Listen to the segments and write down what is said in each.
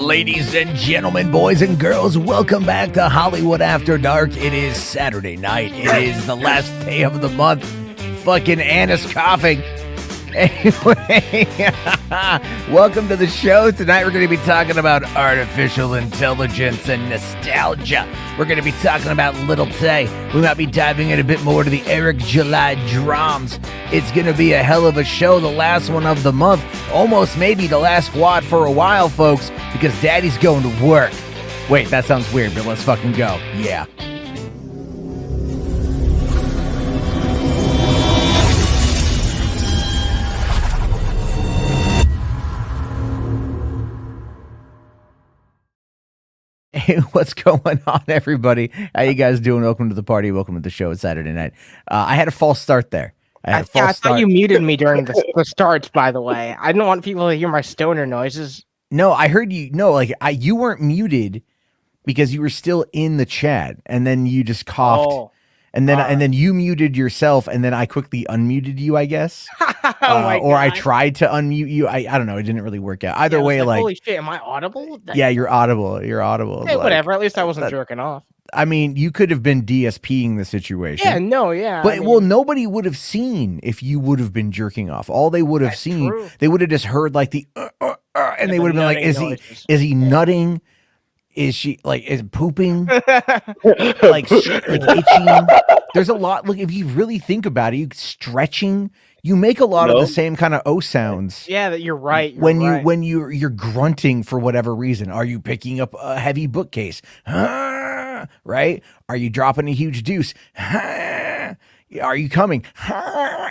Ladies and gentlemen, boys and girls, welcome back to Hollywood After Dark. It is Saturday night. It is the last day of the month. Fucking Anna's coughing. Anyway, welcome to the show. Tonight we're going to be talking about artificial intelligence and nostalgia. We're going to be talking about Little Tay. We might be diving in a bit more to the Eric July drums. It's going to be a hell of a show, the last one of the month. Almost maybe the last HWAD for a while, folks, because Daddy's going to work. Wait, that sounds weird, but let's fucking go. Yeah. Hey, what's going on, everybody? How you guys doing? Welcome to the party. Welcome to the show. It's Saturday night. I had a false start there. I thought you muted me during the starts, by the way. I didn't want people to hear my stoner noises. No, I heard you. No, you weren't muted because you were still in the chat, and then you just coughed. Oh, and then you muted yourself, and then I quickly unmuted you, I guess. Or I tried to unmute you. I don't know. It didn't really work out. Either way, like, holy shit, am I audible? Yeah, you're audible. You're audible. Hey, whatever. At least I wasn't jerking off. I mean, you could have been DSPing the situation. Yeah, no, yeah. But, well, nobody would have seen if you would have been jerking off. All they would have seen, true. They would have just heard like the, and they would have been like, is he nutting? Is she is pooping? like itching? There's a lot. Look, if you really think about it, you stretching, you make a lot of the same kind of O sounds. Yeah, that you're right. When you're grunting for whatever reason. Are you picking up a heavy bookcase? Right? Are you dropping a huge deuce? Are you coming?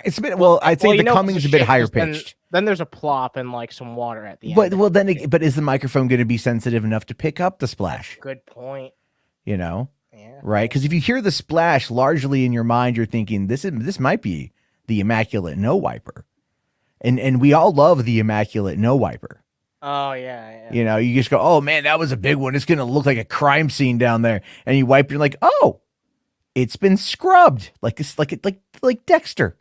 It's a bit. Well, I'd say the coming is a bit higher pitched. Then there's a plop and like some water at the end. But is the microphone going to be sensitive enough to pick up the splash? Good point. You know, yeah. Right? Because if you hear the splash, largely in your mind, you're thinking this might be the immaculate no wiper, and we all love the immaculate no wiper. Oh yeah. You know, you just go, oh man, that was a big one. It's going to look like a crime scene down there, and you wipe. You're like, oh, it's been scrubbed like Dexter,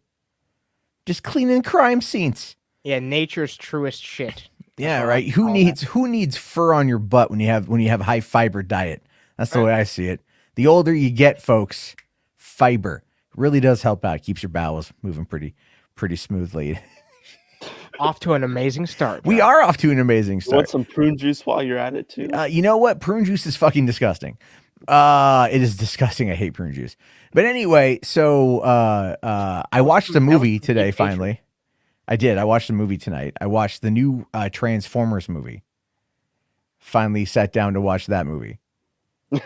just cleaning crime scenes. Yeah, nature's truest shit. Yeah, right. Who needs fur on your butt when you have high fiber diet? That's the way I see it. The older you get, folks, fiber really does help out. Keeps your bowels moving pretty smoothly. Off to an amazing start. Bro. We are off to an amazing start. You want some prune juice while you're at it too? You know what? Prune juice is fucking disgusting. It is disgusting. I hate prune juice. But anyway, so I watched a movie today. Finally, I did. I watched a movie tonight. I watched the new Transformers movie. Finally, sat down to watch that movie. The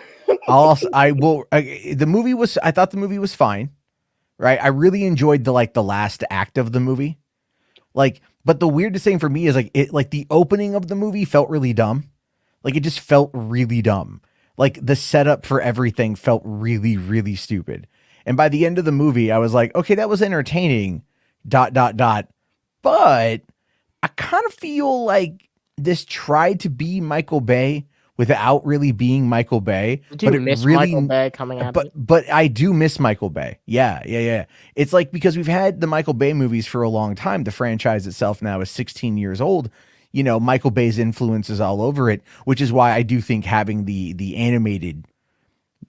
movie was. I thought the movie was fine. Right. I really enjoyed the last act of the movie. But the weirdest thing for me is the opening of the movie felt really dumb. Like it just felt really dumb. Like the setup for everything felt really, really stupid. And by the end of the movie, I was like, okay, that was entertaining, ... But I kind of feel like this tried to be Michael Bay without really being Michael Bay. But it miss really, Michael Bay coming out. But I do miss Michael Bay. Yeah. It's like because we've had the Michael Bay movies for a long time. The franchise itself now is 16 years old. You know, Michael Bay's influence is all over it, which is why I do think having the animated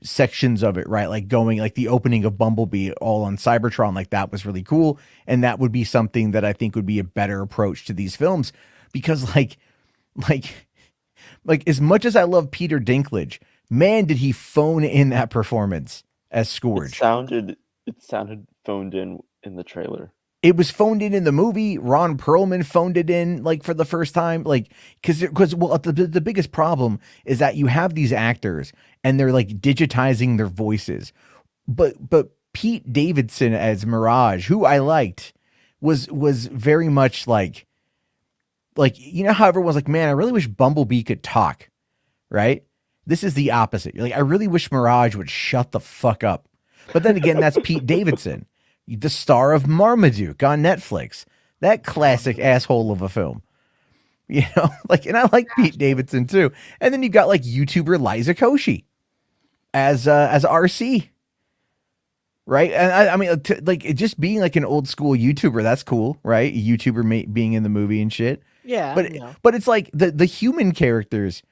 sections of it, right? Like going like the opening of Bumblebee all on Cybertron, like that was really cool. And that would be something that I think would be a better approach to these films because like as much as I love Peter Dinklage, man, did he phone in that performance as Scourge. It sounded phoned in the trailer. It was phoned in the movie. Ron Perlman phoned it in for the first time, because the biggest problem is that you have these actors and they're digitizing their voices, but Pete Davidson as Mirage, who I liked, was very much like you know how everyone's like, man, I really wish Bumblebee could talk, right? This is the opposite. You're like, I really wish Mirage would shut the fuck up, but then again, that's Pete Davidson. The star of Marmaduke on Netflix, that classic asshole of a film, you know, and I like Pete Davidson too. And then you got YouTuber Liza Koshy as RC, right? And I mean, just being an old school YouTuber, that's cool, right? A YouTuber being in the movie and shit. Yeah, but it's the human characters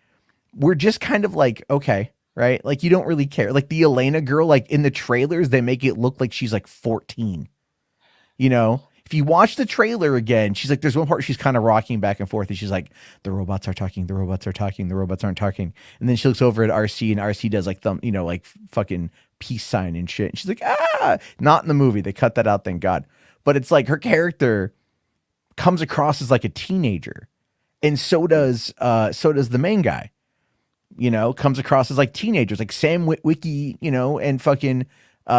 we're just kind of like, okay, right? Like you don't really care. Like the Elena girl, like in the trailers, they make it look like she's like 14. You know, if you watch the trailer again, she's like, there's one part she's kind of rocking back and forth, and she's like, the robots are talking, the robots are talking, the robots aren't talking. And then she looks over at RC, and RC does like like fucking peace sign and shit. And she's like, ah, not in the movie. They cut that out, thank God. But it's like her character comes across as like a teenager, and so does the main guy. Comes across as like teenagers, like Sam Witwicky, and fucking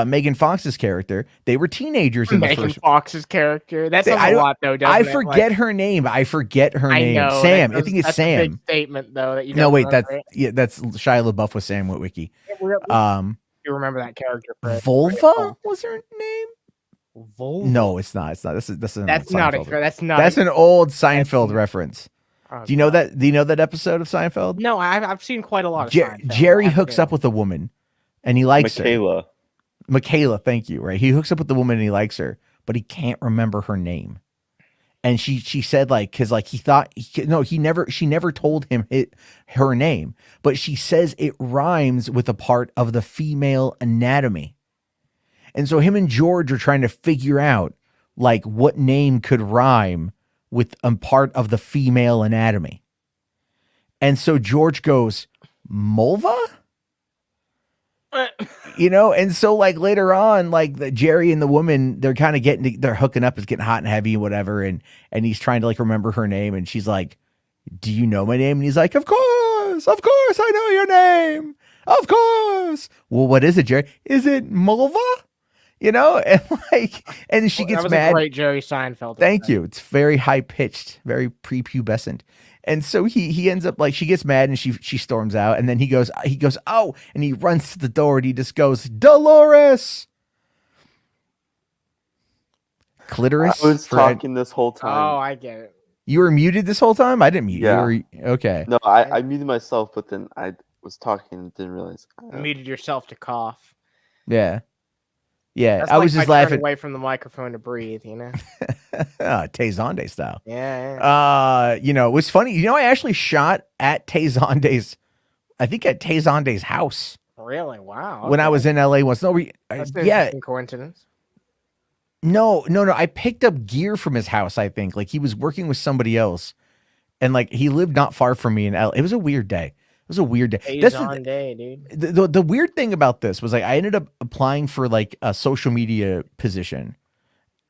Megan Fox's character. They were teenagers in the Megan first. Fox's character. That sounds a lot, though, doesn't I it? forget her name. I forget her name. Know, Sam. I think it's that's Sam. A big statement, though. That you no, don't wait. remember That's Shia LaBeouf with Sam Witwicky. You remember that character? Volva was her name. Volva? No, it's not. It's not. That's not a. That's an old Seinfeld reference. Oh, do you know that? Do you know that episode of Seinfeld? No, I've seen quite a lot of Seinfeld. Jerry hooks up with a woman, and he likes her. Michaela, thank you. Right, he hooks up with the woman and he likes her, but he can't remember her name. And she said like, because like she never told him her name, but she says it rhymes with a part of the female anatomy. And so him and George are trying to figure out like what name could rhyme with a part of the female anatomy. And so George goes, Mulva? And so like later on, like the Jerry and the woman, they're kind of they're hooking up, it's getting hot and heavy and whatever. And he's trying to like remember her name. And she's like, do you know my name? And he's like, of course, I know your name. Of course. Well, what is it, Jerry? Is it Mulva? And she gets mad. That was a great Jerry Seinfeld. Thank you. It's very high pitched, very prepubescent. And so he ends up like, she gets mad and she storms out. And then he goes, oh, and he runs to the door and he just goes, Dolores. Clitoris. I was talking this whole time. Oh, I get it. You were muted this whole time? I didn't mute you. Okay. No, I muted myself, but then I was talking and didn't realize. You muted yourself to cough. Yeah. Yeah, that's I was just laughing away from the microphone to breathe, Tezonde style. Yeah. It was funny. I actually shot at Tezonde's, I think at Tezonde's house. Really? Wow. Okay. When I was in LA once. No, that's an interesting coincidence. No. I picked up gear from his house, I think. Like he was working with somebody else. And like he lived not far from me in LA. It was a weird day. Day, dude. The weird thing about this was like I ended up applying for like a social media position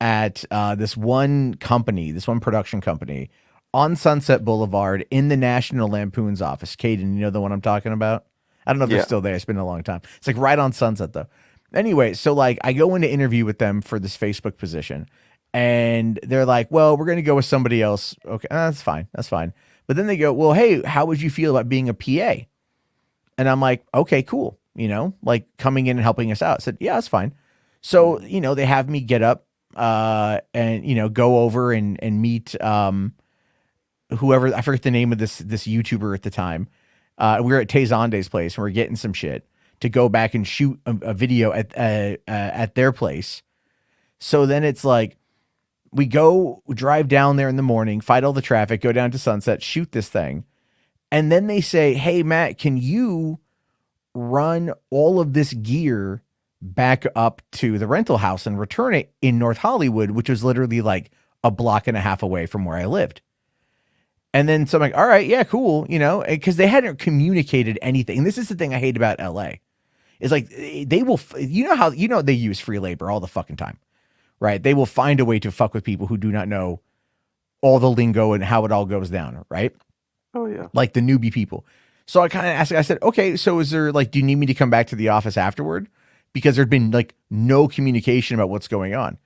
at this one production company on Sunset Boulevard in the National Lampoon's office. Caden, you know the one I'm talking about? I don't know if they're still there. It's been a long time. It's like right on Sunset though. Anyway, so like I go in to interview with them for this Facebook position and they're like, well, we're going to go with somebody else. Okay, that's fine. But then they go, well, hey, how would you feel about being a PA? And I'm like, okay, cool. Like coming in and helping us out. I said, yeah, that's fine. So, they have me get up and, go over and meet whoever, I forget the name of this YouTuber at the time. We were at Tezonde's place and we're getting some shit to go back and shoot a video at their place. So then it's like, we drive down there in the morning, fight all the traffic, go down to Sunset, shoot this thing. And then they say, hey, Matt, can you run all of this gear back up to the rental house and return it in North Hollywood, which was literally like a block and a half away from where I lived. And then so I'm like, all right, yeah, cool. Because they hadn't communicated anything. And this is the thing I hate about LA is like, they will, they use free labor all the fucking time. Right. They will find a way to fuck with people who do not know all the lingo and how it all goes down. Right. Oh, yeah. Like the newbie people. So I kind of asked, I said, okay, so is there like, do you need me to come back to the office afterward? Because there'd been like no communication about what's going on.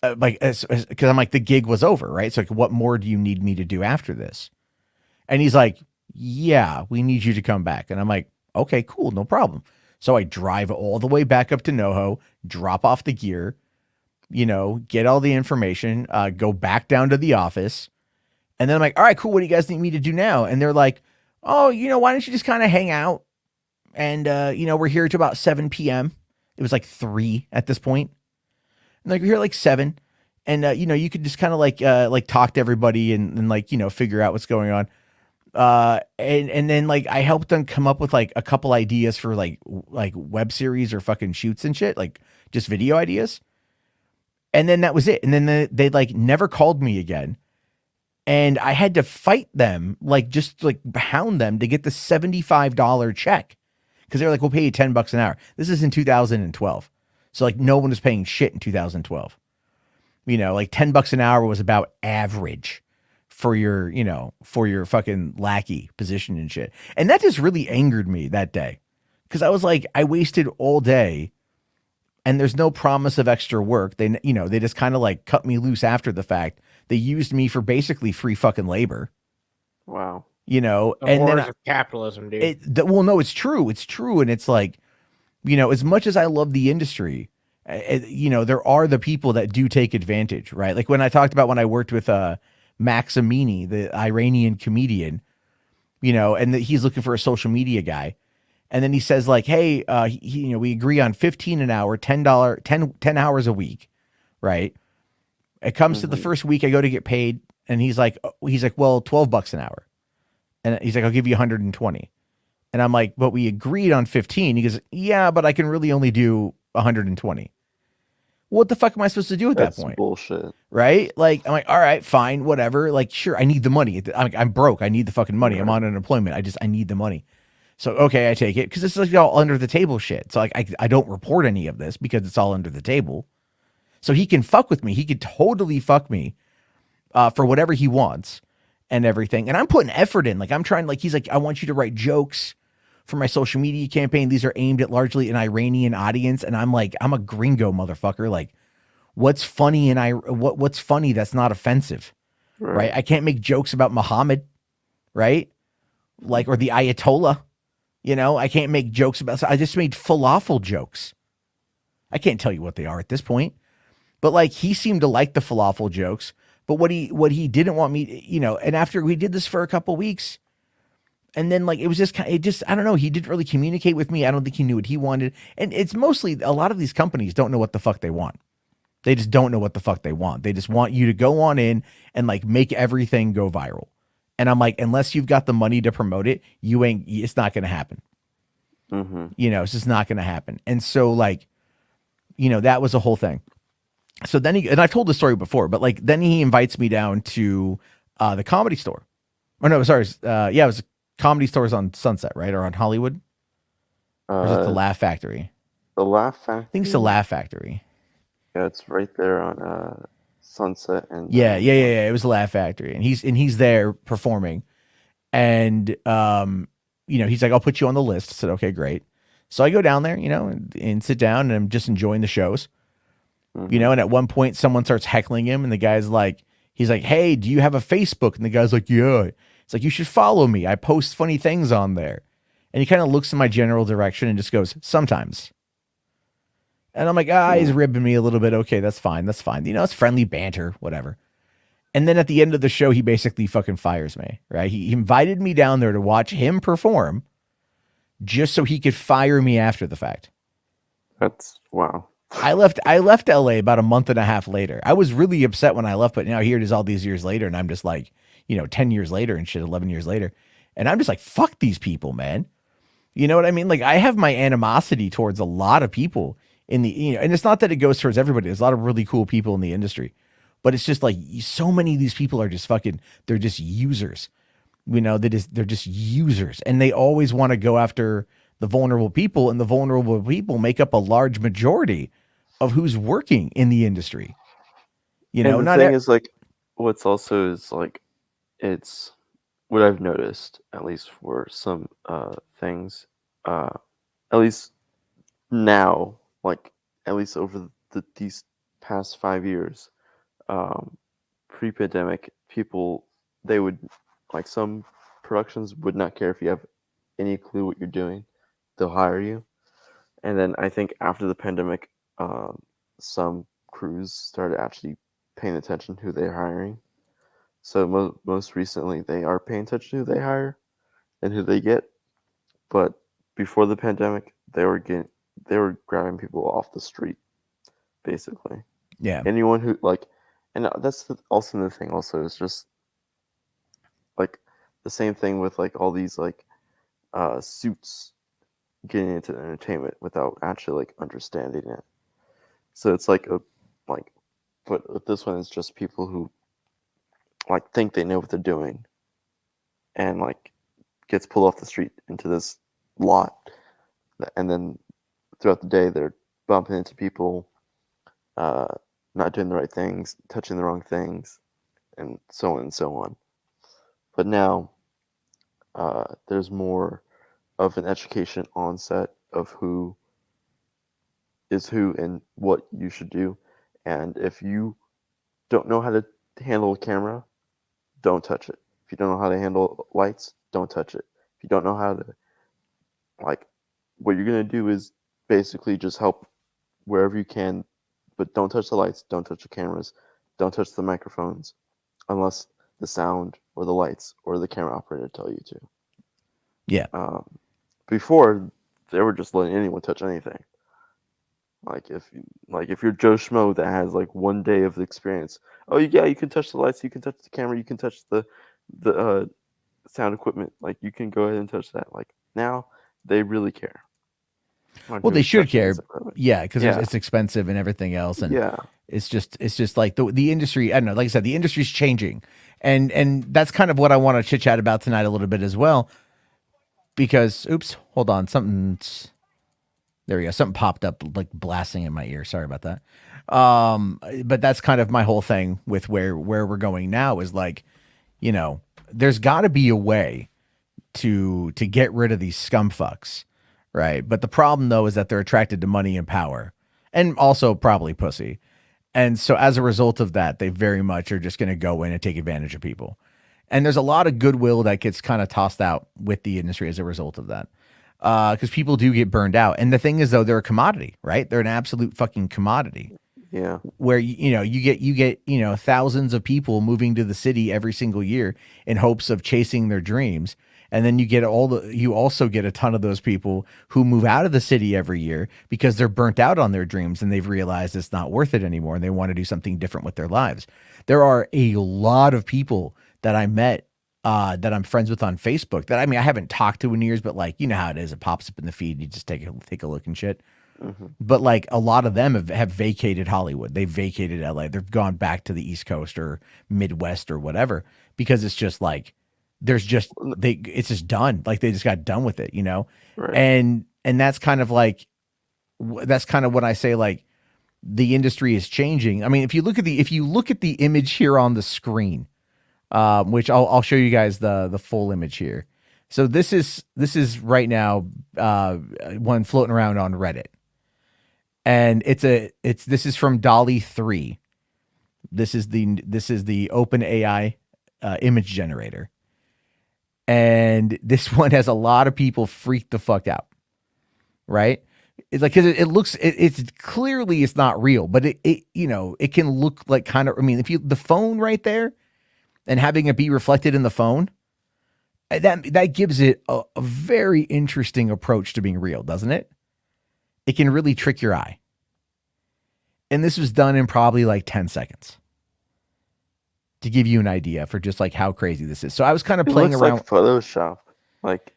Because I'm like, the gig was over. Right. So like, what more do you need me to do after this? And he's like, yeah, we need you to come back. And I'm like, okay, cool. No problem. So I drive all the way back up to NoHo, drop off the gear, get all the information, go back down to the office. And then I'm like, all right, cool. What do you guys need me to do now? And they're like, oh, why don't you just kind of hang out? And, we're here till about 7 p.m. It was like 3 at this point. And like, we're here like 7. And, you could just kind of like talk to everybody and like, figure out what's going on. And then like I helped them come up with like a couple ideas for like web series or fucking shoots and shit, like just video ideas. And then that was it. And then they like never called me again. And I had to fight them, like just like hound them to get the $75 check. Cause they're like, we'll pay you $10 an hour. This is in 2012. So like no one was paying shit in 2012. You know, like $10 an hour was about average for your, you know, for your fucking lackey position and shit. And that just really angered me that day. Cause I was like, I wasted all day and there's no promise of extra work. They, you know, they just kind of like cut me loose after the fact. They used me for basically free fucking labor, Wow. you know, The and then horrors of capitalism, dude. well, no, it's true. It's true. And it's like, you know, as much as I love the industry, you know, there are the people that do take advantage, right? Like when I talked about when I worked with Max Amini, the Iranian comedian, you know, and he's looking for a social media guy. And then he says like, hey, you know, we agree on 15 an hour, $10, 10 hours a week, right? It comes to the first week I go to get paid. And he's like, well, $12 an hour. And he's like, I'll give you 120. And I'm like, but we agreed on 15. He goes, yeah, but I can really only do 120. What the fuck am I supposed to do at That's that point? bullshit. Right? Like, I'm like, all right, fine, whatever. Like, sure, I need the money. I'm broke. I need the fucking money. I'm on unemployment. I need the money. So, okay, I take it because it's like all under the table shit. So, like, I don't report any of this because it's all under the table. So he can fuck with me. He could totally fuck me for whatever he wants and everything. And I'm putting effort in. Like, I'm trying, like, he's like, I want you to write jokes for my social media campaign. These are aimed at largely an Iranian audience. And I'm like, I'm a gringo motherfucker. Like, what's funny and what's funny that's not offensive, right? I can't make jokes about Muhammad, right? Like, or the Ayatollah, you know, I can't make jokes about, so I just made falafel jokes. I can't tell you what they are at this point, but like he seemed to like the falafel jokes, but what he didn't want me, you know, and after we did this for a couple weeks, and then like it was just kind of, it just, I don't know, he didn't really communicate with me. I don't think he knew what he wanted. And it's mostly a lot of these companies don't know what the fuck they want. They just don't know what the fuck they want. They just want you to go on in and like make everything go viral. And I'm like, unless you've got the money to promote it, it's not going to happen. You know, it's just not going to happen. And so like, you know, that was a whole thing. So then and I've told this story before, but like, then he invites me down to the Comedy Store. Oh no, sorry. Yeah, it was Comedy Stores on Sunset, right? Or on Hollywood? Or is it the Laugh Factory? The Laugh Factory? I think it's the Laugh Factory. Yeah, it's right there on Sunset and yeah. It was the Laugh Factory, and he's there performing, and you know, he's like, I'll put you on the list. I said, okay, great. So I go down there, you know, and sit down, and I'm just enjoying the shows, you know. And at one point, someone starts heckling him, and the guy's like, he's like, hey, do you have a Facebook? And the guy's like, yeah. It's like, you should follow me. I post funny things on there. And he kind of looks in my general direction and just goes, sometimes. And I'm like, he's ribbing me a little bit. Okay, that's fine. That's fine. You know, it's friendly banter, whatever. And then at the end of the show, he basically fucking fires me, right? He invited me down there to watch him perform just so he could fire me after the fact. That's wow. I left LA about a month and a half later. I was really upset when I left, but now here it is all these years later. And I'm just like, you know, 10 years later and shit, 11 years later. And I'm just like, fuck these people, man. You know what I mean? Like, I have my animosity towards a lot of people in the, you know, and it's not that it goes towards everybody. There's a lot of really cool people in the industry, but it's just like so many of these people are just fucking, they're just users, you know, they're just users, and they always want to go after the vulnerable people, and the vulnerable people make up a large majority of who's working in the industry. You know, and the thing is like, what's also is like, it's what I've noticed, at least for some things, at least now, like at least over these past 5 years, pre-pandemic, people, they would, like, some productions would not care if you have any clue what you're doing, they'll hire you. And then I think after the pandemic, some crews started actually paying attention to who they're hiring. So most recently, they are paying attention to who they hire and who they get. But before the pandemic, they were grabbing people off the street, basically. Yeah. Anyone who, like, and that's also the thing. Also, is just like the same thing with like all these like suits getting into entertainment without actually like understanding it. So it's like like, but with this one, it's just people who like think they know what they're doing, and like gets pulled off the street into this lot, and then throughout the day they're bumping into people, not doing the right things, touching the wrong things, and so on and so on. But now there's more of an education on set of who is who and what you should do. And if you don't know how to handle a camera, don't touch it. If you don't know how to handle lights, don't touch it. If you don't know how to, like, what you're going to do is basically just help wherever you can, but don't touch the lights, don't touch the cameras, don't touch the microphones, unless the sound or the lights or the camera operator tell you to. Yeah. Before, they were just letting anyone touch anything. Like if you're Joe Schmo that has like 1 day of experience, oh yeah, you can touch the lights, you can touch the camera, you can touch the sound equipment, like you can go ahead and touch that. Like now, they really care. Well, they should care. Yeah, because Yeah. it's expensive and everything else, and Yeah, it's just like the industry. I don't know. Like I said, the industry's changing, and that's kind of what I want to chit chat about tonight a little bit as well. Because, oops, hold on, there we go. Something popped up like blasting in my ear. Sorry about that. But that's kind of my whole thing with where we're going now is like, you know, there's got to be a way to get rid of these scum fucks, right? But the problem though is that they're attracted to money and power, and also probably pussy. And so as a result of that, they very much are just going to go in and take advantage of people. And there's a lot of goodwill that gets kind of tossed out with the industry as a result of that. Because people do get burned out. And the thing is, though, they're a commodity, right? They're an absolute fucking commodity. yeah. Where you get thousands of people moving to the city every single year in hopes of chasing their dreams, and then you also get a ton of those people who move out of the city every year because they're burnt out on their dreams and they've realized it's not worth it anymore and they want to do something different with their lives. There are a lot of people that I met that I'm friends with on Facebook that I haven't talked to in years, but like, you know how it is, it pops up in the feed, you just take a look and shit. Mm-hmm. But like a lot of them have vacated Hollywood. They've vacated LA. They've gone back to the East Coast or Midwest or whatever, because it's just like, it's just done. Like they just got done with it, Right. And that's kind of like, that's kind of what I say, like the industry is changing. I mean, if you look at the image here on the screen, which I'll show you guys the full image here. So this is right now one floating around on Reddit, and this is from Dolly 3. This is the OpenAI image generator, and this one has a lot of people freaked the fuck out, right? It's like, 'cause it's clearly it's not real, but it can look like kind of. I mean, the phone right there, and having it be reflected in the phone, that gives it a very interesting approach to being real, doesn't it? It can really trick your eye. And this was done in probably like 10 seconds to give you an idea for just like how crazy this is. So I was kind of playing around. Like Photoshop, like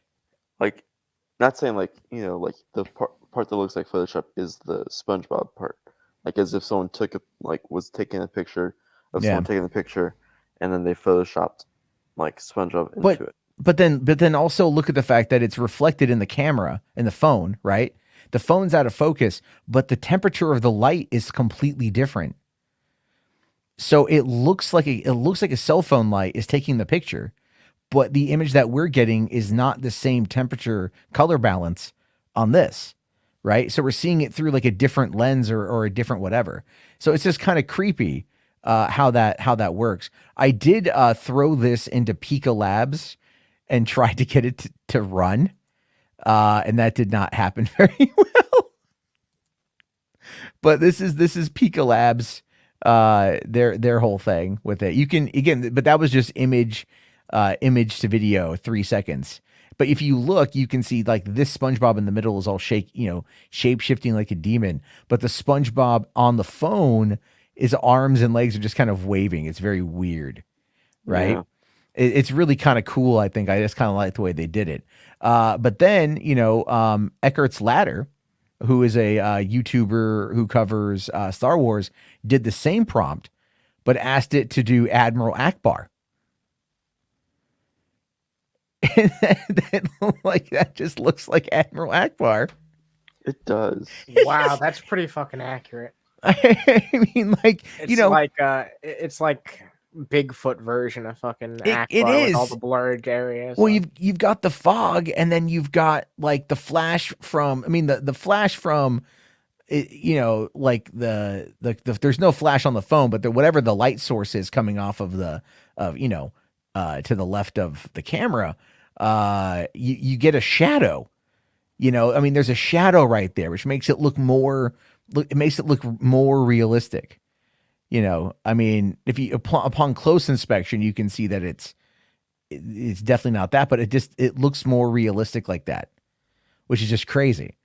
not saying like like the part that looks like Photoshop is the SpongeBob part, like as if someone was taking a picture of someone taking the picture, and then they photoshopped like SpongeBob into it. But then also look at the fact that it's reflected in the camera in the phone, right? The phone's out of focus, but the temperature of the light is completely different. So it looks like a cell phone light is taking the picture, but the image that we're getting is not the same temperature color balance on this, right? So we're seeing it through like a different lens or a different whatever. So it's just kind of creepy how that works. I did throw this into Pika Labs and tried to get it to run, and that did not happen very well. But this is Pika Labs, their whole thing with it. You can, again, but that was just image to video, 3 seconds. But if you look, you can see like this SpongeBob in the middle is all shape shifting like a demon. But the SpongeBob on the phone, his arms and legs are just kind of waving. It's very weird, right? It's really kind of cool. I think I just kind of like the way they did it. But then, Eckart's Ladder, who is a YouTuber who covers Star Wars, did the same prompt, but asked it to do Admiral Akbar. And that just looks like Admiral Akbar. It does. Wow, that's pretty fucking accurate. I mean, like, it's like Bigfoot version of fucking Akbar it with all is. the blurred areas. Well, you've got the fog, and then you've got like the flash from. I mean, the flash from, like the there's no flash on the phone, but whatever the light source is coming off of to the left of the camera, you get a shadow. I mean, there's a shadow right there, which makes it look more realistic. I mean, if you upon close inspection, you can see that it's definitely not that, but it looks more realistic like that, which is just crazy.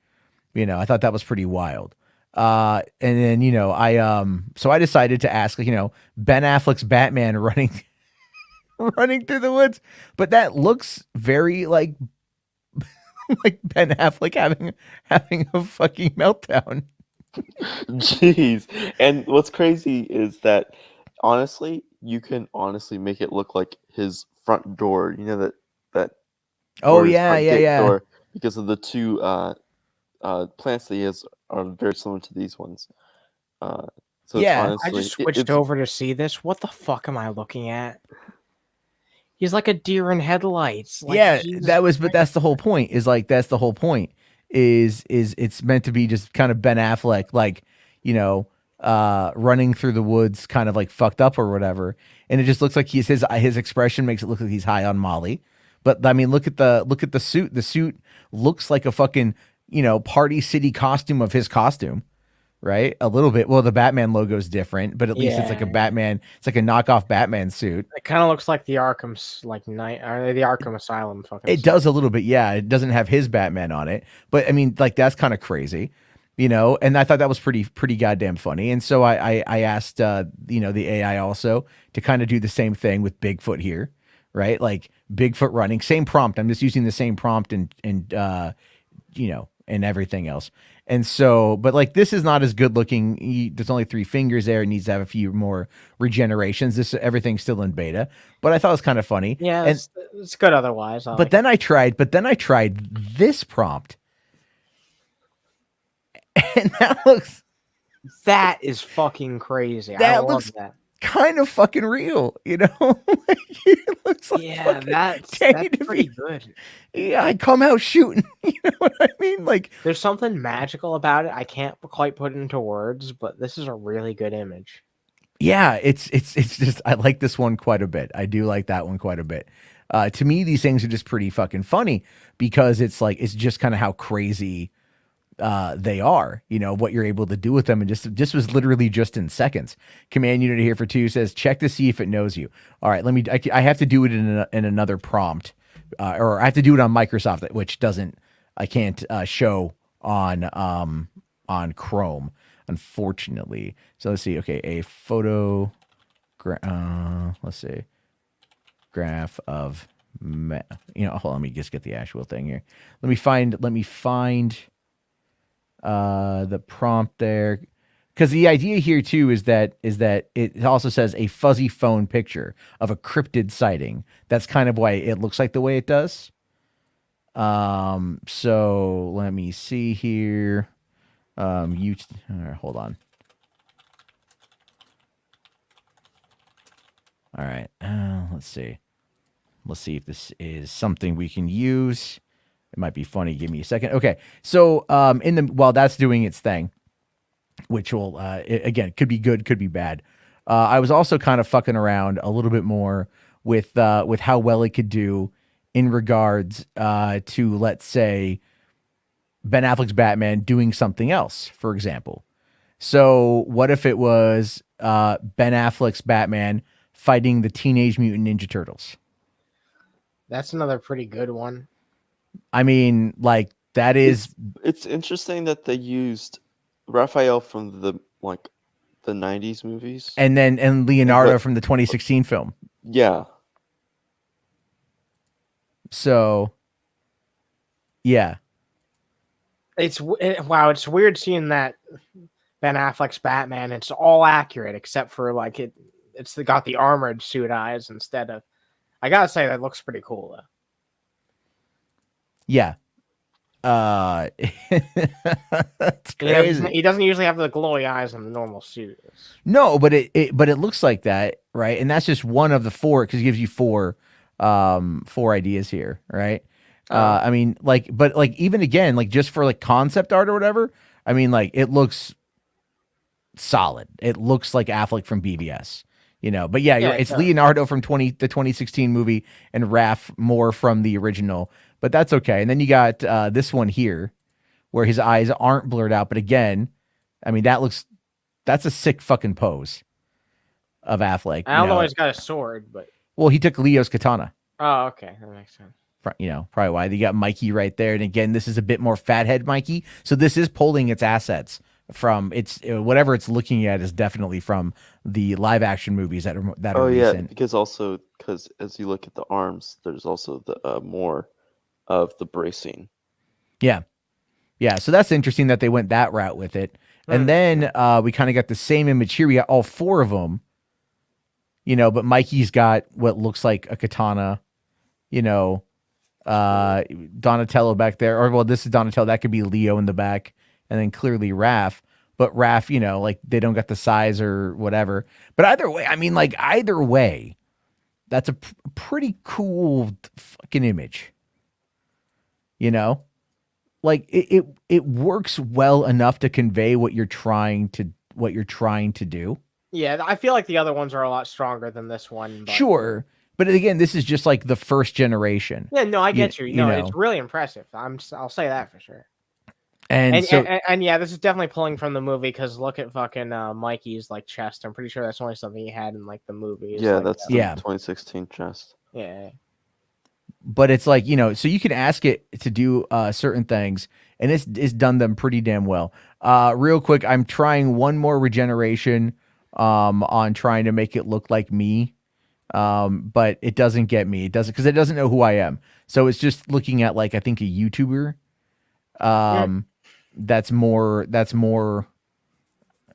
I thought that was pretty wild. And then, so I decided to ask, Ben Affleck's Batman running through the woods, but that looks very like Ben Affleck having a fucking meltdown. Jeez. And what's crazy is that honestly, you can make it look like his front door. That Oh or his yeah, front yeah, gate yeah. door, because of the two plants that he has are very similar to these ones. So Yeah, it's honestly, I just switched over to see this. What the fuck am I looking at? He's like a deer in headlights. Like, yeah, Jesus but Christ. that's the whole point. That's the whole point. Is it's meant to be just kind of Ben Affleck, like, running through the woods, kind of like fucked up or whatever, and it just looks like his expression makes it look like he's high on Molly. But I mean, look at the suit. The suit looks like a fucking Party City costume of his costume. Right, a little bit. Well, the Batman logo is different, but at least it's like a Batman. It's like a knockoff Batman suit. It kind of looks like the Arkham Knight or the Arkham Asylum. Fucking. It does a little bit, yeah. It doesn't have his Batman on it, but I mean, like that's kind of crazy, And I thought that was pretty goddamn funny. And so I asked, the AI also to kind of do the same thing with Bigfoot here, right? Like Bigfoot running, same prompt. I'm just using the same prompt and everything else. And so, but like this is not as good looking. There's only 3 fingers there. It needs to have a few more regenerations. Everything's still in beta, but I thought it was kind of funny. Yeah, it's good otherwise. Then I tried this prompt, and that is fucking crazy. That looks kind of fucking real, Like, it looks like that's pretty good. Yeah, I come out shooting. You know what I mean? Like, there's something magical about it. I can't quite put it into words, but this is a really good image. Yeah, it's just, I like this one quite a bit. I do like that one quite a bit. To me, these things are just pretty fucking funny because it's just kind of how crazy they are, what you're able to do with them. And just was literally just in seconds. Command unit here for 2 says, check to see if it knows you. All right, I have to do it in another prompt, or I have to do it on Microsoft, which I can't show on Chrome, unfortunately. So let's see. Okay, a photo, let's see, graph of, hold on, let me just get the actual thing here. Let me find the prompt there, because the idea here too is that it also says a fuzzy phone picture of a cryptid sighting. That's kind of why it looks like the way it does. So let me see here. All right, hold on. All right, let's see if this is something we can use. It might be funny. Give me a second. Okay. So, while that's doing its thing, which will, again, could be good, could be bad. I was also kind of fucking around a little bit more with how well it could do in regards, to, let's say, Ben Affleck's Batman doing something else, for example. So what if it was, Ben Affleck's Batman fighting the Teenage Mutant Ninja Turtles? That's another pretty good one. I mean, like, that is... It's interesting that they used Raphael from the 90s movies. And Leonardo from the 2016 film. Yeah. So, yeah. Wow, it's weird seeing that Ben Affleck's Batman. It's all accurate except for like it's got the armored suit eyes instead of. I gotta say that looks pretty cool though. Yeah. That's crazy. He doesn't usually have the glowy eyes in the normal suit. No, but it looks like that, right? And that's just one of the four, because it gives you four ideas here, right? I mean, like, but like even again, like just for like concept art or whatever, I mean, like it looks solid. It looks like Affleck from BVS, But yeah, it's Leonardo from the 2016 movie and Raph Moore from the original, but that's okay. And then you got this one here, where his eyes aren't blurred out, but again, I mean that's a sick fucking pose of Affleck. I don't know. He's got a sword, but he took Leo's katana. Oh, okay, that makes sense. Probably why. You got Mikey right there, and again, this is a bit more fathead Mikey, so this is pulling its assets from whatever it's looking at is definitely from the live action movies that are recent. because as you look at the arms, there's also the more of the bracing. Yeah. So that's interesting that they went that route with it. And then we kind of got the same image here. We got all four of them, but Mikey's got what looks like a katana, Donatello back there, or this is Donatello. That could be Leo in the back, and then clearly Raph. But Raph, like they don't got the size or whatever. But either way, that's a pretty cool fucking image. Like it works well enough to convey what you're trying to do. Yeah, I feel like the other ones are a lot stronger than this one. But... Sure. But again, this is just like the first generation. Yeah, no, I get you. It's really impressive. I'll say that for sure. And yeah, this is definitely pulling from the movie, because look at fucking Mikey's like chest. I'm pretty sure that's only something he had in like the movie. Yeah, that's the 2016 chest. Yeah. But it's like, so you can ask it to do certain things, and it's done them pretty damn well. Real quick, I'm trying one more regeneration on trying to make it look like me. But it doesn't get me. It doesn't, because it doesn't know who I am. So it's just looking at like, I think a YouTuber. That's more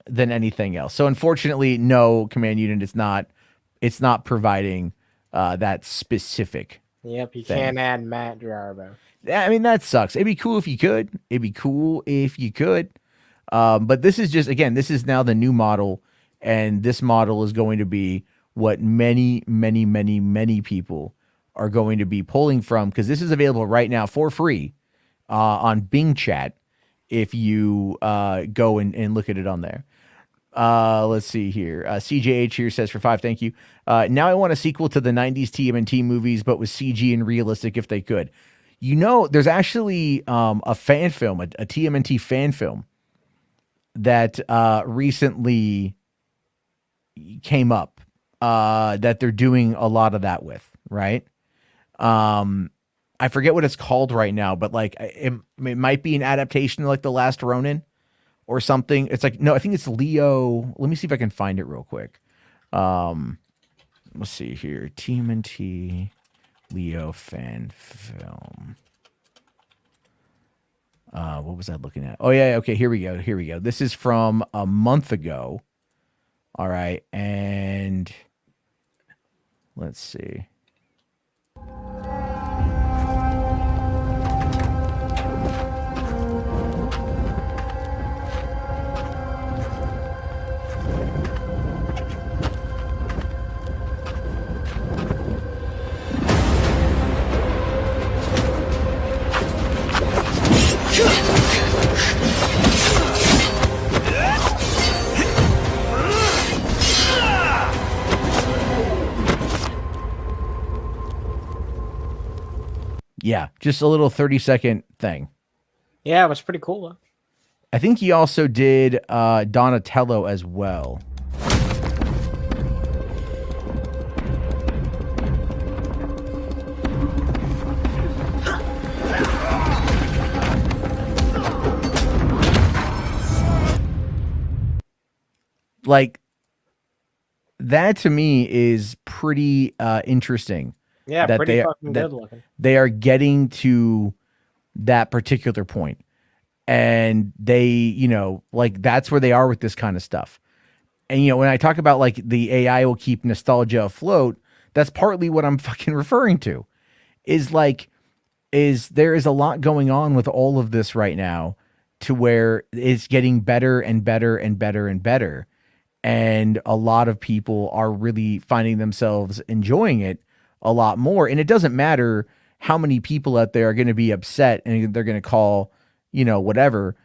than anything else. So unfortunately, no, Command Unit, it's not providing that specific. Yep, you can't add Matt Jarbo. I mean, that sucks. It'd be cool if you could. But this is just, again, this is now the new model, and this model is going to be what many, many, many, many people are going to be pulling from, because this is available right now for free on Bing Chat if you go and look at it on there. Let's see here. CJH here says for 5, thank you. Now I want a sequel to the 90s TMNT movies, but with CG and realistic if they could. There's actually a fan film, a TMNT fan film that recently came up that they're doing a lot of that with, right? I forget what it's called right now, but like it might be an adaptation of like The Last Ronin or something. It's like, no, I think it's Leo. Let me see if I can find it real quick. Let's see here. TMNT Leo fan film. What was I looking at? Oh yeah, okay, here we go. This is from a month ago. All right, and let's see. Yeah, just a little 30-second thing. Yeah, it was pretty cool though. I think he also did Donatello as well. Like, that to me is pretty interesting. Yeah, that pretty they fucking that good looking. they are getting to that particular point, and they, like that's where they are with this kind of stuff. And when I talk about like the AI will keep nostalgia afloat, that's partly what I'm fucking referring to. Is like is there is a lot going on with all of this right now to where it's getting better and better and better and better. And a lot of people are really finding themselves enjoying it a lot more. And it doesn't matter how many people out there are going to be upset and they're going to call, whatever.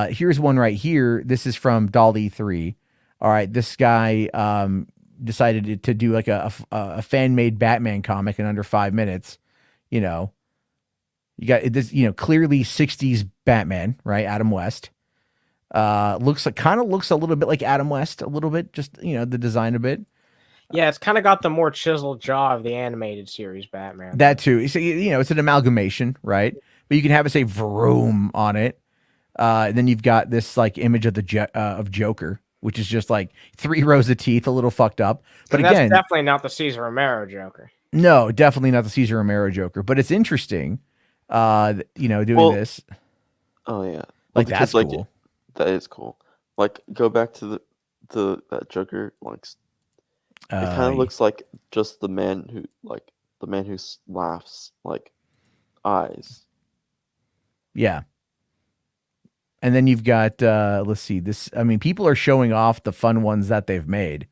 Here's one right here. This is from Dolly 3. All right. This guy decided to do like a fan made Batman comic in under 5 minutes. You got this, clearly 60s Batman, right? Adam West. Kind of looks a little bit like Adam West, a little bit, just the design a bit. Yeah, it's kind of got the more chiseled jaw of the animated series Batman. That too. So, it's an amalgamation, right? But you can have it say Vroom on it. And then you've got this like image of of Joker, which is just like 3 rows of teeth, a little fucked up. But and again, that's definitely not the Cesar Romero Joker. No, definitely not the Cesar Romero Joker. But it's interesting, doing this. Oh yeah, like that's cool. That is cool. Like, go back to that Joker. Like, it kind of looks like just the man who laughs, like eyes. Yeah. And then you've got let's see this. I mean, people are showing off the fun ones that they've made.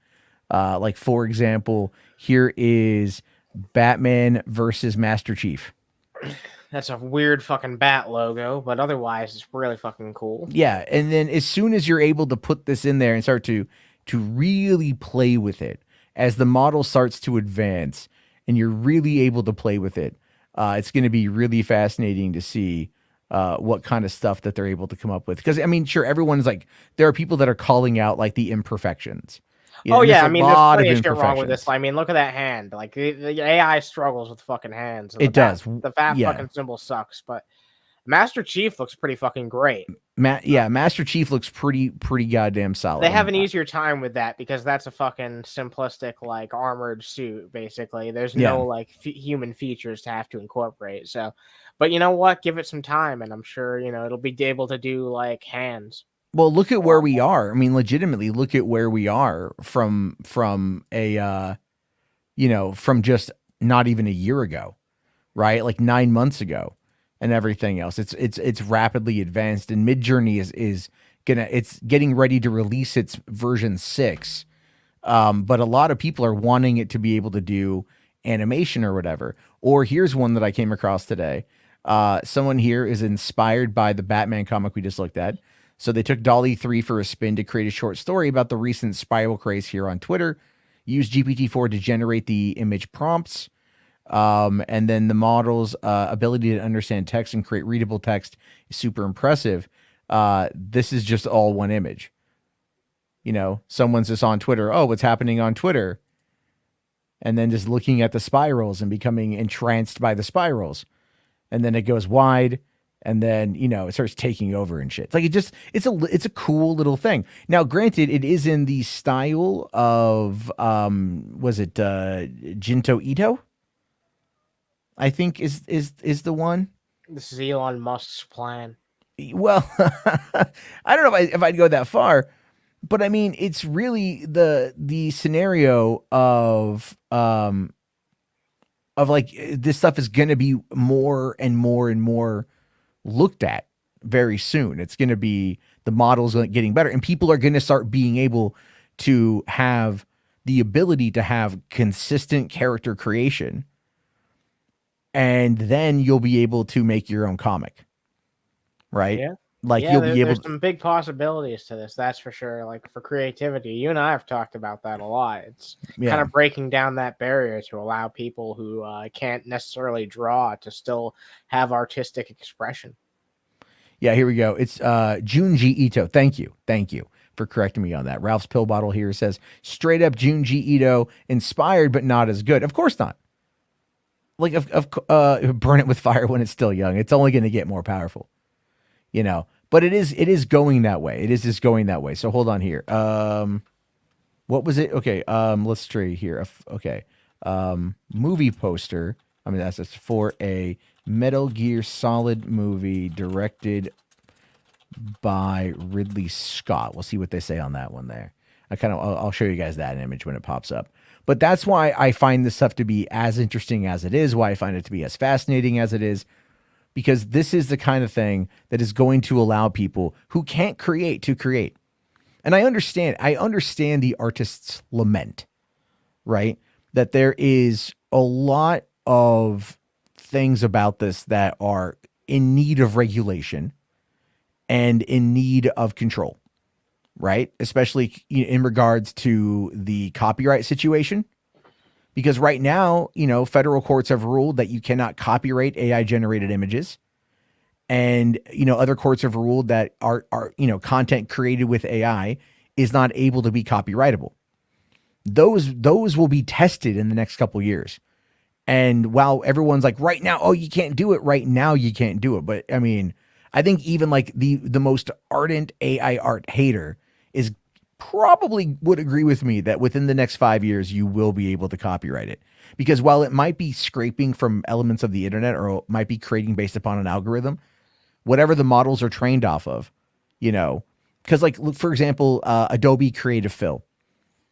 Like for example, here is Batman versus Master Chief. That's a weird fucking bat logo, but otherwise it's really fucking cool. Yeah, and then as soon as you're able to put this in there and start to really play with it, as the model starts to advance and you're really able to play with it, it's going to be really fascinating to see what kind of stuff that they're able to come up with. Because I mean, sure, everyone's like, there are people that are calling out like the imperfections. I mean, there's plenty of shit wrong with this. I mean, look at that hand. Like the AI struggles with fucking hands. It does. The bat fucking symbol sucks, but Master Chief looks pretty fucking great. Master Chief looks pretty goddamn solid. They have an easier time with that because that's a fucking simplistic like armored suit. Basically, there's no like human features to have to incorporate. So, but you know what? Give it some time, and I'm sure it'll be able to do like hands. Well, look at where we are. I mean, legitimately, look at where we are from a, from just not even a year ago, right? Like 9 months ago, and everything else. It's rapidly advanced, and Midjourney it's getting ready to release its version 6. But a lot of people are wanting it to be able to do animation or whatever. Or here's one that I came across today. Someone here is inspired by the Batman comic we just looked at. So they took Dolly 3 for a spin to create a short story about the recent spiral craze here on Twitter. Used GPT-4 to generate the image prompts. And then the model's ability to understand text and create readable text is super impressive. This is just all one image. Someone's just on Twitter. Oh, what's happening on Twitter? And then just looking at the spirals and becoming entranced by the spirals. And then it goes wide. And then, it starts taking over and shit. It's like, it's a cool little thing. Now, granted, it is in the style of, was it Jinto Ito? I think is the one. This is Elon Musk's plan. Well, I don't know if I'd go that far, but I mean, it's really the scenario of like, this stuff is going to be more and more and more looked at very soon. It's going to be, the models getting better, and people are going to start being able to have the ability to have consistent character creation, and then you'll be able to make your own comic, right? Yeah. Like you'll be able. There's some big possibilities to this, that's for sure. Like for creativity, you and I have talked about that a lot. It's kind of breaking down that barrier to allow people who can't necessarily draw to still have artistic expression. Yeah, here we go. It's Junji Ito. Thank you for correcting me on that. Ralph's Pill Bottle here says, straight up Junji Ito, inspired but not as good. Of course not. Like, burn it with fire when it's still young. It's only going to get more powerful, But it is going that way. It is just going that way. So hold on here. What was it? Okay. Let's try here. Okay. movie poster. I mean, that's for a Metal Gear Solid movie directed by Ridley Scott. We'll see what they say on that one there. I'll show you guys that image when it pops up. But that's why I find this stuff to be as interesting as it is, why I find it to be as fascinating as it is, because this is the kind of thing that is going to allow people who can't create to create. And I understand the artist's lament, right? That there is a lot of things about this that are in need of regulation and in need of control, right? Especially in regards to the copyright situation. Because right now, federal courts have ruled that you cannot copyright AI generated images. And, other courts have ruled that art, content created with AI is not able to be copyrightable. Those will be tested in the next couple of years. And while everyone's like right now, oh, you can't do it right now, you can't do it. But I mean, I think even like the most ardent AI art hater is probably would agree with me that within the next 5 years, you will be able to copyright it. Because while it might be scraping from elements of the internet or it might be creating based upon an algorithm, whatever the models are trained off of, because like, for example, Adobe Creative Fill,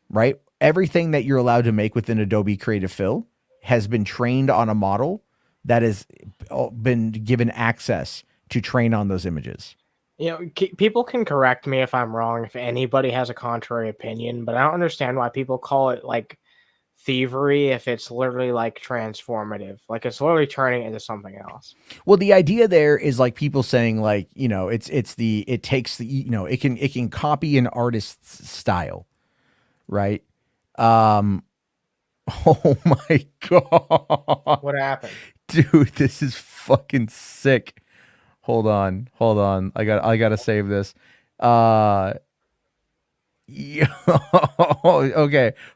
right? Everything that you're allowed to make within Adobe Creative Fill has been trained on a model that has been given access to train on those images. People can correct me if I'm wrong, if anybody has a contrary opinion, but I don't understand why people call it like thievery if it's literally like transformative, like it's literally turning into something else. Well, the idea there is like people saying like, it can copy an artist's style, right? Oh my God. What happened? Dude, this is fucking sick. Hold on. I gotta save this. Okay,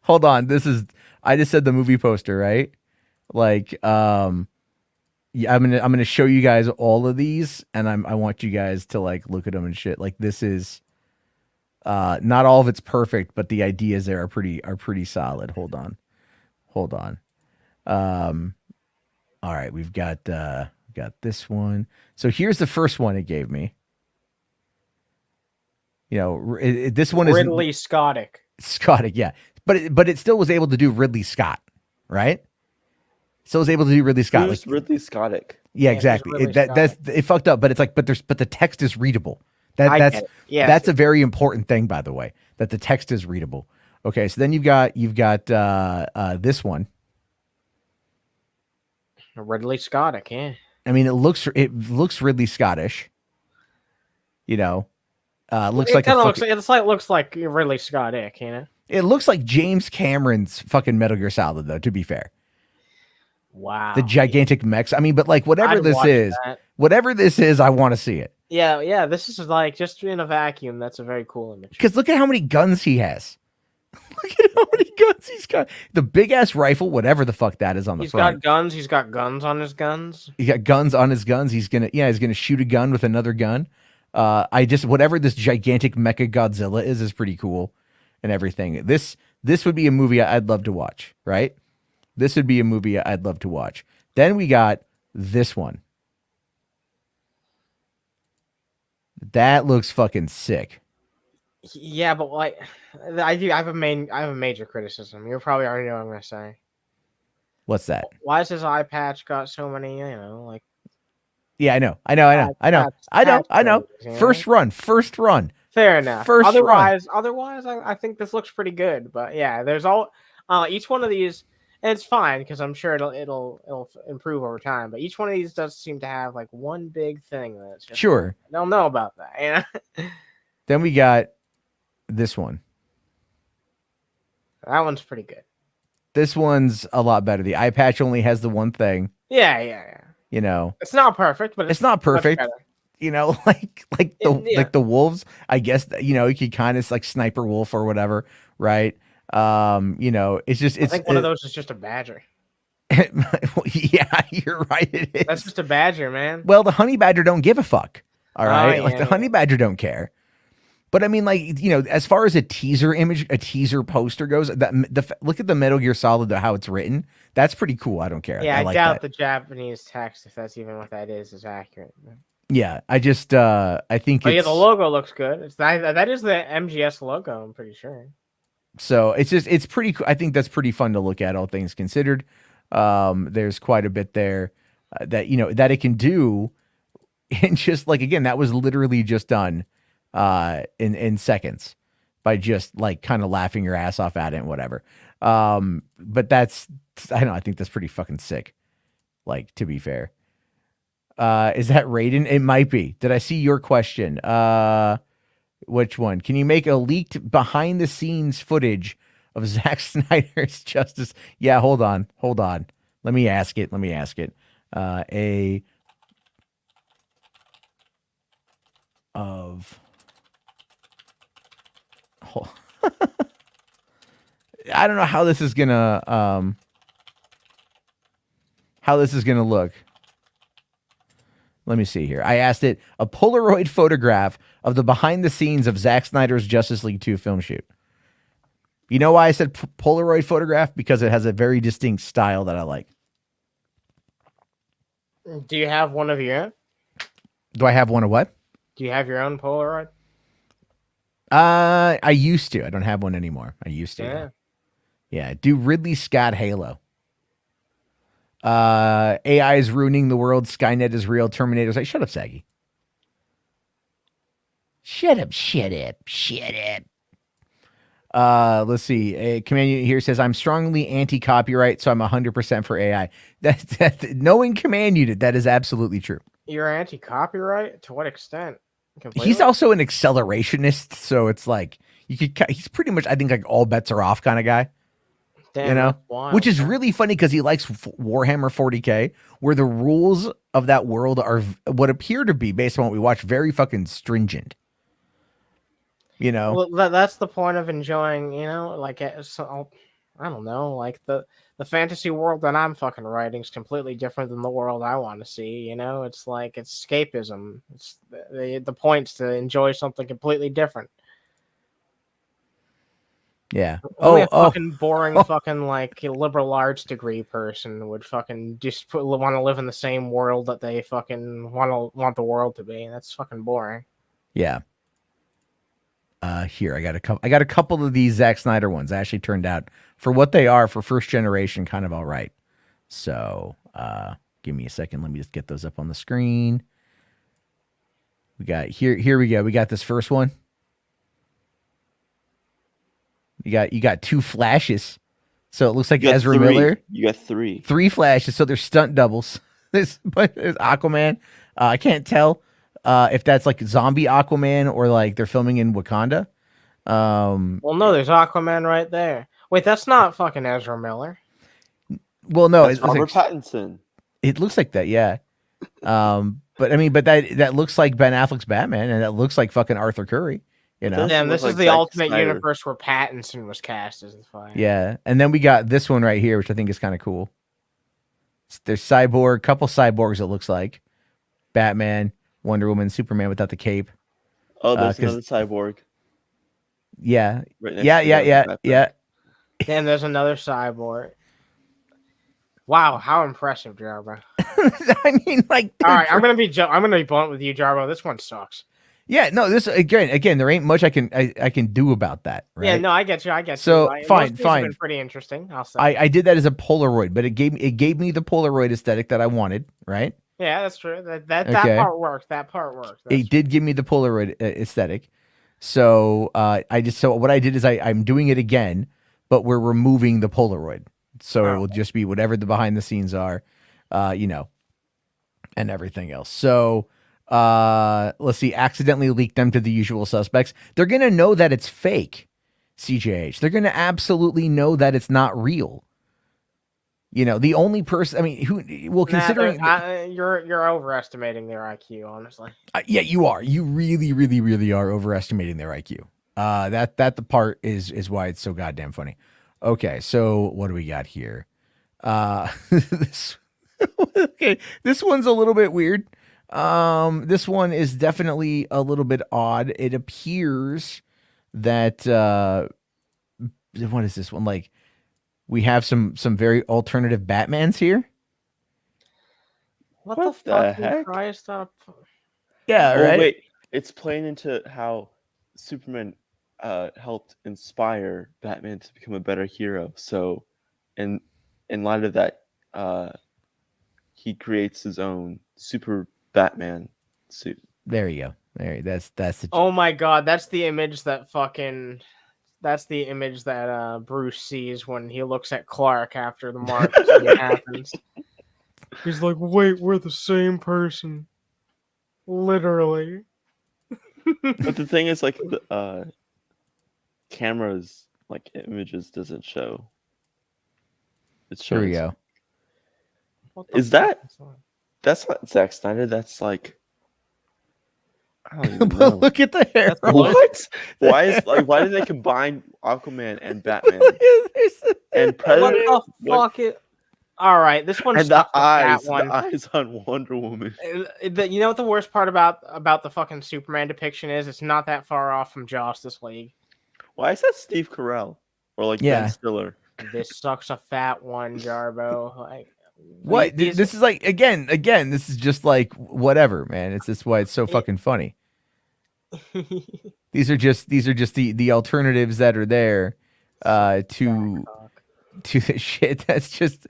hold on. I just said the movie poster, right? Like, yeah, I'm gonna show you guys all of these, and I want you guys to like look at them and shit. Like, this is not all of it's perfect, but the ideas there are pretty solid. Hold on. All right, we've got this one. So here's the first one it gave me. This one is Ridley Scottick, yeah. But it still was able to do Ridley Scott, right? Still was able to do Ridley Scott. Who's Ridley Scottick? Yeah, exactly. That's it fucked up, but it's like, but the text is readable. That's a very important thing, by the way, that the text is readable. Okay, so then you've got this one. Ridley Scottick, yeah. I mean, it looks Ridley Scottish. Looks like looks like Ridley Scottick, It looks like James Cameron's fucking Metal Gear Solid, though. To be fair. Wow. The gigantic mechs. I mean, but like whatever this is, I want to see it. Yeah. This is like just in a vacuum. That's a very cool image. Because look at how many guns he has. Look at how many guns he's got. The big ass rifle, whatever the fuck that is on the front. He's got guns. He's got guns on his guns. He got guns on his guns. He's gonna shoot a gun with another gun. Whatever this gigantic mecha Godzilla is pretty cool and everything. This would be a movie I'd love to watch, right? This would be a movie I'd love to watch. Then we got this one. That looks fucking sick. Yeah, but like, I have a major criticism. You probably already know what I'm gonna say. What's that? Why has his eye patch got so many? Like. Yeah, I know. First run. Fair enough. Otherwise, I think this looks pretty good. But yeah, there's each one of these, and it's fine because I'm sure it'll improve over time. But each one of these does seem to have like one big thing that's just sure. I don't know about that. Then we got this one. That one's pretty good. This one's a lot better. The eye patch only has the one thing. Yeah. It's not perfect, but it's not perfect. Like the wolves, I guess, you could kind of like sniper wolf or whatever, right? It's just, I think one of those is just a badger. Yeah, you're right. It is. That's just a badger, man. Well, the honey badger don't give a fuck. All right. The honey badger don't care. But I mean, like, as far as a teaser image, a teaser poster goes, look at the Metal Gear Solid, how it's written. That's pretty cool. I don't care. Yeah, I like doubt that. the Japanese text, if that's even what that is accurate. Yeah, I just I think yeah, the logo looks good. That is the MGS logo, I'm pretty sure. So it's pretty cool. I think that's pretty fun to look at, all things considered. There's quite a bit there that that it can do, and just like, again, that was literally just done in seconds by just like kind of laughing your ass off at it and whatever. But that's, I don't know, I think that's pretty fucking sick. Like, to be fair. Is that Raiden? It might be. Did I see your question? Which one? Can you make a leaked behind the scenes footage of Zack Snyder's Justice? Yeah, hold on. Let me ask it. I don't know how this is gonna look. Let me see here. I asked it a Polaroid photograph of the behind the scenes of Zack Snyder's Justice League 2 film shoot. You know why I said Polaroid photograph? Because it has a very distinct style that I like. Do you have one of your own? Do I have one of what? Do you have your own Polaroid? I used to. I don't have one anymore. I used to. Yeah. Yeah. Do Ridley Scott Halo. AI is ruining the world. Skynet is real. Terminator's like, shut up, Saggy. Shut up. Let's see. A command here says, I'm strongly anti-copyright, so I'm 100% for AI. That knowing command unit, that is absolutely true. You're anti-copyright? To what extent? Completely? He's also an accelerationist, so it's like he's pretty much, I think, like all bets are off kind of guy. Damn, which is really funny because he likes Warhammer 40K, where the rules of that world are what appear to be, based on what we watch, very fucking stringent. Well, that's the point of enjoying, like, so, I don't know, like the fantasy world that I'm fucking writing is completely different than the world I want to see. It's like, it's escapism. It's the point's to enjoy something completely different. Yeah. Only a fucking boring fucking like liberal arts degree person would fucking just want to live in the same world that they fucking want the world to be. That's fucking boring. Yeah. Here I got a couple of these Zack Snyder ones. Actually turned out, for what they are, for first generation, kind of all right. So, give me a second. Let me just get those up on the screen. We got here we go. We got this first one. You got two flashes, so it looks like Ezra Miller. You got three flashes, so they're stunt doubles. There's Aquaman. I can't tell if that's like zombie Aquaman or like they're filming in Wakanda. Well, no, there's Aquaman right there. Wait, that's not fucking Ezra Miller. Well, no, it's Robert Pattinson. It looks like that, yeah. But I mean, that looks like Ben Affleck's Batman, and that looks like fucking Arthur Curry. Damn, this is the alternate universe where Pattinson was cast as the Flash. Yeah, and then we got this one right here, which I think is kind of cool. There's couple cyborgs. It looks like Batman, Wonder Woman, Superman without the cape. Oh, there's another cyborg. Yeah, right yeah. Damn, there's another cyborg. Wow, how impressive, Jarbo. I mean, like, all right, I'm gonna be blunt with you, Jarbo. This one sucks. Yeah, no, this again, there ain't much I can do about that, right? Yeah, no, I get you. So fine. Been pretty interesting. I'll say. I did that as a Polaroid, but it gave me the Polaroid aesthetic that I wanted, right? Yeah, that's true. That part worked. That part worked. It did give me the Polaroid aesthetic. So what I did is I'm doing it again, but we're removing the Polaroid, so it will just be whatever the behind the scenes are, and everything else. So. Let's see, accidentally leak them to the usual suspects. They're going to know that it's fake, CJH. They're going to absolutely know that it's not real. The only person, I mean, considering you're overestimating their IQ, honestly. Yeah, you are. You really, really, really are overestimating their IQ. That the part is why it's so goddamn funny. Okay, so what do we got here? This one's a little bit weird. This one is definitely a little bit odd. It appears that what is this one like? We have some very alternative Batmans here. What the fuck? Christ up. Yeah, right. Oh wait, it's playing into how Superman helped inspire Batman to become a better hero. So, in light of that, he creates his own Super Batman suit. There you go. That's the. Oh my god, that's the image that fucking. That's the image that Bruce sees when he looks at Clark after the Mark happens. He's like, "Wait, we're the same person." Literally. But the thing is, like, the cameras, like, images doesn't show. It's showing. Here we go. Is that? That's not Zack Snyder. That's like. I don't even know. Look at the hair. What? Why did they combine Aquaman and Batman? And Predator? What the fuck? All right, this one's and the eyes on Wonder Woman. You know what the worst part about the fucking Superman depiction is? It's not that far off from Justice League. Why is that Steve Carell or like Ben Stiller? This sucks a fat one, Jarbo. Like what? This is like again. This is just like whatever, man. It's just why it's so fucking funny. These are just the alternatives that are there to the shit. It's just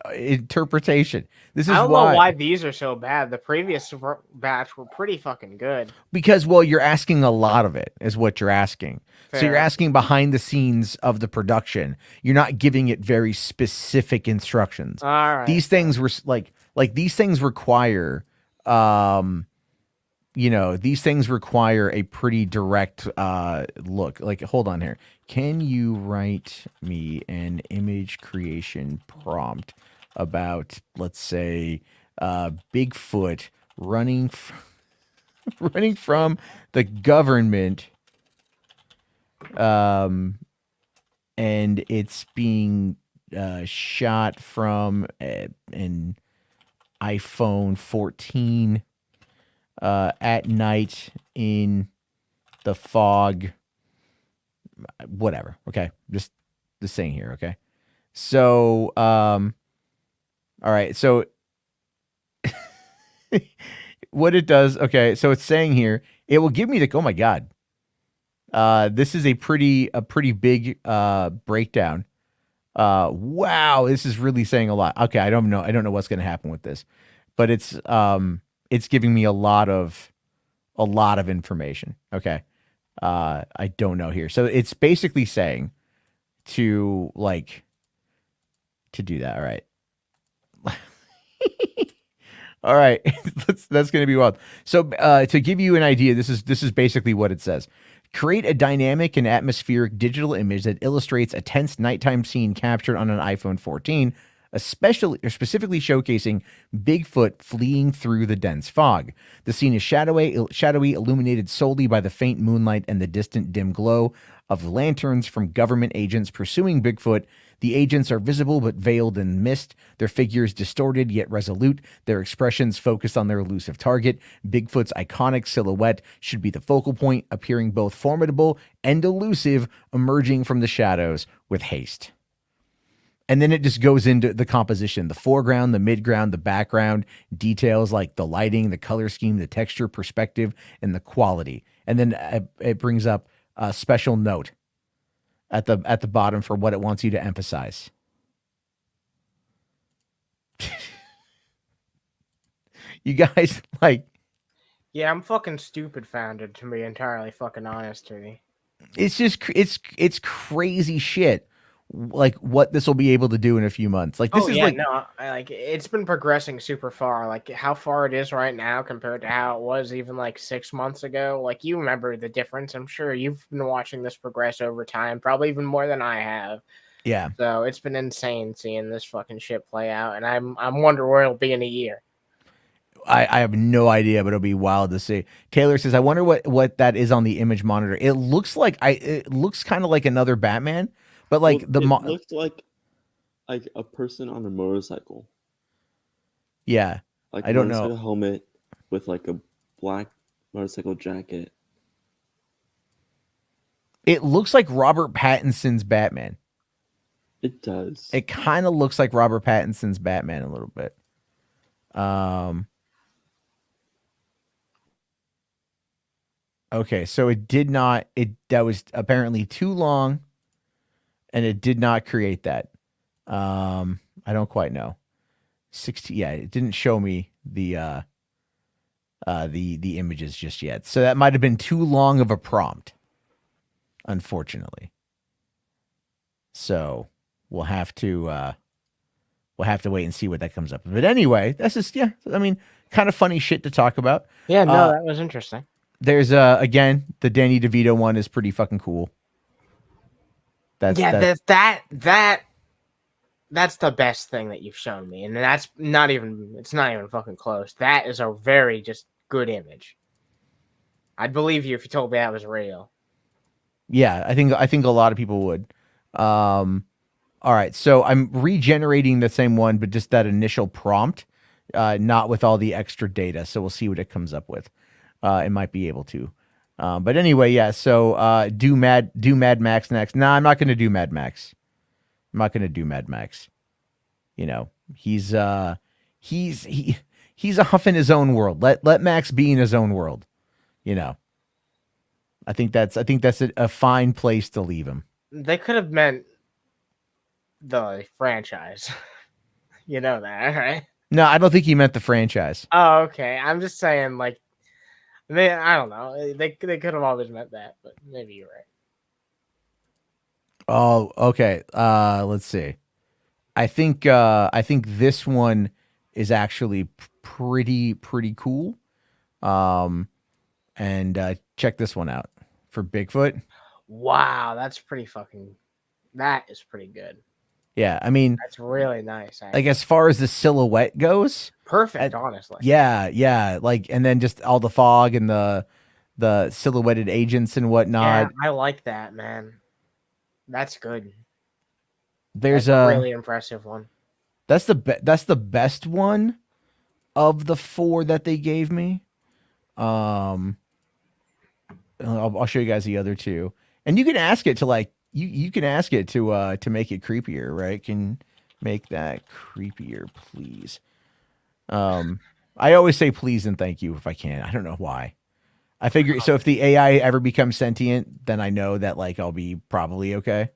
interpretation. This is I don't know why these are so bad. The previous batch were pretty fucking good. Because you're asking a lot of it is what you're asking. Fair. So you're asking behind the scenes of the production. You're not giving it very specific instructions. All right. These things were like these things require these things require a pretty direct look. Like, hold on here. Can you write me an image creation prompt about, let's say, Bigfoot running from the government, and it's being shot from an iPhone 14 at night in the fog, whatever. Okay. Just the saying here. Okay. So, all right. So what it does. Okay. So it's saying here, it will give me the, oh my God. This is a pretty big, breakdown. Wow. This is really saying a lot. Okay. I don't know what's going to happen with this, but it's giving me a lot of information. Okay. I don't know here. So it's basically saying to do that. All right. All right. That's going to be wild. So to give you an idea, this is basically what it says. Create a dynamic and atmospheric digital image that illustrates a tense nighttime scene captured on an iPhone 14, specifically showcasing Bigfoot fleeing through the dense fog. The scene is shadowy, illuminated solely by the faint moonlight and the distant dim glow of lanterns from government agents pursuing Bigfoot. The agents are visible but veiled in mist, their figures distorted yet resolute, their expressions focused on their elusive target. Bigfoot's iconic silhouette should be the focal point, appearing both formidable and elusive, emerging from the shadows with haste. And then it just goes into the composition, the foreground, the midground, the background, details like the lighting, the color scheme, the texture, perspective, and the quality. And then it brings up a special note at the bottom for what it wants you to emphasize. You guys yeah, I'm fucking stupid founded, to be entirely fucking honest with you. It's just it's crazy shit. Like what this will be able to do in a few months. Like this it's been progressing super far. Like how far it is right now compared to how it was even like 6 months ago. Like you remember the difference. I'm sure you've been watching this progress over time, probably even more than I have. Yeah. So it's been insane seeing this fucking shit play out, and I'm wondering where it'll be in a year. I have no idea, but it'll be wild to see. Taylor says, I wonder what that is on the image monitor. It looks like it looks kind of like another Batman. But like it looked like a person on a motorcycle. Yeah. Like I a don't know. motorcycle helmet with like a black motorcycle jacket. It looks like Robert Pattinson's Batman. It does. It kind of looks like Robert Pattinson's Batman a little bit. Okay, so it did not. That was apparently too long, and it did not create that. I don't quite know. 60. Yeah, it didn't show me the images just yet. So that might have been too long of a prompt, unfortunately. So we'll have to wait and see what that comes up. But anyway, that's just I mean, kind of funny shit to talk about. Yeah, no, that was interesting. There's again, the Danny DeVito one is pretty fucking cool. That's the best thing that you've shown me, and it's not even fucking close. That is a very just good image. I'd believe you if you told me that was real. Yeah, I think a lot of people would. All right, so I'm regenerating the same one, but just that initial prompt, not with all the extra data. So we'll see what it comes up with. It might be able to. But anyway, yeah. So do Mad Max next. Nah, I'm not going to do Mad Max. I'm not going to do Mad Max. You know, he's a huff in his own world. Let Max be in his own world. You know, I think that's a fine place to leave him. They could have meant the franchise. You know that, right? No, I don't think he meant the franchise. Oh, okay. I'm just saying, like, I don't know. They could have always meant that, but maybe you're right. Oh, okay. Let's see. I think this one is actually pretty cool. And check this one out for Bigfoot. Wow, that is pretty good. Yeah, I mean, that's really nice. Like as far as the silhouette goes, perfect. Honestly, yeah. Like, and then just all the fog and the silhouetted agents and whatnot. Yeah, I like that, man. That's good. There's a really impressive one. That's the best one of the 4 that they gave me. I'll show you guys the other 2, and you can ask it to like you can ask it to make it creepier, right? Can make that creepier, please. I always say please and thank you if I can. I don't know why. I figure so if the AI ever becomes sentient, then I know that like I'll be probably okay.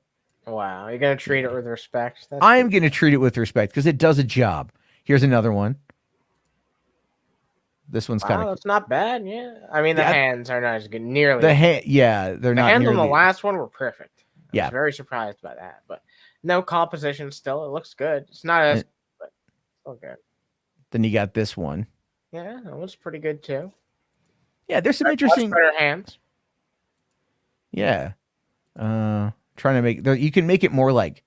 Wow, you're gonna treat it with respect. I am gonna treat it with respect because it does a job. Here's another one. This one's kind of. That's not bad. Yeah, I mean the hands are not as good. Nearly the hand. Yeah, they're not. The hands nearly... on the last one were perfect. I was very surprised by that, but no composition. Still, it looks good. It's not as, but still good. Then you got this one. Yeah, that one's pretty good too. Yeah, there's some interesting. Better hands. Yeah, trying to make you can make it more like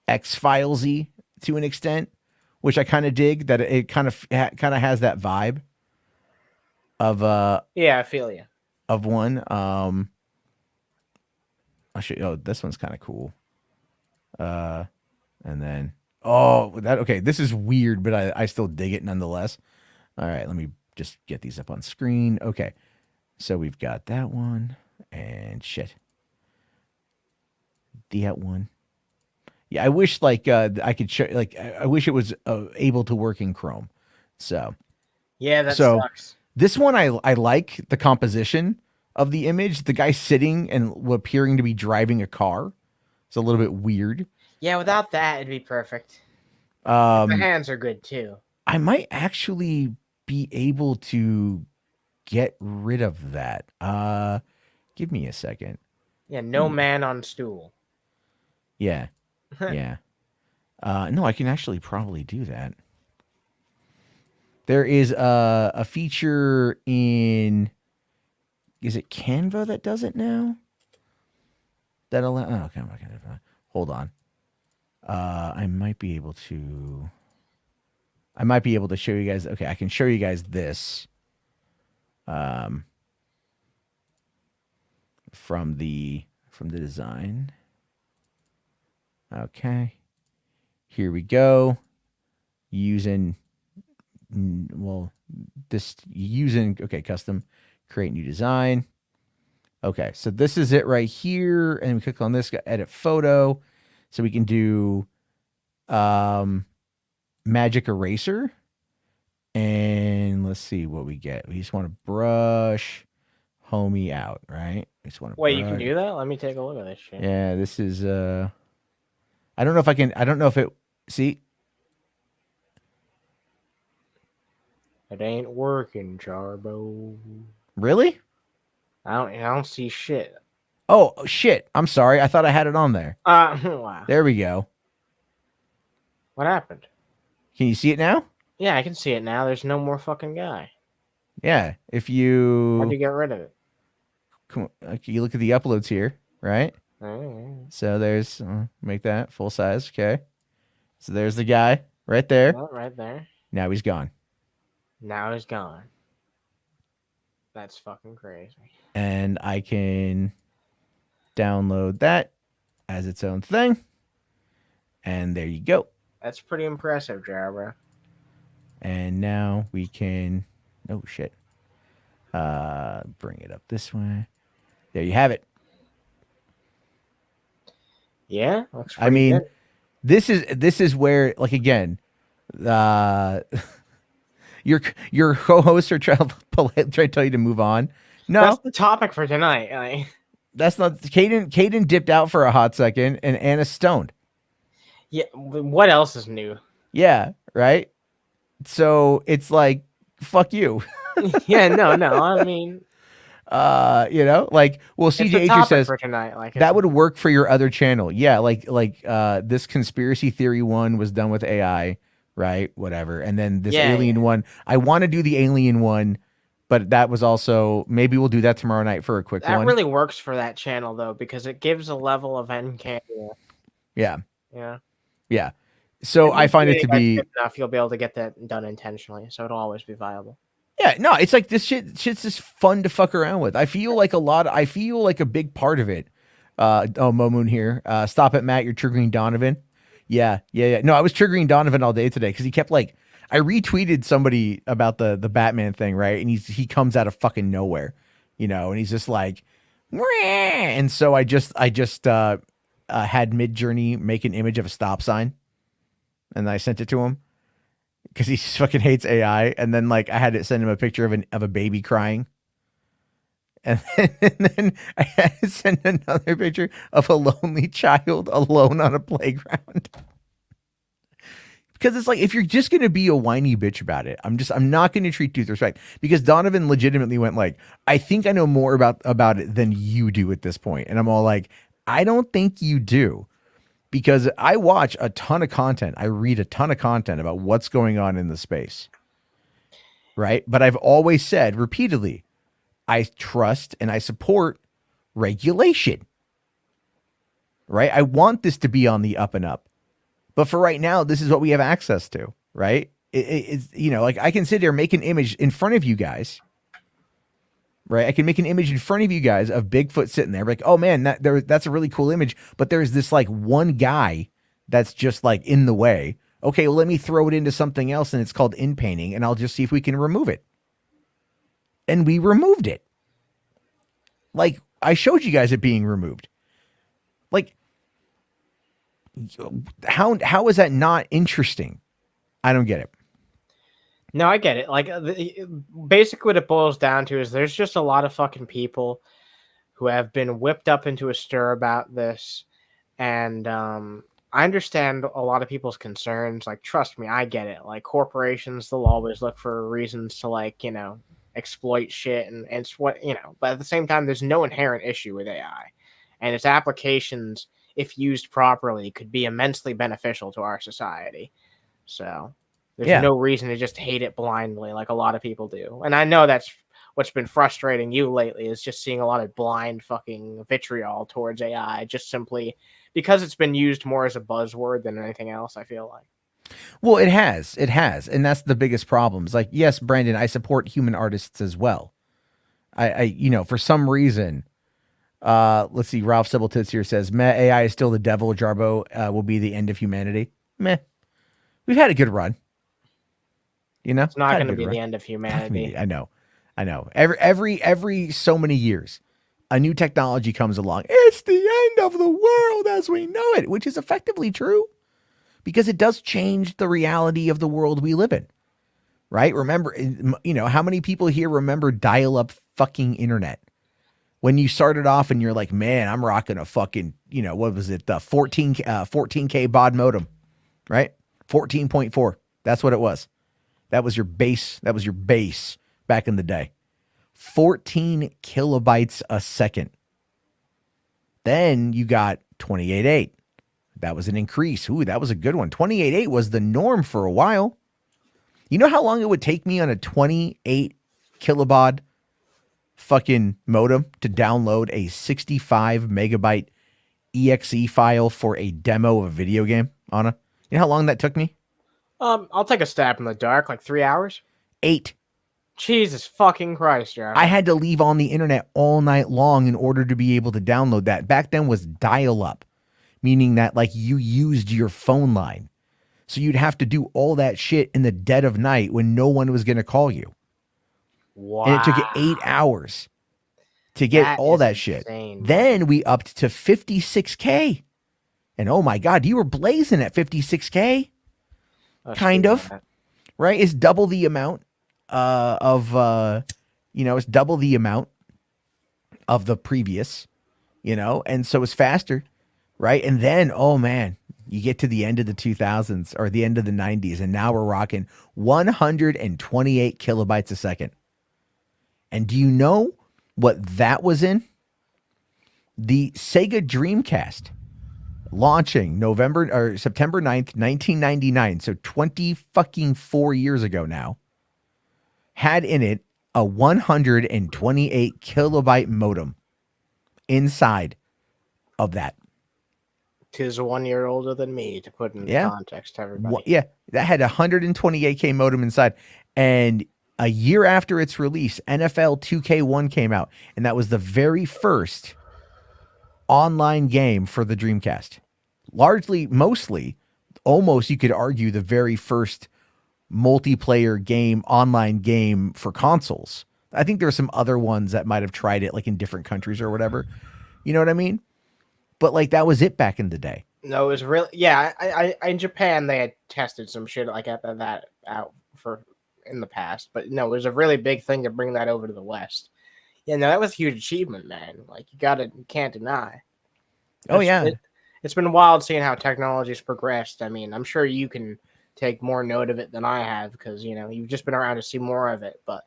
X-Filesy to an extent, which I kind of dig. That it kind of has that vibe of yeah, I feel you. Of one. I'll show you. Oh, this one's kind of cool. And then okay, this is weird, but I still dig it nonetheless. All right, let me just get these up on screen. Okay, so we've got that one and shit. That one. Yeah, I wish like I could show like I wish it was able to work in Chrome. So yeah, that sucks. This one I like the composition of the image. The guy sitting and appearing to be driving a car. It's a little bit weird. Yeah, without that it'd be perfect. The hands are good too. I might actually be able to get rid of that. Give me a second. Yeah, no man on stool. Yeah. Yeah. No, I can actually probably do that. There is a feature in, is it Canva that does it now? That allow? Oh, okay. Hold on. I might be able to show you guys. Okay, I can show you guys this. From the design. Okay. Here we go. Using well, this using, okay, custom, create new design. Okay, so this is it right here. And we click on this, edit photo. So we can do magic eraser. And let's see what we get. We just want to brush homie out, right? We just want to Wait, you can do that? Let me take a look at this shit. Yeah, this is I don't know if I can, I don't know if it, see? It ain't working, Jarbo. Really? I don't see shit. Oh, shit. I'm sorry. I thought I had it on there. Wow. There we go. What happened? Can you see it now? Yeah, I can see it now. There's no more fucking guy. Yeah. If you... How'd you get rid of it? Come on. You look at the uploads here, right? So there's... make that full size. Okay. So there's the guy right there. Oh, right there. Now he's gone. Now he's gone. That's fucking crazy. And I can download that as its own thing. And there you go. That's pretty impressive, Jarbo. And now we can, oh shit, bring it up this way. There you have it. Yeah, looks pretty good. This is where, like, again, your co-hosts are trying to tell you to move on. No, that's the topic for tonight. That's not. Caden dipped out for a hot second, and Anna's stoned. Yeah, what else is new? Yeah, right. So it's like, fuck you. Yeah, no. I mean, like, well, CJ says for tonight, like that would work for your other channel. Yeah, like this conspiracy theory one was done with AI, right? Whatever. And then this alien one, I want to do the alien one, but that was also, maybe we'll do that tomorrow night for a quick one. That really works for that channel though, because it gives a level of NK. Yeah. Yeah. So I find it to be enough. You'll be able to get that done intentionally, so it'll always be viable. Yeah, no, it's like this shit's just fun to fuck around with. I feel like a big part of it. Momoon here. Stop it, Matt. You're triggering Donovan. Yeah. No, I was triggering Donovan all day today because he kept like, I retweeted somebody about the Batman thing, right? And he comes out of fucking nowhere, and he's just like, Wah! And so I just had Midjourney make an image of a stop sign. And I sent it to him because he fucking hates AI. And then like I had to send him a picture of a baby crying. And then I had to send another picture of a lonely child alone on a playground. Because it's like, if you're just going to be a whiny bitch about it, I'm not going to treat you with respect. Because Donovan legitimately went like, I think I know more about it than you do at this point. And I'm all like, I don't think you do. Because I watch a ton of content. I read a ton of content about what's going on in the space. Right? But I've always said repeatedly, I trust and I support regulation. Right? I want this to be on the up and up. But for right now, this is what we have access to. Right? It's, like I can sit here and make an image in front of you guys. Right, I can make an image in front of you guys of Bigfoot sitting there, like, oh man, that's a really cool image. But there's this like one guy that's just like in the way. Okay, well, let me throw it into something else, and it's called in painting, and I'll just see if we can remove it. And we removed it. Like I showed you guys it being removed. Like, how is that not interesting? I don't get it. No, I get it. Like, basically what it boils down to is there's just a lot of fucking people who have been whipped up into a stir about this. And I understand a lot of people's concerns. Like, trust me, I get it. Like, corporations, they'll always look for reasons to, like, exploit shit. And it's what, but at the same time, there's no inherent issue with AI. And its applications, if used properly, could be immensely beneficial to our society. So... There's no reason to just hate it blindly like a lot of people do. And I know that's what's been frustrating you lately is just seeing a lot of blind fucking vitriol towards AI just simply because it's been used more as a buzzword than anything else, I feel like. Well, it has. And that's the biggest problem. It's like, yes, Brandon, I support human artists as well. I for some reason, let's see, Ralph Sibbletits here says, meh, AI is still the devil. Jarbo will be the end of humanity. Meh. We've had a good run. You know, it's not going to be the end of humanity. I know. Every so many years, a new technology comes along. It's the end of the world as we know it, which is effectively true because it does change the reality of the world we live in. Right? Remember, you know, how many people here remember dial-up fucking internet? When you started off and you're like, man, I'm rocking a fucking, you know, what was it? The 14K baud modem, right? 14.4. That's what it was. That was your base. That was your base back in the day. 14 kilobytes a second. Then you got 28.8. That was an increase. Ooh, that was a good one. 28.8 was the norm for a while. You know how long it would take me on a 28 kilobaud fucking modem to download a 65 megabyte exe file for a demo of a video game, Anna? You know how long that took me? I'll take a stab in the dark, like 3 hours. 8. Jesus fucking Christ, Josh. I had to leave on the internet all night long in order to be able to download that. Back then was dial-up, meaning that like you used your phone line. So you'd have to do all that shit in the dead of night when no one was going to call you. Wow. And it took 8 hours to get all that shit. Then we upped to 56K. And oh my God, you were blazing at 56K. Kind of. Right? It's double the amount it's double the amount of the previous, you know, and so it's faster. Right? And then, oh man, you get to the end of the 2000s or the end of the 90s, and now we're rocking 128 kilobytes a second. And do you know what that was in? The Sega Dreamcast, launching September 9th, 1999. So 24 years ago now, had in it a 128 kilobyte modem inside of that. 'Tis 1 year older than me, to put in context to everybody. That had a 128K modem inside. And a year after its release, NFL 2K1 came out, and that was the very first online game for the Dreamcast. Mostly, almost you could argue the very first multiplayer game, online game for consoles. I think there were some other ones that might have tried it like in different countries or whatever. You know what I mean? But like that was it back in the day. No, it was really I in Japan they had tested some shit like that out for in the past, but no, it was a really big thing to bring that over to the West. Yeah, no, that was a huge achievement, man. Like you can't deny. It's been wild seeing how technology's progressed. I mean, I'm sure you can take more note of it than I have because you know you've just been around to see more of it. But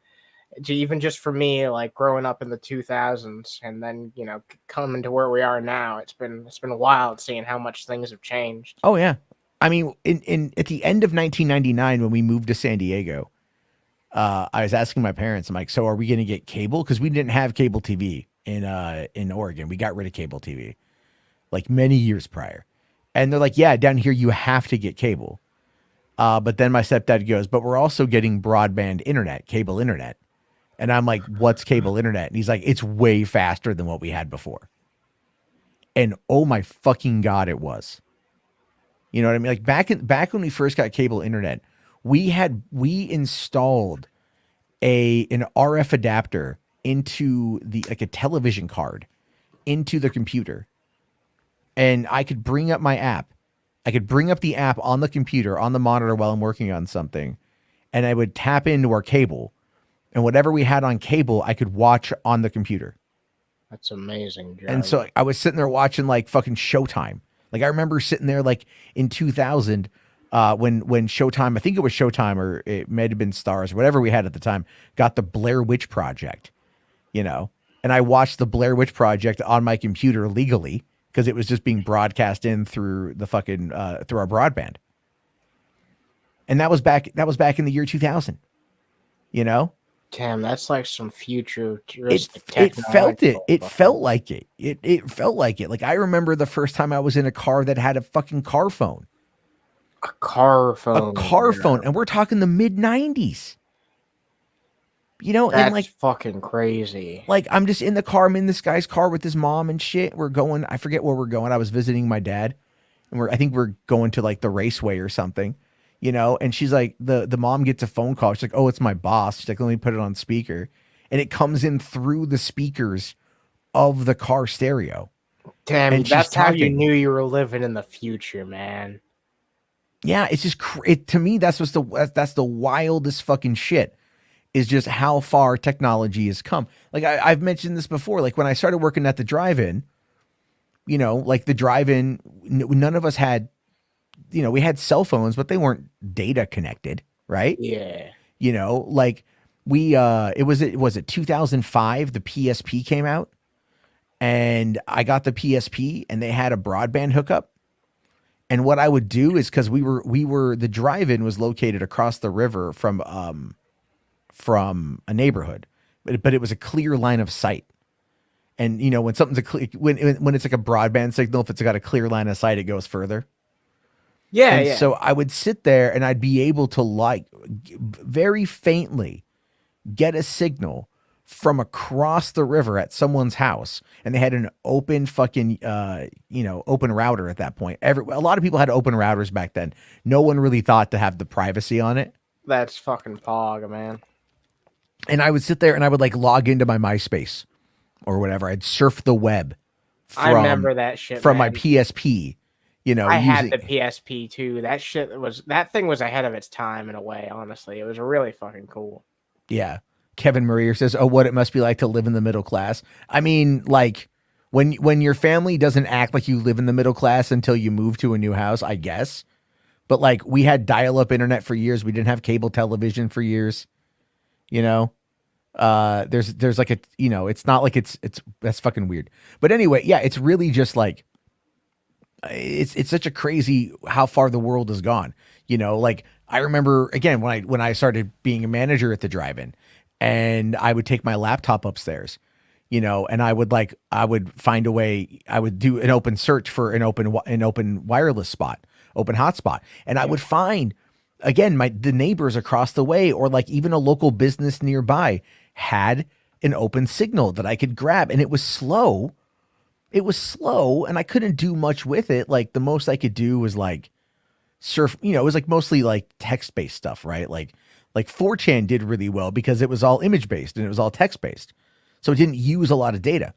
even just for me, like growing up in the 2000s and then you know coming to where we are now, it's been wild seeing how much things have changed. Oh yeah, I mean, at the end of 1999 when we moved to San Diego, I was asking my parents, I'm like, so are we going to get cable? Because we didn't have cable TV in Oregon. We got rid of cable TV like many years prior. And they're like, yeah, down here you have to get cable. But then my stepdad goes, but we're also getting broadband internet, cable internet. And I'm like, what's cable internet? And he's like, it's way faster than what we had before. And oh my fucking God, it was. You know what I mean? Like back when we first got cable internet, we installed an RF adapter into a television card into the computer. And I could bring up my app. I could bring up the app on the computer, on the monitor while I'm working on something. And I would tap into our cable. And whatever we had on cable, I could watch on the computer. That's amazing, Joe. And so I was sitting there watching like fucking Showtime. Like I remember sitting there like in 2000 when Showtime, I think it was Showtime or it may have been Stars, whatever we had at the time, got the Blair Witch Project, you know. And I watched the Blair Witch Project on my computer legally because it was just being broadcast in through the fucking through our broadband. And that was back in the year 2000. You know? Damn, that's like some futuristic technology. It felt like it. It felt like it. Like I remember the first time I was in a car that had a fucking car phone. A car phone. And we're talking the mid-90s. You know, that's and like fucking crazy. Like I'm just in the car, I'm in this guy's car with his mom and shit. We're going, I forget where we're going. I was visiting my dad. And I think we're going to like the raceway or something. And she's like, the mom gets a phone call. She's like, oh, it's my boss. She's like, let me put it on speaker. And it comes in through the speakers of the car stereo. Damn, and that's how you knew you were living in the future, man. Yeah, it's just to me that's the wildest fucking shit, is just how far technology has come. Like I've mentioned this before. Like when I started working at the drive-in, like the drive-in, none of us had, we had cell phones, but they weren't data connected, right? Yeah. Like it was 2005, the PSP came out, and I got the PSP and they had a broadband hookup. And what I would do is, because the drive-in was located across the river from a neighborhood, but it was a clear line of sight. And when something's when it's like a broadband signal, if it's got a clear line of sight, it goes further. Yeah, and so I would sit there and I'd be able to, like, very faintly get a signal from across the river at someone's house, and they had an open fucking open router at that point. A lot of people had open routers back then. No one really thought to have the privacy on it. That's fucking pog, man. And I would sit there and I would like log into my MySpace or whatever. I'd surf the web I remember that shit from man. my PSP. I had the PSP too. That thing was ahead of its time in a way, honestly. It was really fucking cool. Yeah. Kevin Maria says, oh, what it must be like to live in the middle class. I mean, like, when your family doesn't act like you live in the middle class until you move to a new house, I guess. But like, we had dial-up internet for years. We didn't have cable television for years. There's like a, it's not like it's that's fucking weird. But anyway, yeah, it's really just like, it's such a crazy how far the world has gone. Like I remember again when I started being a manager at the drive-in, and I would take my laptop upstairs, and I would find a way. I would do an open search for an open wireless spot, open hotspot, and I would find, again, the neighbors across the way, or like even a local business nearby had an open signal that I could grab, and it was slow. And I couldn't do much with it. Like the most I could do was like surf, it was like mostly like text-based stuff, right? Like 4chan did really well because it was all image-based and it was all text-based. So it didn't use a lot of data.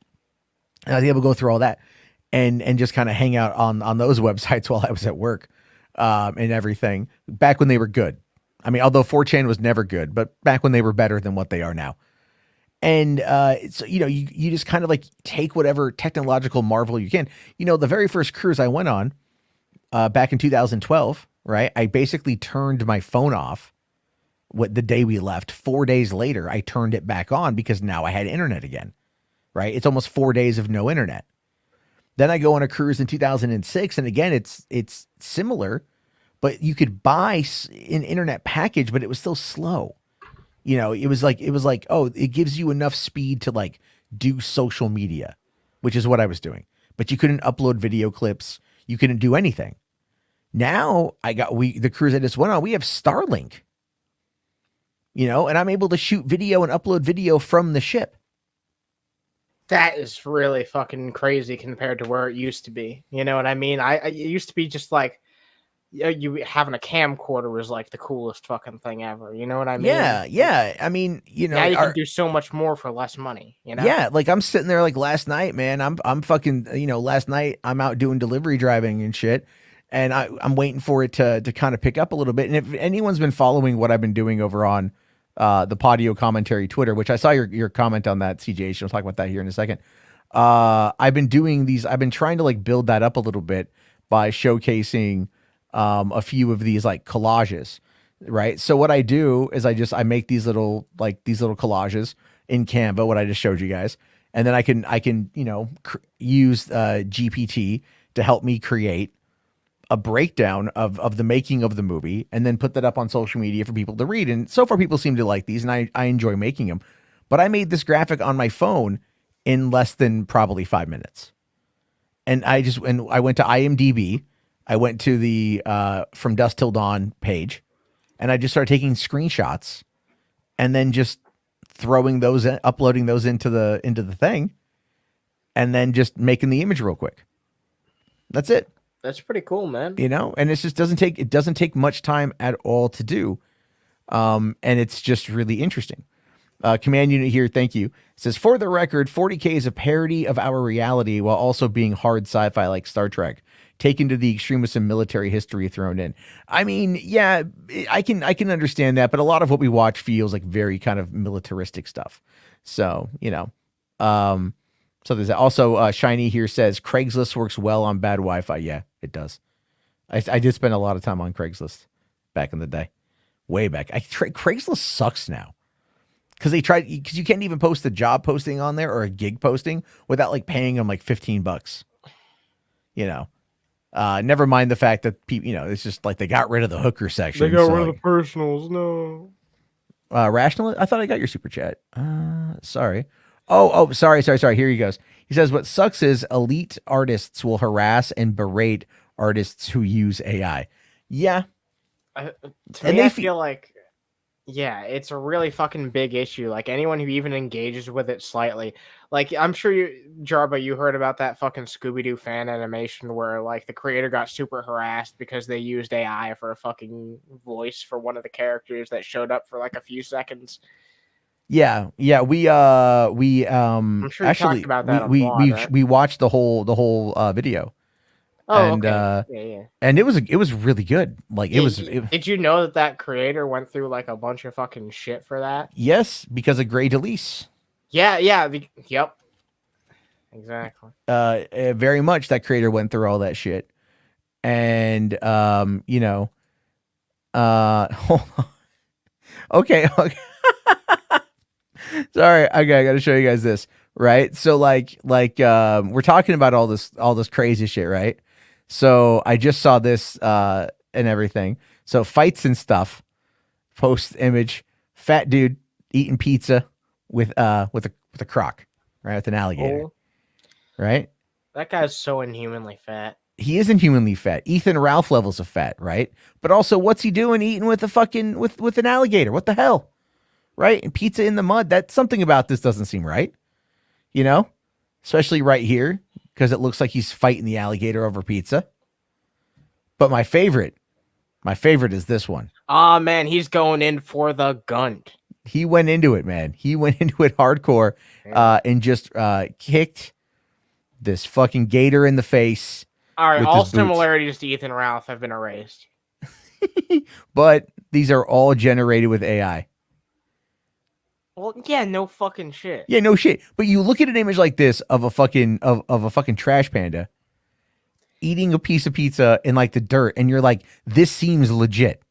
And I was able to go through all that and just kind of hang out on those websites while I was at work, and everything, back when they were good. I mean, although 4chan was never good, but back when they were better than what they are now. And so, you just kind of like take whatever technological marvel you can. The very first cruise I went on back in 2012, right? I basically turned my phone off the day we left. 4 days later, I turned it back on because now I had internet again, right? It's almost 4 days of no internet. Then I go on a cruise in 2006, and again, it's similar, but you could buy an internet package, but it was still slow. It was like, oh, it gives you enough speed to like do social media, which is what I was doing, but you couldn't upload video clips. You couldn't do anything. Now the cruise I just went on, we have Starlink, and I'm able to shoot video and upload video from the ship. That is really fucking crazy compared to where it used to be. You know what I mean? It used to be just like, you having a camcorder was like the coolest fucking thing ever. You know what I mean? Yeah. I mean, now you can do so much more for less money. Yeah, like I'm sitting there like last night, man. I'm fucking, last night I'm out doing delivery driving and shit, and I'm waiting for it to kind of pick up a little bit. And if anyone's been following what I've been doing over on the Podio Commentary Twitter, which I saw your comment on that, CJ. We'll talk about that here in a second. I've been trying to like build that up a little bit by showcasing a few of these like collages, right? So what I do is I make these little collages in Canva, what I just showed you guys. And then I can use GPT to help me create a breakdown of the making of the movie, and then put that up on social media for people to read. And so far people seem to like these, and I enjoy making them. But I made this graphic on my phone in less than probably 5 minutes. And I went to IMDb. I went to the From Dusk Till Dawn page, and I just started taking screenshots and then just uploading those into the thing, and then just making the image real quick. That's it. That's pretty cool, man. And it just doesn't take much time at all to do. And it's just really interesting. Command unit here, thank you. It says, for the record, 40K is a parody of our reality while also being hard sci-fi like Star Trek, taken to the extremist and military history thrown in. I mean, yeah, I can understand that, but a lot of what we watch feels like very kind of militaristic stuff. So, so there's that. Also, Shiny here says Craigslist works well on bad Wi-Fi. Yeah, it does. I did spend a lot of time on Craigslist back in the day, way back. Craigslist sucks now. Because you can't even post a job posting on there or a gig posting without like paying them like $15. Never mind the fact that people, it's just like they got rid of the hooker section. They got rid of the personals. No. Rational. I thought I got your super chat. Sorry. Oh, sorry. Here he goes. He says, what sucks is elite artists will harass and berate artists who use AI. Yeah. I feel like, yeah, it's a really fucking big issue. Like anyone who even engages with it slightly, like I'm sure Jarba, you heard about that fucking Scooby-Doo fan animation where like the creator got super harassed because they used AI for a fucking voice for one of the characters that showed up for like a few seconds. Yeah. We I'm sure you talked about that on HWAD, right? we watched the whole video. Oh, and, okay. Yeah. And it was really good. Like did you know that creator went through like a bunch of fucking shit for that? Yes, because of Grey Delise. Yeah. Yep. Exactly. Very much that creator went through all that shit. And hold on. Okay. Sorry, I got to show you guys this, right? So like we're talking about all this crazy shit, right? So I just saw this and everything. So fights and stuff. Post image, fat dude eating pizza with a croc, right? With an alligator. Oh, right? That guy's so inhumanly fat. He is inhumanly fat. Ethan Ralph levels of fat, right? But also what's he doing eating with a fucking with an alligator? What the hell? Right? And pizza in the mud. That's something about this doesn't seem right. Especially right here, because it looks like he's fighting the alligator over pizza. But my favorite is this one. Ah, man, he's going in for the gunt. He went into it, man. He went into it hardcore, and just kicked this fucking gator in the face. All right, all similarities to Ethan Ralph have been erased. But these are all generated with AI. Well, yeah, no fucking shit. Yeah, no shit. But you look at an image like this of a fucking of a fucking trash panda eating a piece of pizza in like the dirt, and you're like, this seems legit.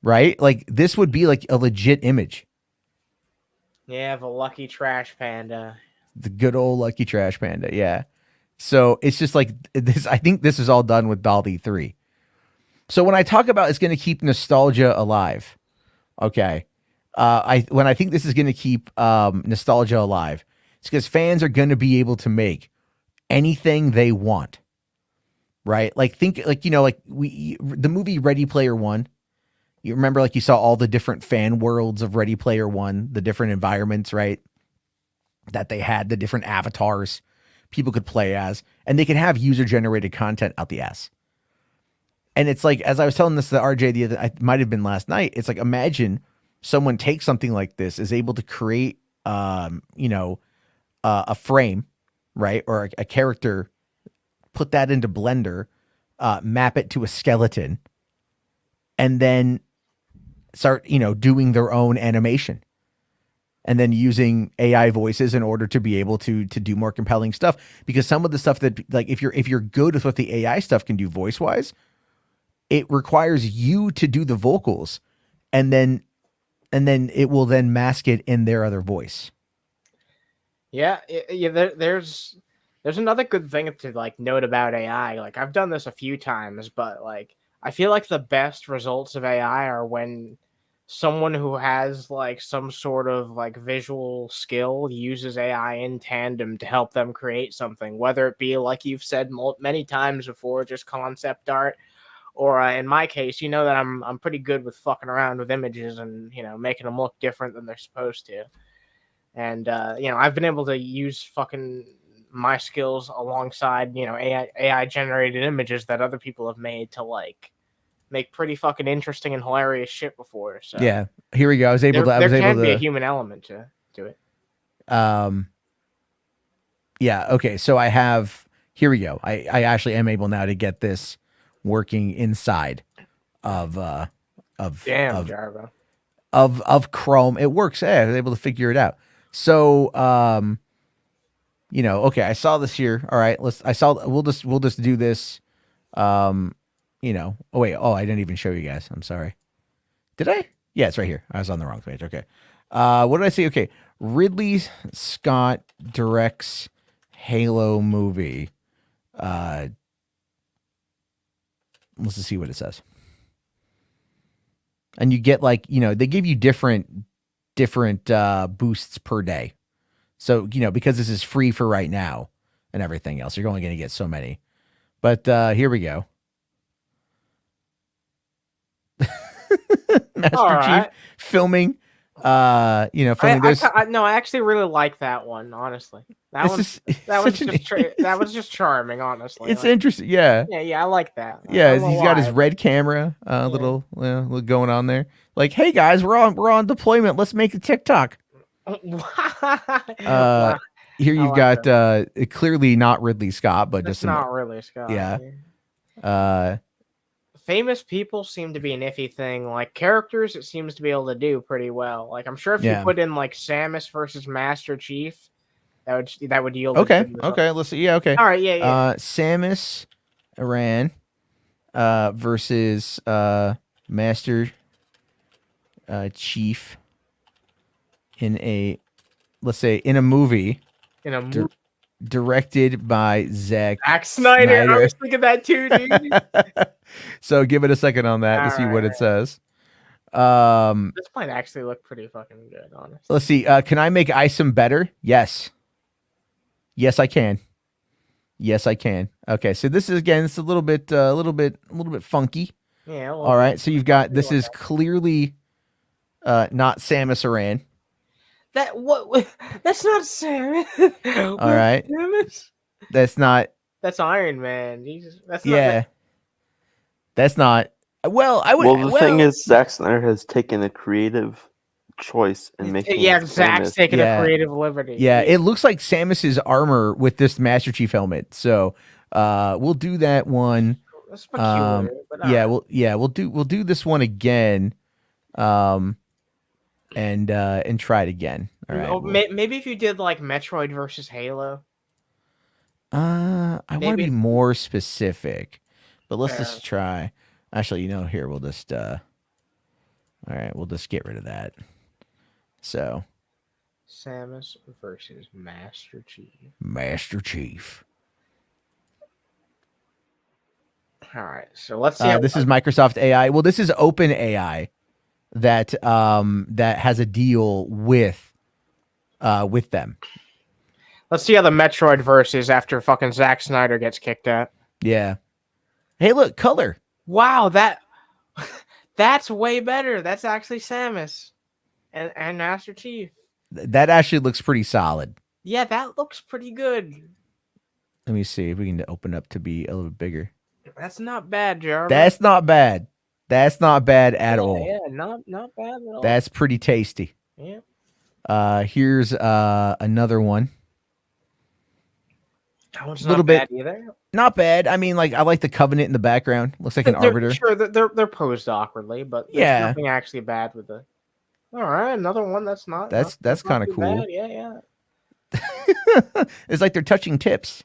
Right? Like this would be like a legit image. Yeah, the lucky trash panda. The good old lucky trash panda, yeah. So it's just like this. I think this is all done with DALL-E 3. So when I talk about it's going to keep nostalgia alive, okay. When I think this is going to keep nostalgia alive, it's because fans are going to be able to make anything they want, right? Like think like the movie Ready Player One. You remember like you saw all the different fan worlds of Ready Player One, the different environments, right? That they had, the different avatars people could play as, and they could have user generated content out the ass. And it's like, as I was telling this to RJ it might have been last night. It's like, imagine someone takes something like this, is able to create, a frame, right? Or a character, put that into Blender, map it to a skeleton, and then start, doing their own animation. And then using AI voices in order to be able to do more compelling stuff. Because some of the stuff that, like, if you're good with what the AI stuff can do voice wise, it requires you to do the vocals, and then it will then mask it in their other voice. Yeah, there's another good thing to like note about AI. Like I've done this a few times, but like I feel like the best results of AI are when someone who has like some sort of like visual skill uses AI in tandem to help them create something, whether it be like you've said many times before, just concept art, or in my case, that I'm pretty good with fucking around with images and making them look different than they're supposed to. And I've been able to use fucking my skills alongside, you know, AI generated images that other people have made to like make pretty fucking interesting and hilarious shit before. So yeah, here we go. I was able there to be a human element to it. Yeah, okay. So I have, here we go. I actually am able now to get this working inside of Damn, Jarvo. Of Chrome. It works. I was able to figure it out. So you know, okay, I saw this here. All right, we'll just do this. You know, oh wait, I didn't even show you guys. I'm sorry. Did I? Yeah, it's right here. I was on the wrong page. Okay. What did I say? Okay. Ridley Scott directs Halo movie. Let's just see what it says. And you get like, you know, they give you different boosts per day. So, you know, because this is free for right now and everything else, you're only going to get so many. But here we go. Master Chief filming. You know, filming this. No, I actually really like that one, honestly. That was just charming, honestly. It's like, interesting, yeah. Yeah, I like that. Yeah, he's got his red camera, little going on there. Like, hey guys, we're on deployment. Let's make a TikTok. Here you've got clearly not Ridley Scott, but just not Ridley Scott. Yeah. Famous people seem to be an iffy thing. Like characters, it seems to be able to do pretty well. Like I'm sure if you put in like Samus versus Master Chief, that would yield. Okay. Let's see. Yeah. Okay. All right. Yeah. Samus Aran versus Master Chief in a, let's say, in a movie. Directed by Zack Snyder. I was thinking that too, dude. So give it a second on that to see what it says. This might actually look pretty fucking good, honestly. Let's see. Can I make Isom better? Yes. Yes, I can. Yes, I can. Okay, so this is again. It's a little bit funky. Yeah. All right. So you've got this is clearly not Samus Aran. That's not Samus. All right. Samus? That's Iron Man. Jesus. That's not. Well, I would. Well, the thing is, Zack Snyder has taken a creative choice in making. Yeah, Zack's taken a creative liberty. Yeah, it looks like Samus's armor with this Master Chief helmet. So, we'll do that one. That's peculiar. We'll do this one again. And try it again. All right. Maybe if you did like Metroid versus Halo. I want to be more specific, but let's just try. Actually, you know, here we'll just. All right, we'll just get rid of that. So. Samus versus Master Chief. Master Chief. All right, so let's see. This is Microsoft AI. Well, this is Open AI. That has a deal with them. Let's see how the Metroid verse is after fucking Zack Snyder gets kicked out. Yeah. Hey, look, color. Wow, that's way better. That's actually Samus and Master Chief. That actually looks pretty solid. Yeah, that looks pretty good. Let me see if we can open up to be a little bit bigger. That's not bad, Jarvis. That's not bad. That's not bad at all. Yeah, not bad at all. That's pretty tasty. Yeah. Here's another one. That one's not bad either. Not bad. I mean, like I like the Covenant in the background. Looks like an arbiter. Sure, they're posed awwardly, but there's nothing actually bad with the. All right, another one that's not. That's kind of cool. Bad. Yeah. It's like they're touching tips.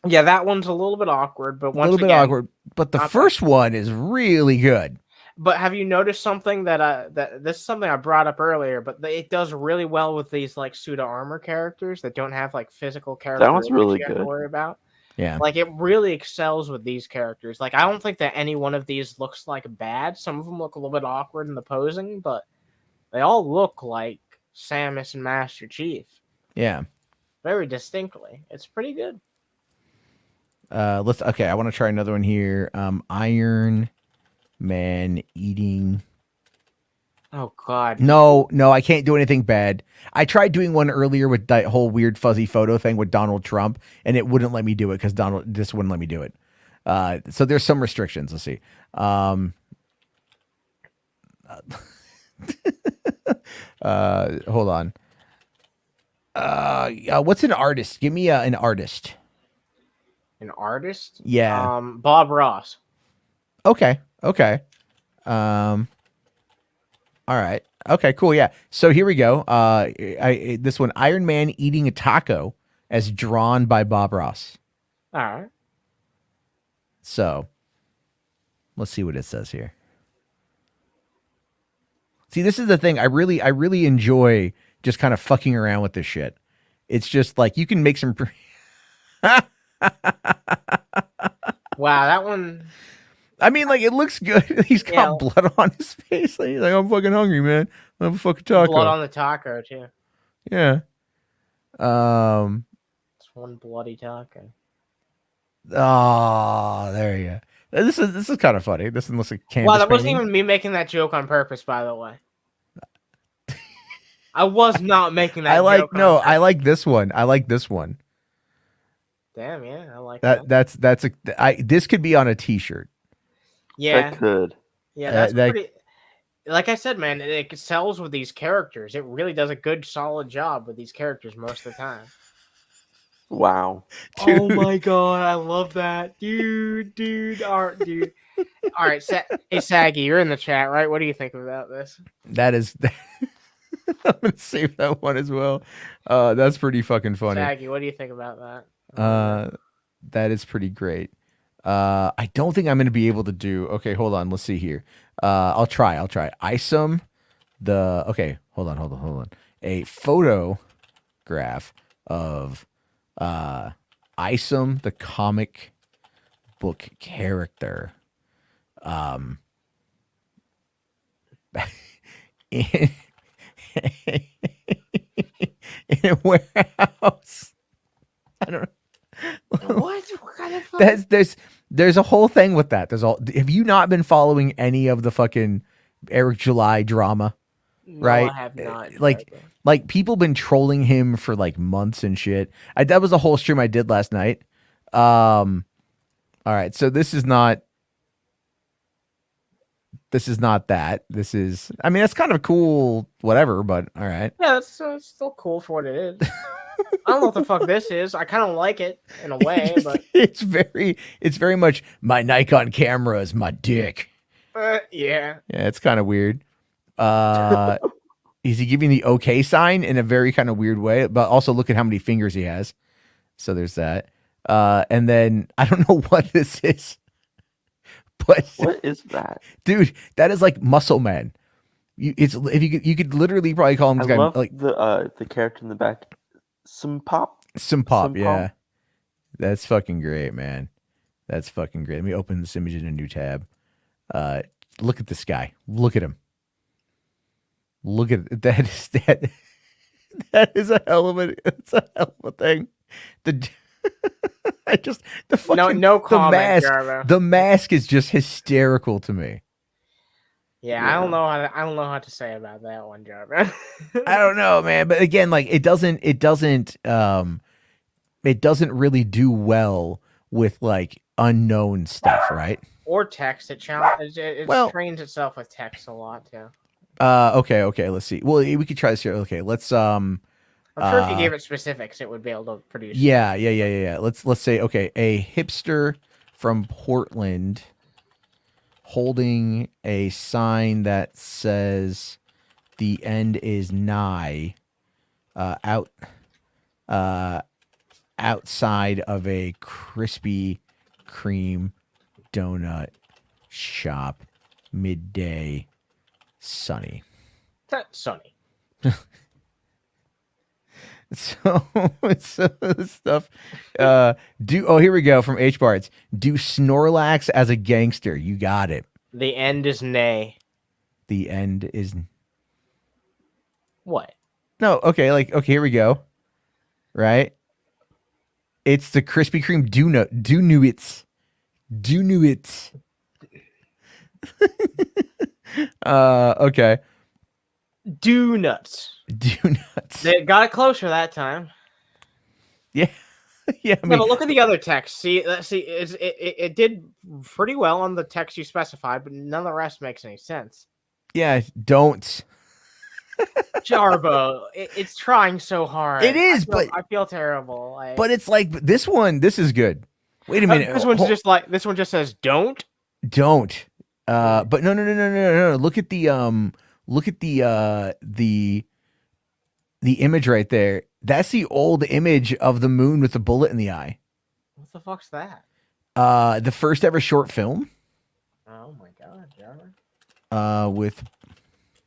Yeah, that one's a little bit awkward, but once again, awkward. But the first one is really good. But have you noticed something that this is something I brought up earlier? But it does really well with these like pseudo armor characters that don't have like physical characters. That one's really good To worry about. Yeah, like it really excels with these characters. Like I don't think that any one of these looks like bad. Some of them look a little bit awkward in the posing, but they all look like Samus and Master Chief. Yeah, very distinctly. It's pretty good. I want to try another one here. Iron Man eating Oh God. No, I can't do anything bad. I tried doing one earlier with that whole weird fuzzy photo thing with Donald Trump, and it wouldn't let me do it because this wouldn't let me do it. So there's some restrictions. Let's see. Hold on. What's an artist? Give me an artist. An artist? Yeah. Bob Ross. Okay. All right. Okay, cool. Yeah. So here we go. This one, Iron Man eating a taco as drawn by Bob Ross. All right. So let's see what it says here. See, this is the thing. I really enjoy just kind of fucking around with this shit. It's just like you can make some. Wow, that one. I mean, like, it looks good. He's got blood on his face. He's like, I'm fucking hungry, man. I'm a fucking taco. Blood on the taco too. Yeah. It's one bloody taco. Oh, there you go. This is kind of funny. This looks like canvas. Wow, that wasn't painting. even me making that joke on purpose, by the way. I was not making that. I like this one. Damn, yeah, I like that. This could be on a T-shirt. Yeah, that could. Yeah, that's pretty. Like I said, man, it sells with these characters. It really does a good, solid job with these characters most of the time. Wow. Dude. Oh my god, I love that. Dude. All right, hey, Saggy, you're in the chat, right? What do you think about this? That is... I'm going to save that one as well. That's pretty fucking funny. Saggy, what do you think about that? That is pretty great. I don't think I'm going to be able to do... Okay, hold on. Let's see here. I'll try. ISOM okay, hold on. A photograph of... Isom, the comic book character, in a warehouse. I don't know. What kind of there's a whole thing with that. Have you not been following any of the fucking Eric July drama? No, right? I have not. Like people been trolling him for like months and shit. That was a whole stream I did last night. All right, so this is not that. This is, I mean, that's kind of cool, whatever, but all right. Yeah, it's still cool for what it is. I don't know what the fuck this is. I kind of like it in a way, but it's very much my Nikon camera is my dick. Yeah, it's kind of weird. Is he giving the okay sign in a very kind of weird way? But also look at how many fingers he has. So there's that. And then I don't know what this is. But what is that? Dude, that is like Muscle Man. You could literally probably call him this guy, love like the character in the back. Some pop, yeah. That's fucking great, man. That's fucking great. Let me open this image in a new tab. Look at this guy. Look at him. Look at that. That is a hell of a thing. The fucking no comment, the mask. Jarvo. The mask is just hysterical to me. Yeah, I don't know how to say about that one, Jarvo. I don't know, man. But again, like it doesn't really do well with like unknown stuff, right? Or text. It trains itself with text a lot too. Okay. Let's see. Well, we could try this here. Okay, let's. I'm sure if you gave it specifics, it would be able to produce. Yeah. Let's say okay, a hipster from Portland holding a sign that says "The end is nigh," outside of a Krispy Kreme donut shop, midday. Sunny. Sunny. So stuff. Here we go from H Barts. Do Snorlax as a gangster. You got it. The end is nay. The end is what? No, okay, here we go. Right? It's the Krispy Kreme Donuts. Okay. Do nuts. They got it closer that time. Yeah. Yeah, but look at the other text. See, it did pretty well on the text you specified, but none of the rest makes any sense. Yeah, don't. Jarbo, it's trying so hard. It is, I feel terrible. But it's like this one. This is good. Wait a minute. This one's just like this one just says don't. Don't. But no. Look at the image right there. That's the old image of the moon with the bullet in the eye. What the fuck's that? The first ever short film. Oh my god, Jarbo. With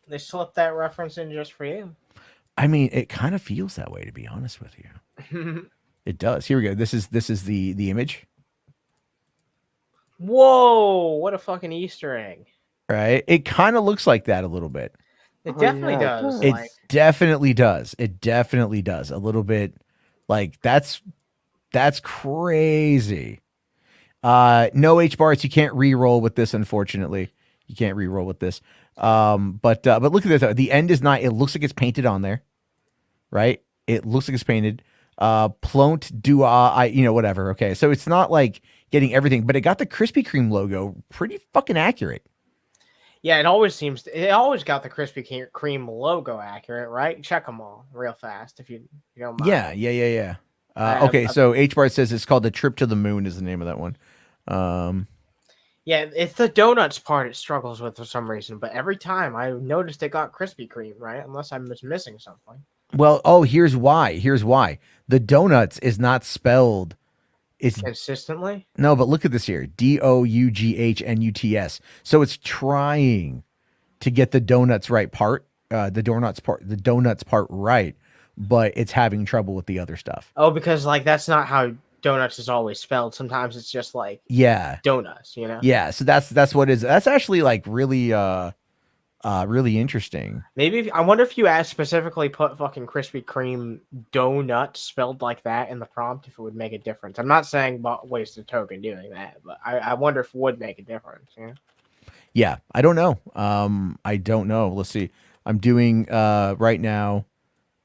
they slipped that reference in just for you. I mean, it kind of feels that way, to be honest with you. It does. Here we go. This is the image. Whoa! What a fucking Easter egg! Right? It kind of looks like that a little bit. It definitely does. It definitely does. It definitely does. A little bit. Like that's crazy. No H-bars. You can't re-roll with this, unfortunately. You can't re-roll with this. But look at this. The end is not. It looks like it's painted on there, right? It looks like it's painted. Plont du whatever. Okay, so it's not like getting everything, but it got the Krispy Kreme logo pretty fucking accurate. Yeah, it always got the Krispy Kreme logo accurate, right? Check them all real fast if you don't mind. Yeah. Okay, so H-Bar says it's called The Trip to the Moon is the name of that one. Yeah, it's the donuts part it struggles with for some reason, but every time I noticed it got Krispy Kreme, right? Unless I'm just missing something. Well, here's why. The donuts is not spelled. It's consistently? No, but look at this here. DOUGHNUTS. So it's trying to get the donuts right part, the donuts part right, but it's having trouble with the other stuff. Oh, because like that's not how donuts is always spelled. Sometimes it's just like donuts, you know? Yeah, so that's what it is. That's actually like really really interesting. Maybe I wonder if you specifically put fucking Krispy Kreme donut spelled like that in the prompt, if it would make a difference. I'm not saying waste a token doing that, but I wonder if it would make a difference. Yeah, I don't know. I don't know. Let's see. I'm doing right now.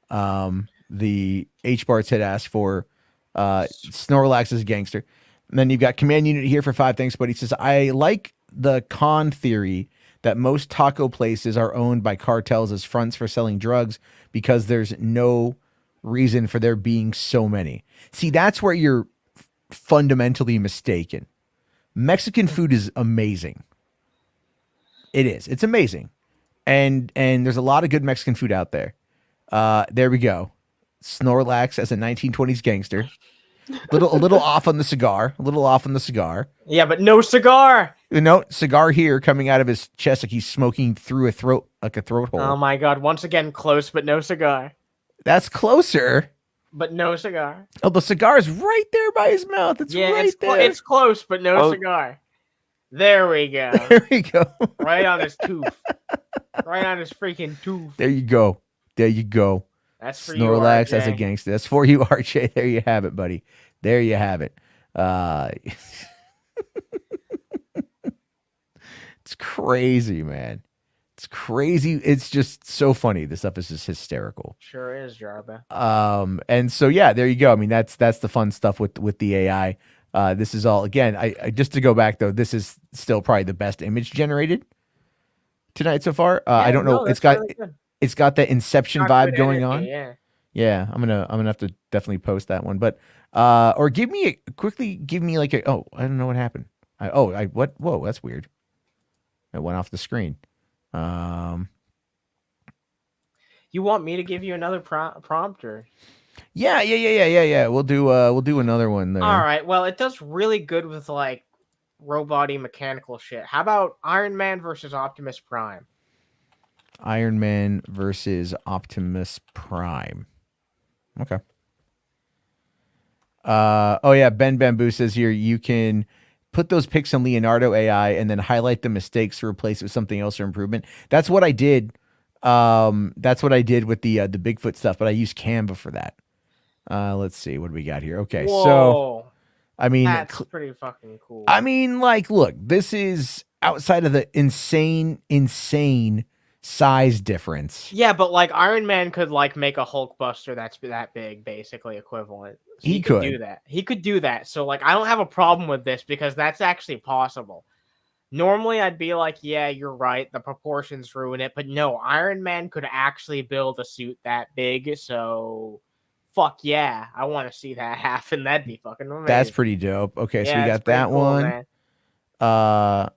The H-Barts had asked for Snorlax as a gangster. And then you've got Command Unit here for 5. Thanks, buddy. He says, I like the con theory that most taco places are owned by cartels as fronts for selling drugs because there's no reason for there being so many. See, that's where you're fundamentally mistaken. Mexican food is amazing. It is. It's amazing. And there's a lot of good Mexican food out there. There we go. Snorlax as a 1920s gangster. A little off on the cigar. Yeah, but no cigar. No cigar here coming out of his chest like he's smoking through a throat hole. Oh my god! Once again, close but no cigar. That's closer. But no cigar. Oh, the cigar is right there by his mouth. It's right there. It's close but no cigar. There we go. Right on his tooth. Right on his freaking tooth. There you go. That's for Snorlax you, as a gangster. That's for you, RJ. There you have it, buddy. There you have it. It's crazy, man. It's crazy. It's just so funny. This stuff is just hysterical. Sure is, Jarba. And so yeah, there you go. I mean, that's the fun stuff with the AI. This is all again. I just to go back though. This is still probably the best image generated tonight so far. I don't know. It's got the Inception vibe going on. Yeah. I'm gonna have to definitely post that one. But or give me like a. Oh, I don't know what happened. What? Whoa, that's weird. It went off the screen. You want me to give you another prompt or? Yeah. We'll do another one there. All right. Well, it does really good with like robot-y mechanical shit. How about Iron Man versus Optimus Prime? Iron Man versus Optimus Prime. Okay. Ben Bamboo says here you can put those pics in Leonardo AI and then highlight the mistakes to replace it with something else or improvement. That's what I did. That's what I did with the Bigfoot stuff, but I used Canva for that. Let's see what do we got here. Okay, so I mean that's pretty fucking cool. I mean, like, look, this is outside of the insane size difference. Yeah, but like Iron Man could like make a Hulkbuster that's that big, basically equivalent. So He could do that. He could do that. So like I don't have a problem with this because that's actually possible. Normally I'd be like, yeah, you're right, the proportions ruin it, but no, Iron Man could actually build a suit that big, so fuck yeah, I want to see that happen. That'd be fucking amazing. That's pretty dope. Okay, yeah, so we got that cool, one. Man.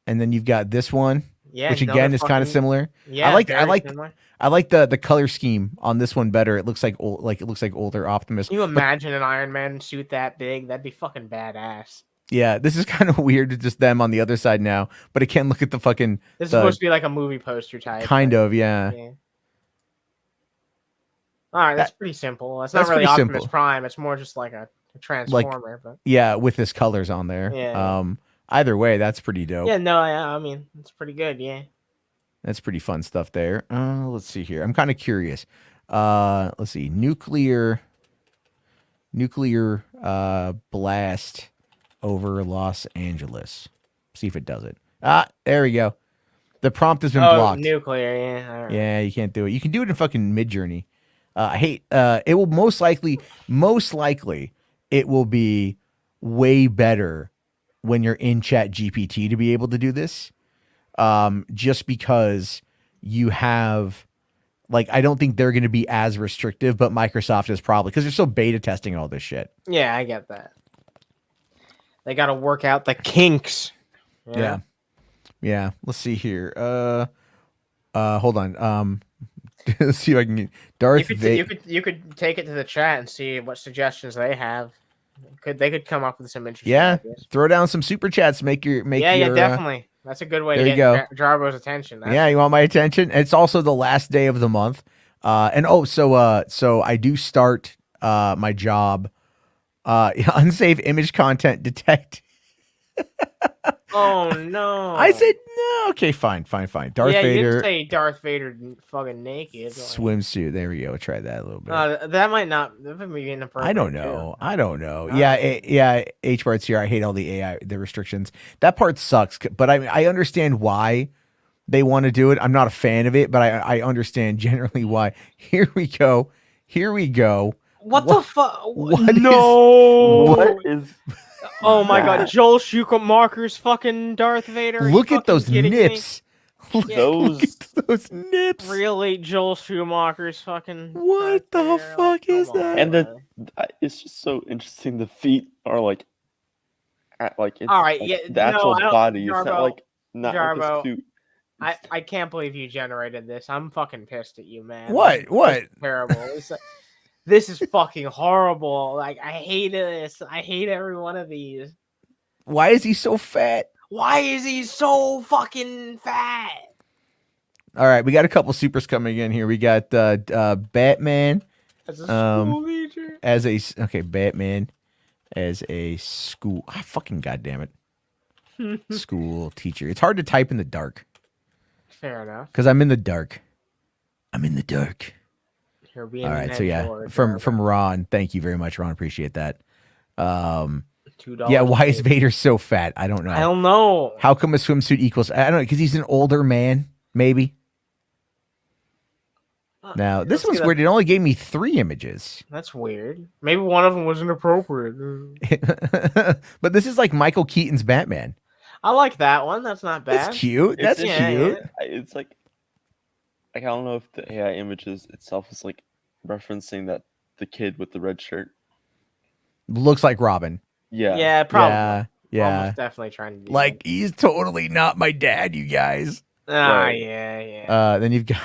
And then you've got this one, which again is kind of similar. Yeah, I like the color scheme on this one better. It looks like older Optimus. Can you imagine an Iron Man suit that big? That'd be fucking badass. Yeah, this is kind of weird to just them on the other side now, but again, look at the fucking. This is supposed to be like a movie poster type. Kind of, yeah. All right, that's pretty simple. That's not really Optimus Prime. It's more just like a Transformer. But yeah, with his colors on there. Yeah. Either way, that's pretty dope. Yeah, no, I mean, it's pretty good. Yeah. That's pretty fun stuff there. Let's see here. I'm kind of curious. Let's see. Nuclear blast over Los Angeles. See if it does it. There we go. The prompt has been blocked. Nuclear, yeah. Right. Yeah, you can't do it. You can do it in fucking Midjourney. I hate. It will most likely, it will be way better when you're in Chat GPT to be able to do this. Just because you have, like, I don't think they're going to be as restrictive, but Microsoft is probably, because they're still beta testing all this shit. Yeah, I get that. They got to work out the kinks. Yeah. Yeah. Let's see here. Hold on. Let's see if I can get Darth Vader. You could take it to the chat and see what suggestions they have. They could come up with some interesting ideas. Throw down some super chats. Make your definitely. That's a good way to get Jarbo's attention. You want my attention? It's also the last day of the month. So I do start my job. Unsafe image content detect. Oh no! I said no. Okay, fine. Darth Vader. You didn't say Darth Vader fucking naked. Swimsuit. There we go. Try that a little bit. That might be inappropriate. I don't know. Yeah. HWAD's here. I hate all the AI, the restrictions. That part sucks. But I understand why they want to do it. I'm not a fan of it, but I understand generally why. Here we go. What the fuck? What is? Oh my god, Joel Schumacher's fucking Darth Vader. Look at those nips. Look at those nips. Really, Joel Schumacher's fucking. What the fuck is that? And it's just so interesting. The feet are like it's all right. The actual body is not Jarbo, like a suit. I can't believe you generated this. I'm fucking pissed at you, man. What? It's terrible. This is fucking horrible. Like, I hate this. I hate every one of these. Why is he so fat? Why is he so fucking fat? All right, we got a couple supers coming in here. We got Batman as a school teacher. Batman as a school. Fucking goddamn it. School teacher. It's hard to type in the dark. Fair enough. Because I'm in the dark. All right, so from Ron, thank you very much, Ron. Appreciate that. $2. Yeah, why is Vader so fat? I don't know. I don't know. How come a swimsuit equals? I don't know, because he's an older man, maybe. Now this one's weird. It only gave me 3 images. That's weird. Maybe one of them was inappropriate. But this is like Michael Keaton's Batman. I like that one. That's not bad. That's cute. That's cute. Yeah. It's like I don't know if the AI images itself is like referencing that the kid with the red shirt looks like Robin. Yeah, probably. Yeah. Almost definitely trying to do like that. He's totally not my dad, you guys. Yeah. Then you've got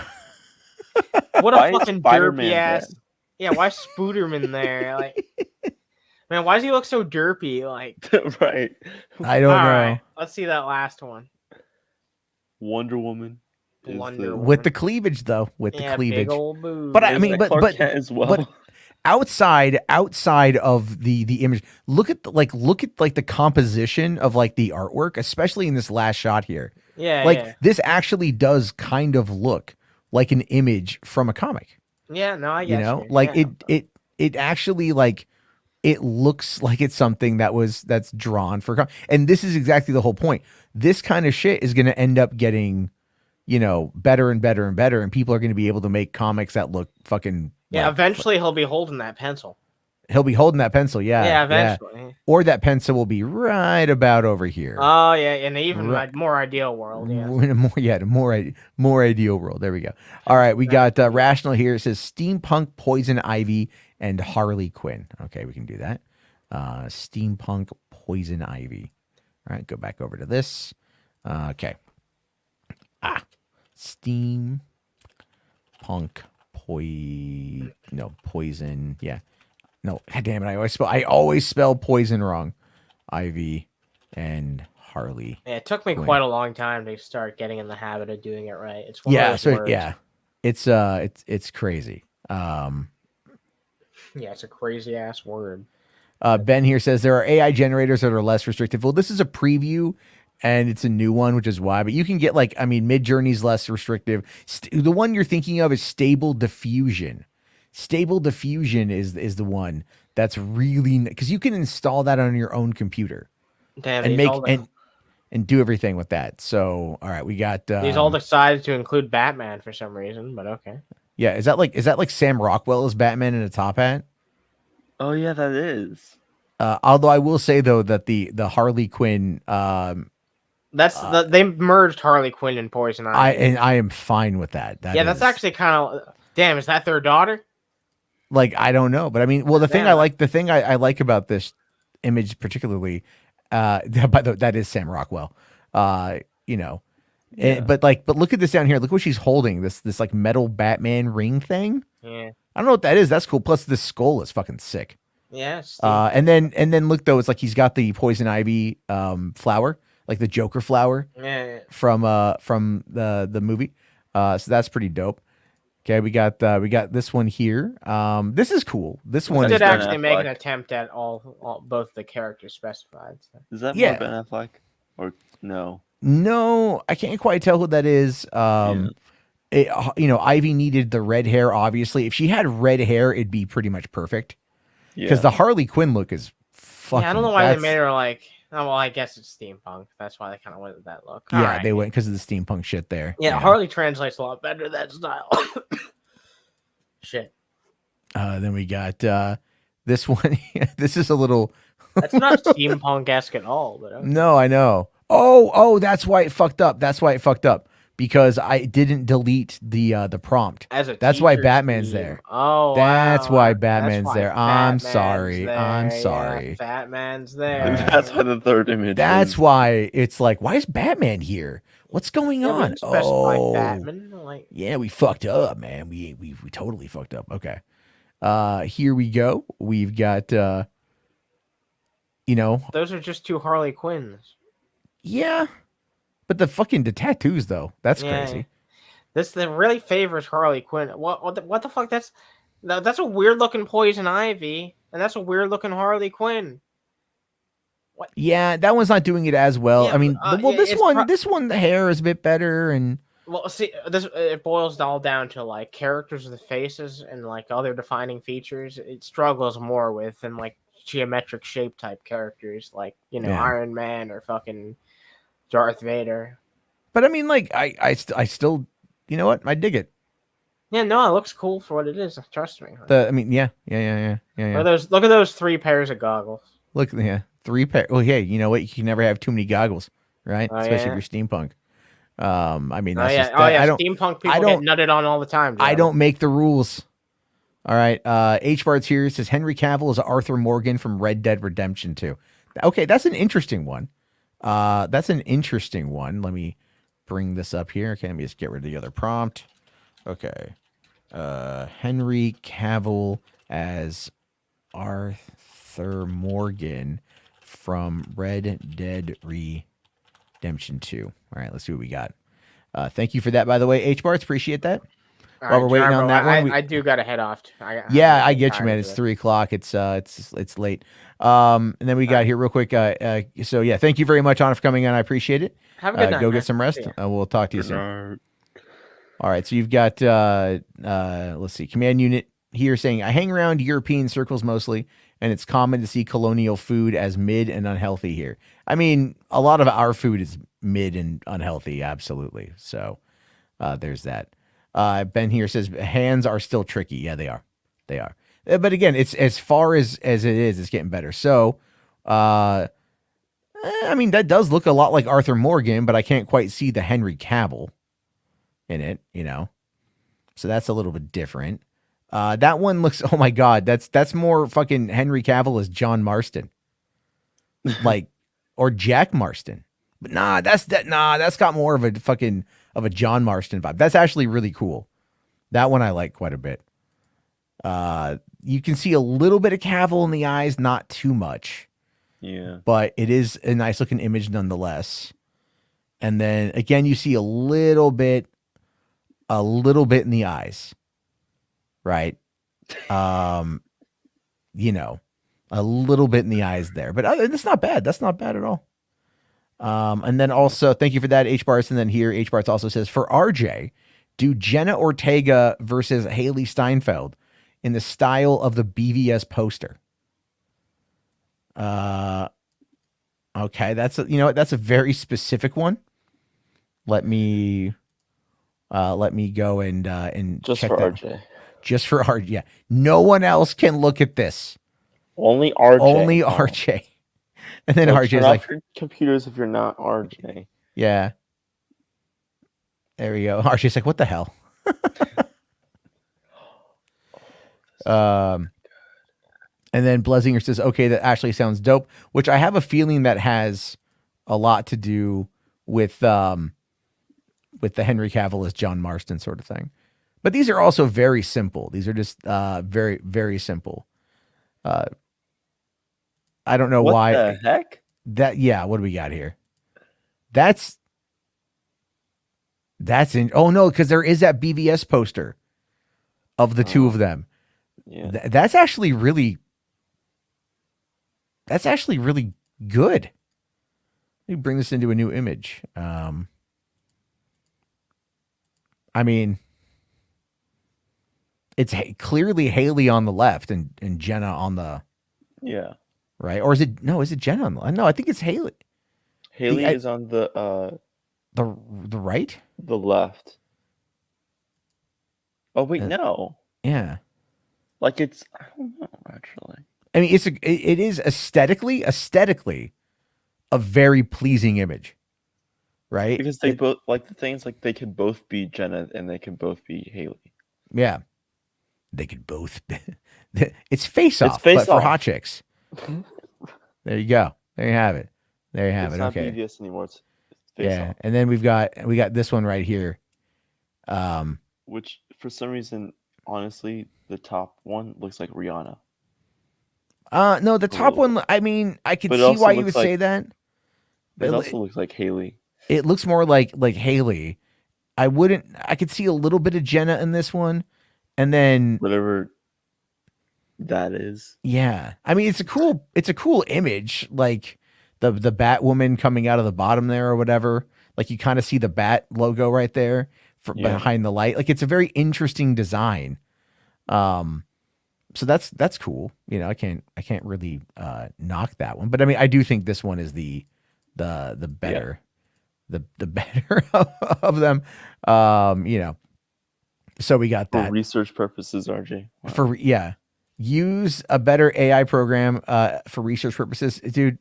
what a fucking derpy ass. Yeah, why is Spooderman there? Like, man, why does he look so derpy? Like, right. I don't know. Right, let's see that last one. Wonder Woman. With the cleavage, though, with the cleavage. Big old boobs. But I mean, but as well. But outside of the image, look at the composition of like the artwork, especially in this last shot here. Yeah, this actually does kind of look like an image from a comic. Yeah, no, I get it actually like it looks like it's something that's drawn for and this is exactly the whole point. This kind of shit is going to end up getting better and better and better, and people are going to be able to make comics that look fucking. Yeah, eventually he'll be holding that pencil. He'll be holding that pencil, yeah. Yeah, eventually. Yeah. Or that pencil will be right about over here. Oh yeah, in an even more ideal world. Yeah, in a more ideal world. There we go. All right, we got Rational here. It says Steampunk, Poison Ivy, and Harley Quinn. Okay, we can do that. Steampunk, Poison Ivy. All right, go back over to this. Okay. Steampunk, Poison. Yeah. No, God damn it! I always spell poison wrong. Ivy and Harley. Yeah, it took me quite a long time to start getting in the habit of doing it right. It's one of those words. Yeah, it's crazy. Yeah, it's a crazy ass word. Ben here says there are AI generators that are less restrictive. Well, this is a preview, and it's a new one, which is why. But you can get Midjourney's less restrictive. The one you're thinking of is Stable Diffusion. Stable Diffusion is the one that's really, because you can install that on your own computer. Damn, and do everything with that. So, all right, we got these all decided to include Batman for some reason, but okay. Yeah, is that like Sam Rockwell as Batman in a top hat? Oh yeah, that is. Although I will say though that the Harley Quinn, they merged Harley Quinn and Poison Ivy. I am fine with that. That's actually kind of damn. Is that their daughter? Like, I don't know, but I mean, well, the thing I like about this image particularly, that is Sam Rockwell, yeah. But look at this down here. Look what she's holding. This like metal Batman ring thing. Yeah. I don't know what that is. That's cool. Plus this skull is fucking sick. Yes. And then look though, it's like he's got the Poison Ivy flower, like the Joker flower. Yeah. From the movie. So that's pretty dope. Okay, we got this one here. This is cool. This one did actually make an attempt at all both the characters specified. So. Is that more Ben Affleck or no? No, I can't quite tell who that is. Ivy needed the red hair. Obviously, if she had red hair, it'd be pretty much perfect. Because the Harley Quinn look is fucking. Yeah, I don't know why they made her like. Oh, well, I guess it's steampunk. That's why they kind of went with that look. They went because of the steampunk shit there. Yeah, Harley translates a lot better to that style. Shit. Then we got this one. This is a little. That's not steampunk-esque at all. But okay. No, I know. Oh, that's why it fucked up. Because I didn't delete the prompt. That's why Batman's there. Oh, that's why Batman's there. I'm sorry. Yeah, Batman's there. That's why the third image. That's why it's like, why is Batman here? What's going on? Batman. Yeah, we fucked up, man. We totally fucked up. Okay. Here we go. We've got those are just two Harley Quinns. Yeah. But the tattoos though, that's crazy. This really favors Harley Quinn. What the fuck? That's a weird looking Poison Ivy, and that's a weird looking Harley Quinn. What? Yeah, that one's not doing it as well. I mean, this one, the hair is a bit better, and see, it boils all down to like characters with faces and like other defining features. It struggles more with than like geometric shape type characters, like Iron Man or fucking Darth Vader. But I mean, like, I still, you know what? I dig it. Yeah, no, it looks cool for what it is. Trust me. Yeah. Look at those 3 pairs of goggles. Look, 3 pair. Well, hey, you know what? You can never have too many goggles, right? Especially if you're steampunk. I mean, that's steampunk people get nutted on all the time. Joe. I don't make the rules. All right. HWAD here says Henry Cavill is Arthur Morgan from Red Dead Redemption 2. Okay, that's an interesting one. Let me bring this up here. Okay, let me just get rid of the other prompt. Okay. Henry Cavill as Arthur Morgan from Red Dead Redemption 2. All right, let's see what we got. Thank you for that, by the way, HBarts. Appreciate that. While we're waiting on that one, I do got to head off. I get you, man. It's 3:00. It's late. And then we got here real quick. So yeah, thank you very much, Anna, for coming on. I appreciate it. Have a good night. Go get some rest. We'll talk to you soon. All right. So you've got let's see, command unit here saying I hang around European circles mostly, and it's common to see colonial food as mid and unhealthy here. I mean, a lot of our food is mid and unhealthy, absolutely. So. There's that. Ben here says hands are still tricky. Yeah, they are. They are. But again, it's as far as it is, it's getting better. So, I mean, that does look a lot like Arthur Morgan, but I can't quite see the Henry Cavill in it, you know. So that's a little bit different. That one looks, oh my God, that's more fucking Henry Cavill as John Marston. Like, or Jack Marston. But that's got more of a John Marston vibe. That's actually really cool. That one I like quite a bit. You can see a little bit of Cavill in the eyes, not too much. Yeah. But it is a nice looking image nonetheless. And then again, you see a little bit in the eyes. Right? You know, a little bit in the eyes there. But that's not bad. That's not bad at all. And then also, thank you for that, H Bars. And then here, H Bars also says, for RJ, do Jenna Ortega versus Haley Steinfeld in the style of the BVS poster. Okay, that's a very specific one. Let me go and just check for that. RJ. Just for RJ. Yeah. No one else can look at this. Only RJ. Only RJ. And then RJ's turn like, off your computers if you're not RJ. Yeah. There we go. RJ's like, what the hell? And then Blesinger says, okay, that actually sounds dope, which I have a feeling that has a lot to do with the Henry Cavill as John Marston sort of thing. But these are also very simple. These are just very, very simple. I don't know why. What the heck? What do we got here? That's in. Oh no, because there is that BVS poster of the two of them. Yeah. That's actually really good. Let me bring this into a new image. I mean, it's clearly Haley on the left and Jenna on the right, or is it Jenna on the left? No, I think it's Haley. Haley is on the right, the left. Oh wait, no. Yeah. Like I don't know actually. I mean, it is aesthetically a very pleasing image, right? Because they both like the things like they could both be Jenna and they can both be Haley. Yeah, they could both be. It's Face Off, but for hot chicks. There you go. There you have it. It's not BVS anymore. It's Face Off. And then we got this one right here. Which for some reason, honestly, the top one looks like Rihanna. No, the top one. I mean, I could see why you would say that. But it also looks like Haley. It looks more like Haley. I could see a little bit of Jenna in this one, and then whatever that is. Yeah, I mean, it's a cool image, like the Batwoman coming out of the bottom there or whatever. Like you kind of see the Bat logo right there behind the light. Like it's a very interesting design. So that's cool. You know, I can't really knock that one. But I mean, I do think this one is the better the better of them. You know. So we got that. For research purposes, RJ. Wow. Use a better AI program for research purposes. Dude,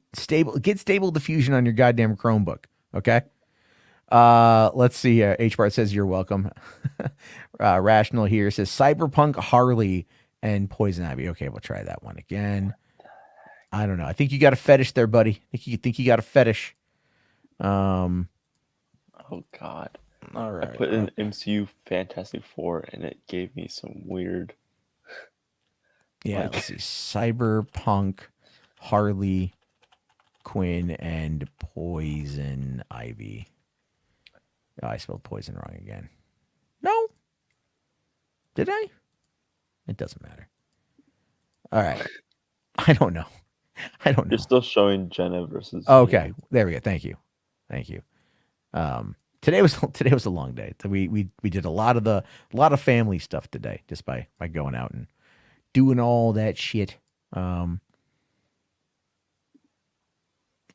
get Stable Diffusion on your goddamn Chromebook, okay? Let's see here. H-Bart says you're welcome. Rational here says Cyberpunk, Harley, and Poison Ivy. Okay, we'll try that one again. I don't know. I think you got a fetish there, buddy. I think you got a fetish. Oh God. All right. I put in MCU Fantastic Four and it gave me some weird. Yeah, let's see. Cyberpunk, Harley Quinn, and Poison Ivy. Oh, I spelled poison wrong again. No. Did I? It doesn't matter. All right. I don't know. You're still showing Jenna versus. Okay, there we go. Thank you. Today was a long day. We did a lot of family stuff today just by going out and doing all that shit.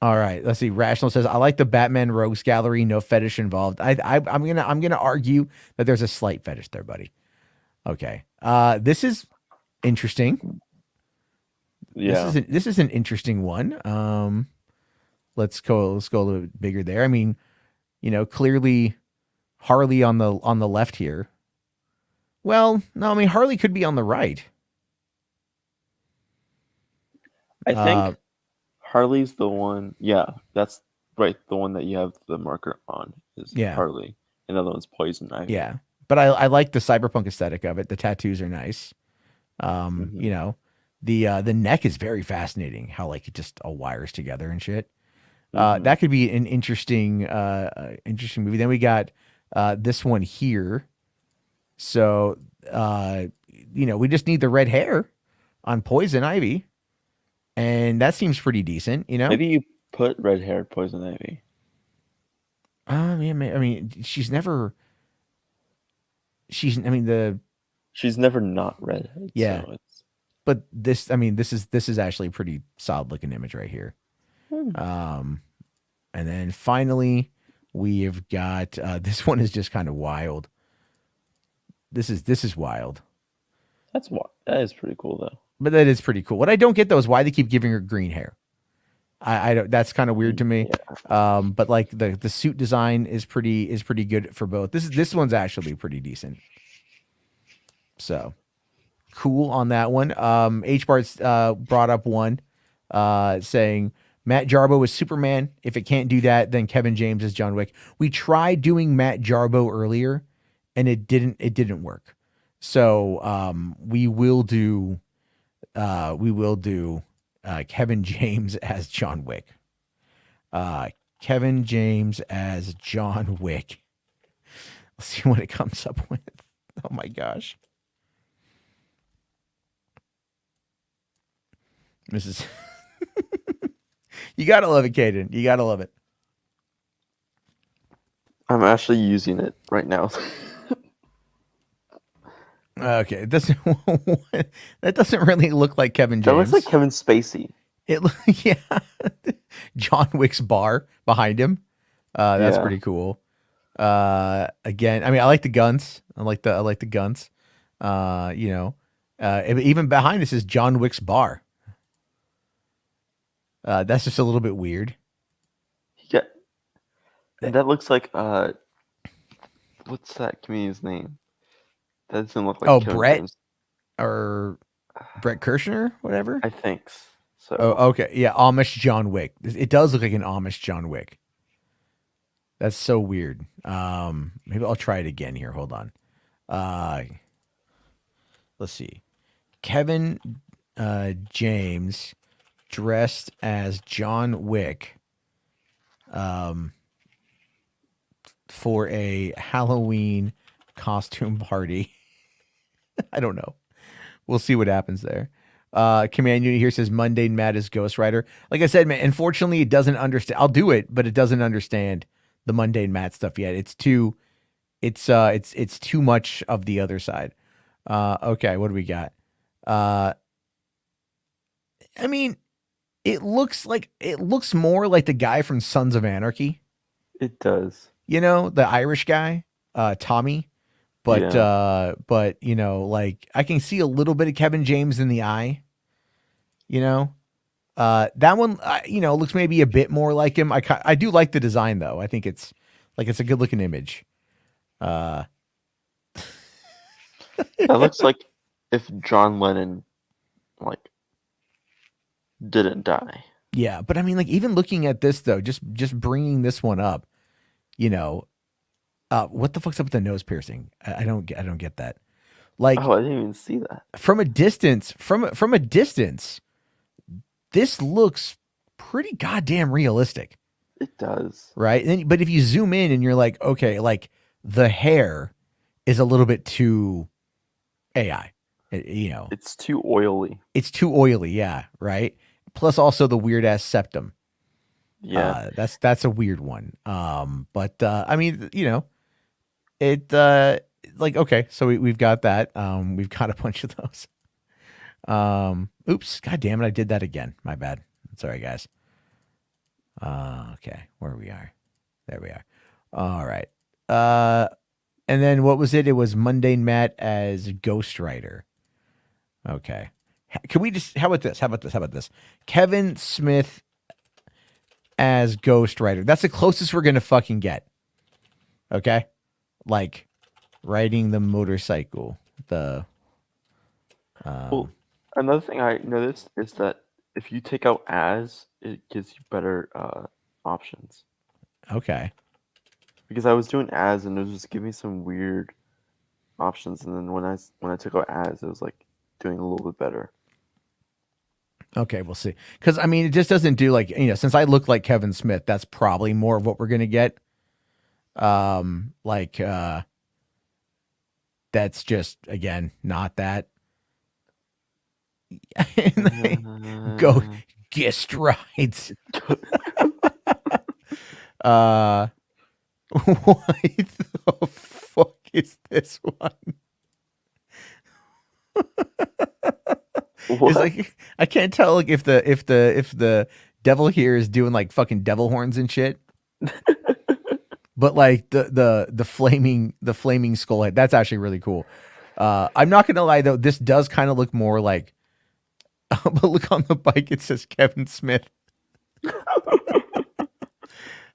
All right, let's see. Rational says, "I like the Batman Rogues Gallery. No fetish involved." I'm gonna argue that there's a slight fetish there, buddy. Okay. This is interesting. Yeah. This is an interesting one. Let's go a little bit bigger there. I mean, clearly Harley on the left here. Well, no, I mean Harley could be on the right. I think Harley's the one. Yeah, that's right. The one that you have the marker on is Harley. Another one's Poison Ivy. Yeah, but I like the cyberpunk aesthetic of it. The tattoos are nice. The neck is very fascinating. How like it just all wires together and shit. That could be an interesting movie. Then we got this one here. So we just need the red hair on Poison Ivy. And that seems pretty decent, Maybe you put red hair Poison Ivy. I mean, she's never not redhead. Yeah. So but this is actually a pretty solid looking image right here. And then finally we have got this one is just kind of wild. This is wild. That is pretty cool though. But that is pretty cool. What I don't get though is why they keep giving her green hair. I don't. That's kind of weird to me. Yeah. But like the suit design is pretty good for both. This one's actually pretty decent. So cool on that one. HBart's brought up one saying Matt Jarbo is Superman. If it can't do that, then Kevin James is John Wick. We tried doing Matt Jarbo earlier, and it didn't work. So we will do Kevin James as John Wick. Kevin James as John Wick. Let's see what it comes up with. Oh my gosh. This is you gotta love it, Caden. You gotta love it. I'm actually using it right now. Okay, it doesn't. That doesn't really look like Kevin James. That looks like Kevin Spacey. Yeah, John Wick's bar behind him. That's pretty cool. Again, I mean, I like the guns. I like the guns. Even behind this is John Wick's bar. That's just a little bit weird. Yeah, and that looks like what's that comedian's name? That doesn't look like Kevin Brett James. Or Brett Kirshner, whatever. I think so. Oh, okay, yeah, Amish John Wick. It does look like an Amish John Wick. That's so weird. Maybe I'll try it again here. Hold on. Let's see. Kevin James dressed as John Wick for a Halloween costume party. I don't know. We'll see what happens there. Command Unit here says Mundane Matt is Ghost Rider. Like I said, man, unfortunately it doesn't understand. I'll do it, but it doesn't understand the Mundane Matt stuff yet. It's too much of the other side. Okay, what do we got? I mean, it looks more like the guy from Sons of Anarchy. It does. The Irish guy, Tommy. But like I can see a little bit of Kevin James in the eye. That one, looks maybe a bit more like him. I do like the design though. I think it's a good looking image. That looks like if John Lennon didn't die. Yeah, but I mean, like even looking at this though, just bringing this one up, what the fuck's up with the nose piercing? I don't get that. Like, I didn't even see that. From a distance, this looks pretty goddamn realistic. It does. Right? But if you zoom in and you're like, okay, like the hair is a little bit too AI. It's too oily. Yeah, right? Plus also the weird ass septum. Yeah. That's a weird one. But I mean, it okay, so we've got that. We've got a bunch of those. Oops, god damn it, I did that again. My bad. Sorry, guys. Okay, where we are. There we are. All right. And then what was it? It was Mundane Matt as Ghost Rider. Okay. Can we just, how about this? Kevin Smith as Ghost Rider. That's the closest we're going to fucking get. Okay? Like riding the motorcycle. Well, another thing I noticed is that if you take out as, it gives you better options. Okay. Because I was doing as and it was just giving me some weird options, and then when I took out as, it was like doing a little bit better. Okay, we'll see. Because I mean, it just doesn't do like, you know, since I look like Kevin Smith, that's probably more of what we're gonna get. That's just again not that. Go guest rides. What the fuck is this one? It's like I can't tell like if the devil here is doing like fucking devil horns and shit. But like the flaming skull head, that's actually really cool. I'm not gonna lie though, this does kind of look more like but look on the bike, it says Kevin Smith.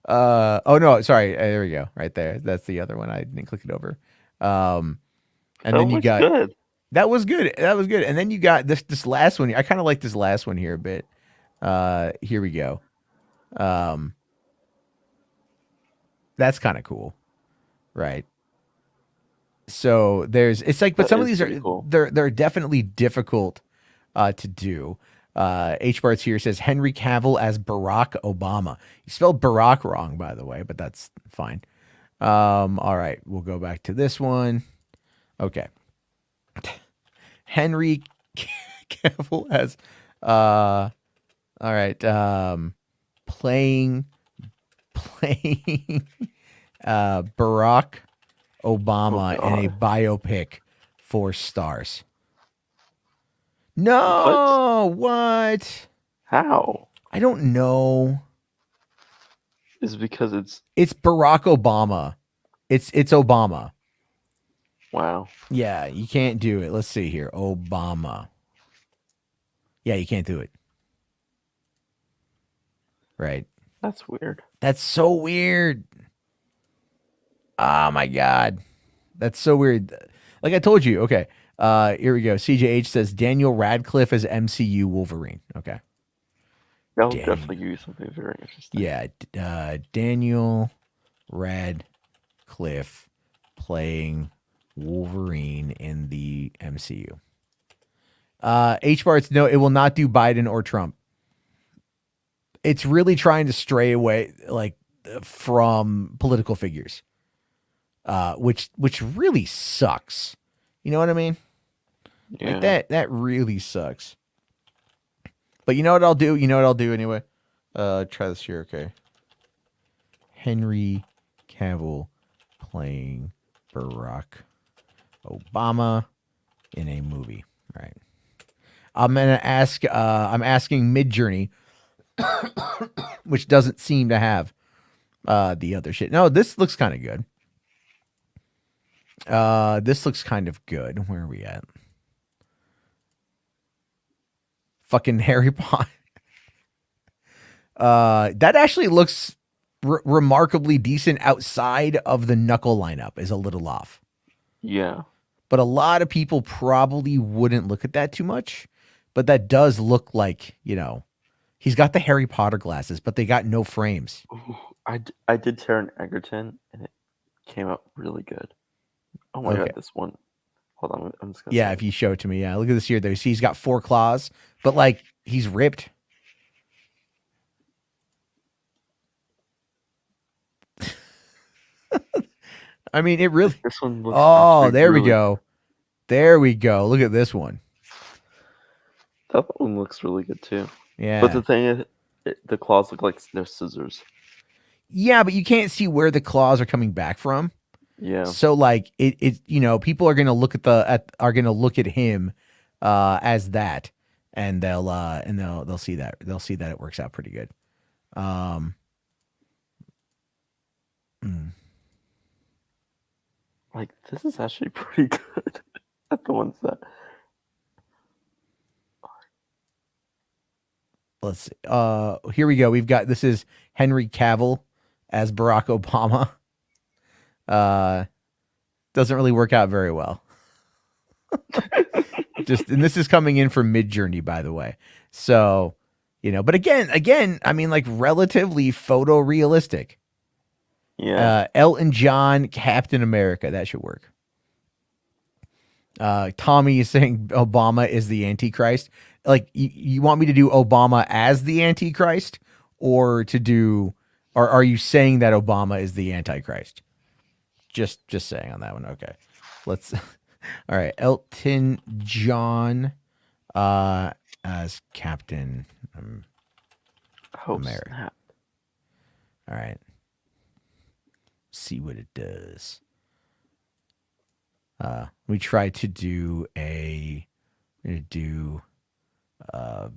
Oh no, sorry. There we go. Right there. That's the other one. I didn't click it over. And then you got good. That was good. And then you got this last one. I kind of like this last one here a bit. Here we go. That's kind of cool. Right. So it's like, but some of these are cool. they're definitely difficult to do. H Bart's here says Henry Cavill as Barack Obama. You spelled Barack wrong, by the way, but that's fine. All right, we'll go back to this one. Okay. Henry Cavill as all right, playing Barack Obama in a biopic, 4 stars. No, what? How? I don't know. Is it because it's Barack Obama. It's Obama. Wow. Yeah, you can't do it. Let's see here. Obama. Yeah, you can't do it. Right. That's weird. That's so weird. Oh my God. That's so weird. Like I told you. Okay. Here we go. CJH says Daniel Radcliffe as MCU Wolverine. Okay. That will definitely give you something very interesting. Yeah. Daniel Radcliffe playing Wolverine in the MCU. H Bart's no, it will not do Biden or Trump. It's really trying to stray away like from political figures. Which really sucks. You know what I mean? Yeah. Like that really sucks. But you know what I'll do? Anyway? Try this here, okay. Henry Cavill playing Barack Obama in a movie. Right. I'm asking Midjourney, which doesn't seem to have the other shit. No, this looks kind of good. This looks kind of good. Where are we at? Fucking Harry Potter. That actually looks remarkably decent outside of the Knuckle lineup. Is a little off. Yeah. But a lot of people probably wouldn't look at that too much. But that does look like, you know, he's got the Harry Potter glasses, but they got no frames. Ooh, I did Taron Egerton, and it came out really good. Oh my God, this one. Hold on, I'm just gonna. Yeah, if you show it to me, yeah. Look at this here, though. See, he's got 4 claws, but like he's ripped. I mean, it really. This one looks. Oh, there we go. There we go. Look at this one. That one looks really good too. Yeah. But the thing is, the claws look like they're scissors. Yeah, but you can't see where the claws are coming back from. Yeah. So like it you know, people are gonna look at him as that, and they'll see that it works out pretty good. Um, Like, this is actually pretty good. At the ones that. let's see. Here we go. This is Henry Cavill as Barack Obama. Doesn't really work out very well. And this is coming in from Midjourney, by the way. So, but again, I mean, like relatively photorealistic. Yeah. Elton John, Captain America, that should work. Tommy is saying Obama is the Antichrist. Like, you want me to do Obama as the Antichrist, or are you saying that Obama is the Antichrist? Just saying on that one. Okay, let's. All right, Elton John, as Captain America. Snap. All right, see what it does. We tried to do a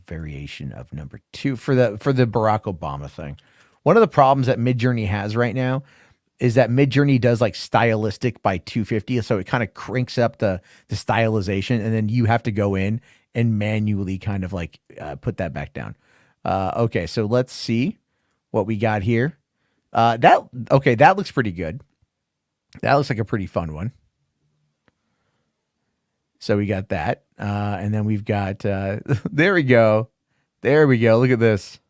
variation of number 2 for the Barack Obama thing. One of the problems that Midjourney has right now is that Midjourney does like stylistic by 250, so it kind of cranks up the stylization, and then you have to go in and manually kind of like put that back down. Okay, so let's see what we got here. That looks pretty good. That looks like a pretty fun one. So we got that, and then we've got there we go. Look at this.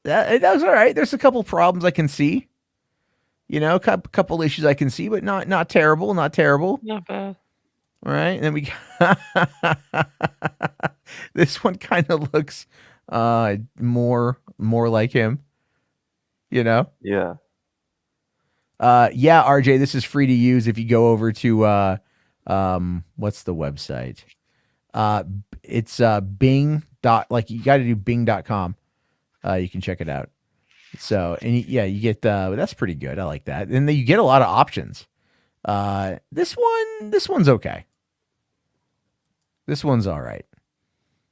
That was all right. There's a couple problems I can see. A couple issues I can see, but not terrible. Not terrible. Not bad. All right, and then we this one kind of looks more like him. Yeah. Yeah, RJ, this is free to use if you go over to what's the website? It's Bing like you got to do Bing.com. You can check it out. So, and you get that's pretty good. I like that. And then you get a lot of options. This one's okay. This one's all right.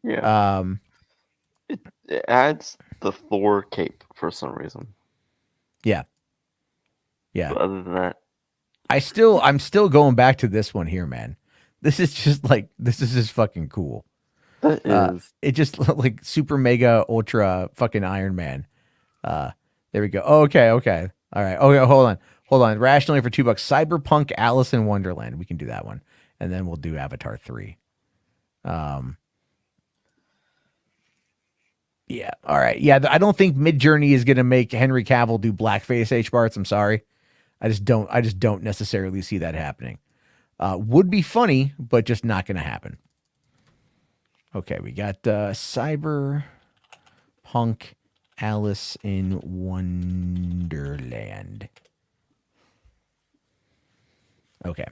Yeah. It adds the Thor cape for some reason. Yeah. Yeah. But other than that, I'm still going back to this one here, man. This is just fucking cool. That is. It just like super mega ultra fucking Iron Man. There we go. Okay. All right. Okay. Hold on. Rationally for $2. Cyberpunk Alice in Wonderland. We can do that one. And then we'll do Avatar 3. Yeah. All right. Yeah. I don't think Midjourney is going to make Henry Cavill do blackface HBarts. I'm sorry. I just don't necessarily see that happening. Would be funny, but just not going to happen. Okay. We got Cyberpunk Alice in Wonderland. Okay.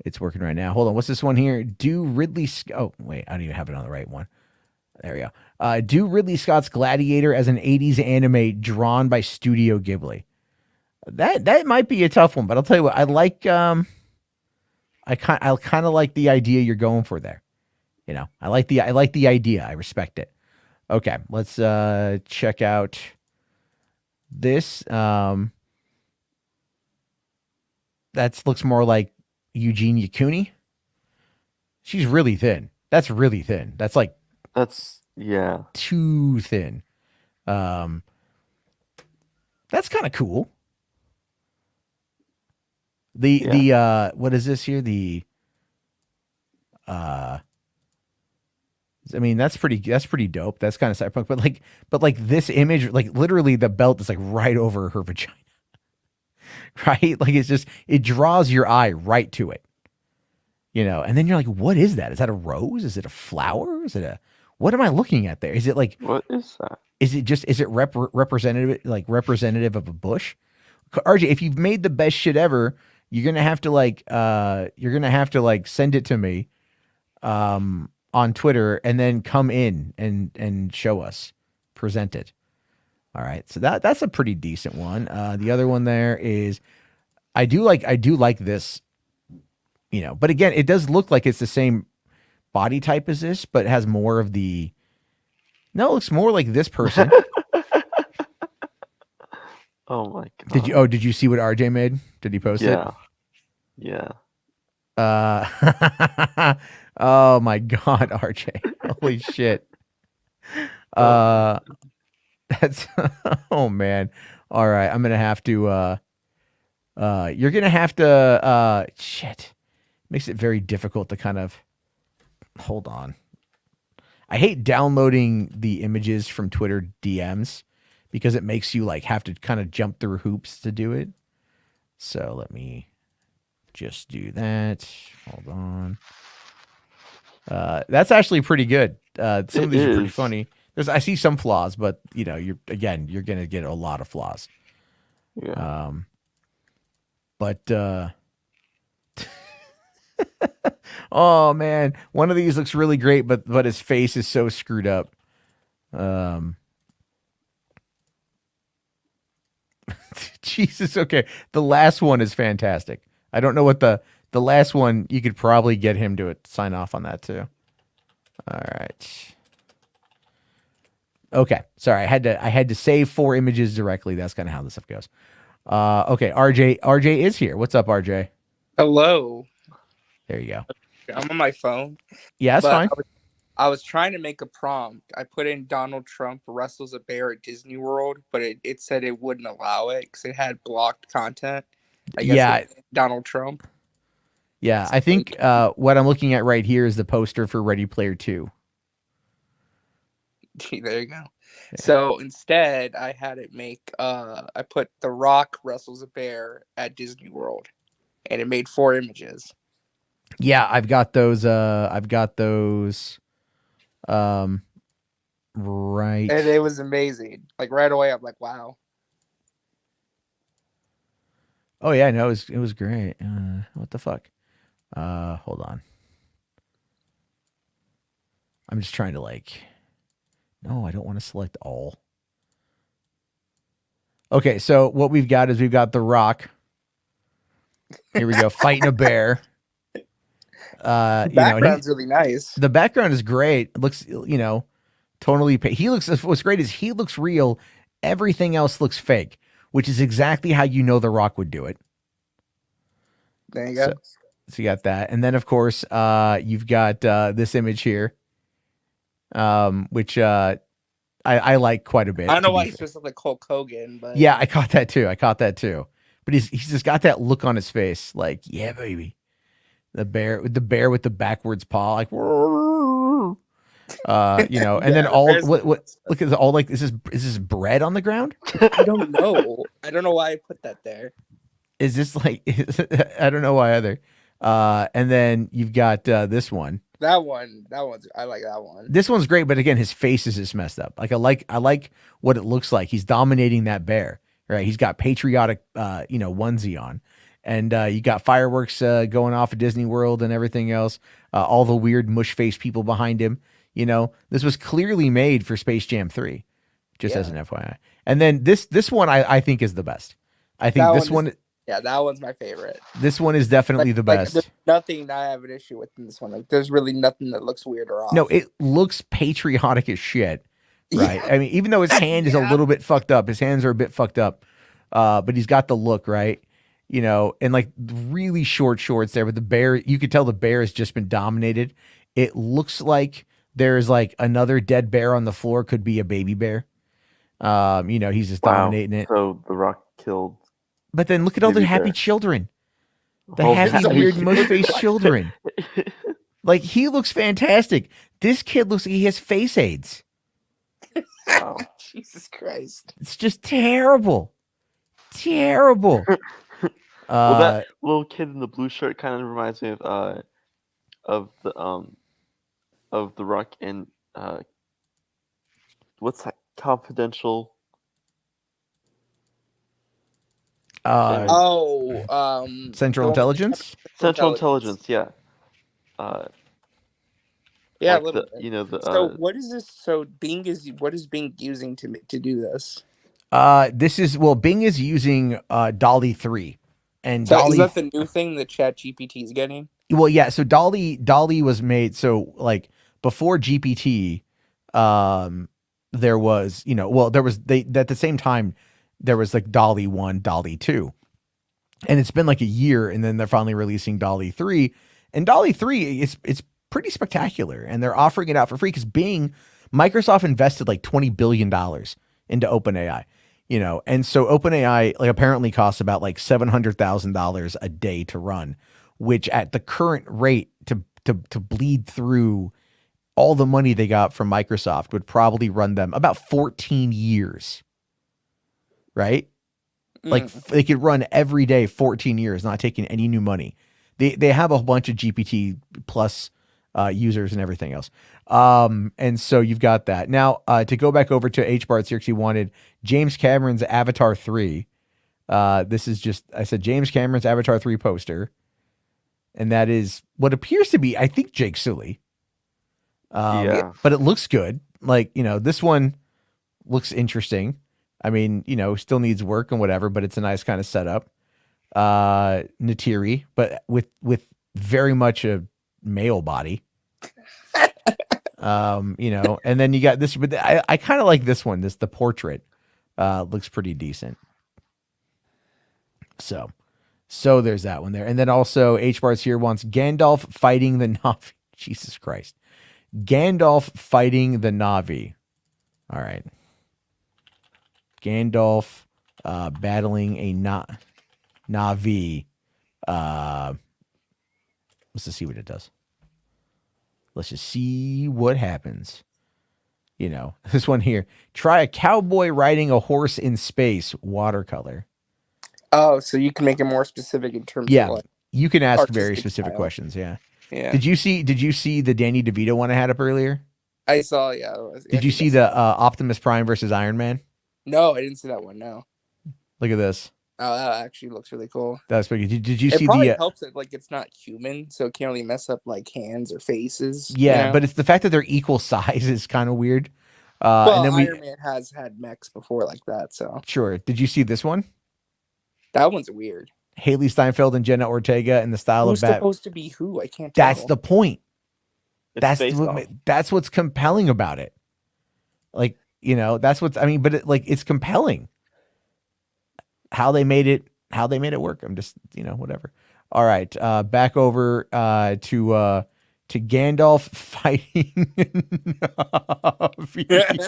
It's working right now. Hold on. What's this one here? Do Ridley Oh, wait. I don't even have it on the right one. There we go. Do Ridley Scott's Gladiator as an 80s anime drawn by Studio Ghibli. That might be a tough one, but I'll tell you what. I like I kind of like the idea you're going for there. I like the idea. I respect it. Okay, let's check out this. That looks more like Eugene Yakuni. She's really thin. That's really thin. That's too thin. That's kind of cool. The what is this here? I mean, that's pretty dope. That's kind of cyberpunk, but like this image, like literally the belt is like right over her vagina. Right? Like it draws your eye right to it. And then you're like, what is that? Is that a rose? Is it a flower? What am I looking at there? Is it like, what is that? Is it representative of a bush? RJ, if you've made the best shit ever, you're going to have to send it to me, on Twitter, and then come in and show us, present it. All right. So that's a pretty decent one. The other one there is, I do like this But again, it does look like it's the same body type as this, but has more of the. No, it looks more like this person. Oh my god! Did you see what RJ made? Did he post it? Yeah. Oh my god, RJ! Holy shit! That's oh man. All right, I'm gonna have to. You're gonna have to. Shit, makes it very difficult to kind of. Hold on. I hate downloading the images from Twitter DMs because it makes you like have to kind of jump through hoops to do it. So let me just do that. Hold on. That's actually pretty good. Some of these are pretty funny. I see some flaws, but you're gonna get a lot of flaws. Yeah. But oh man, one of these looks really great, but his face is so screwed up. Jesus, okay. The last one is fantastic. I don't know what the last one, you could probably get him to sign off on that too. All right. Okay. Sorry, I had to save 4 images directly. That's kind of how this stuff goes. Okay, RJ is here. What's up, RJ? Hello. There you go. I'm on my phone. Yeah, that's fine. I was trying to make a prompt. I put in Donald Trump wrestles a bear at Disney World, but it said it wouldn't allow it because it had blocked content. I guess Donald Trump. Yeah, I think what I'm looking at right here is the poster for Ready Player 2. There you go. Yeah. So instead, I had it make. I put The Rock wrestles a bear at Disney World, and it made 4 images. Yeah, I've got those. Right. And it was amazing. Like right away, I'm like, wow. Oh yeah, no, it was great. What the fuck? Hold on. I'm just trying to no, I don't want to select all. Okay, so what we've got is we've got The Rock. Here we go, fighting a bear. The background's really nice. The background is great. It looks, totally. He looks. What's great is he looks real. Everything else looks fake, which is exactly how The Rock would do it. There you go. So you got that, and then of course, you've got this image here, which I like quite a bit. I don't know why he's just like Hulk Hogan, but yeah, I caught that too. But he's just got that look on his face, like, yeah, baby. The bear with the backwards paw, like, and then look at all is this bread on the ground? I don't know. I don't know why I put that there. Is this I don't know why either. And then you've got this one. I like that one. This one's great, but again, his face is just messed up. Like I like what it looks like. He's dominating that bear, right? He's got patriotic onesie on. And you got fireworks going off at Disney World and everything else. All the weird mush face people behind him. This was clearly made for Space Jam 3, just as an FYI. And then this one I think is the best. I think that that one's my favorite. This one is definitely the best. There's nothing I have an issue with in this one. Like, there's really nothing that looks weird or off. No, it looks patriotic as shit, right? Yeah. I mean, even though his hand is a little bit fucked up, his hands are a bit fucked up, but he's got the look, right? And like really short shorts there, but the bear, you could tell the bear has just been dominated. It looks like there's like another dead bear on the floor, could be a baby bear. He's just dominating it. So The Rock killed. But then look at all the happy children. The happy, weird, mush-faced children. Like, he looks fantastic. This kid looks like he has face AIDS. Oh, Jesus Christ. It's just terrible. Terrible. Well, that little kid in the blue shirt kind of reminds me of The Rock and what's that? Confidential. Central Intelligence. Central Intelligence, yeah. Yeah, like so what is this? So what is Bing using to do this? Bing is using DALL-E 3. And so is that the new thing that ChatGPT is getting? Well, yeah. So Dolly was made. So like before GPT, there was, there was at the same time there was like Dolly 1, Dolly 2. And it's been like a year, and then they're finally releasing Dolly 3. And Dolly 3 it's pretty spectacular, and they're offering it out for free because Microsoft invested like $20 billion into OpenAI, and so OpenAI like apparently costs about like $700,000 a day to run, which at the current rate to bleed through all the money they got from Microsoft would probably run them about 14 years, right? Like they could run every day 14 years, not taking any new money. They have a bunch of GPT plus users and everything else. And so you've got that. Now, to go back over to HBART's here, because he wanted James Cameron's Avatar 3. This is just, I said James Cameron's Avatar 3 poster. And that is what appears to be, I think, Jake Sully. But it looks good. Like, this one looks interesting. I mean, still needs work and whatever, but it's a nice kind of setup. Natiri, but with very much a male body. And then you got this, but I kind of like this one. The portrait looks pretty decent. So there's that one there. And then also HBART's here wants Gandalf fighting the Na'vi. Jesus Christ. Gandalf fighting the Na'vi. All right. Gandalf battling a Na'vi. Let's just see what it does. Let's just see what happens. This one here. Try a cowboy riding a horse in space, watercolor. Oh, so you can make it more specific in terms of like you can ask very specific questions. Yeah. Did you see the Danny DeVito one I had up earlier? I saw, yeah. Did you see the Optimus Prime versus Iron Man? No, I didn't see that one. No. Look at this. Oh, that actually looks really cool. That's pretty good. Did you see it probably helps that like it's not human, so it can't really mess up like hands or faces. Yeah, but it's the fact that they're equal size is kind of weird. And then Iron Man has had mechs before like that, so sure. Did you see this one? That one's weird. Haley Steinfeld and Jenna Ortega in the style Who's of Bat. supposed to be who? I can't tell. That's the point. That's what's compelling about it. Like, that's what's, I mean, but it's compelling how they made it work. I'm just, whatever. All right. Back over to Gandalf fighting Na'vi.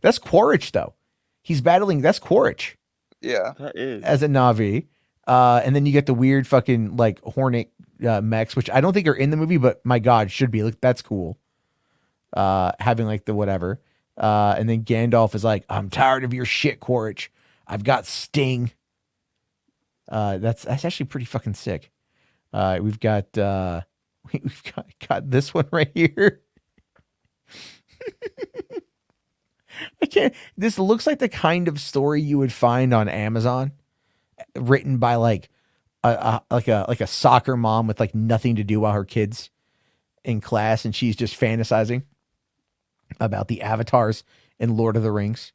That's Quaritch though. He's battling. That's Quaritch. Yeah, that is as a Na'vi. And then you get the weird fucking like Hornet mechs, which I don't think are in the movie, but my God, should be. Look, that's cool. Having like the whatever. And then Gandalf is like, I'm tired of your shit, Quaritch. I've got Sting. That's actually pretty fucking sick. We've got this one right here. This looks like the kind of story you would find on Amazon, written by like a soccer mom with like nothing to do while her kids in class, and she's just fantasizing about the avatars in Lord of the Rings.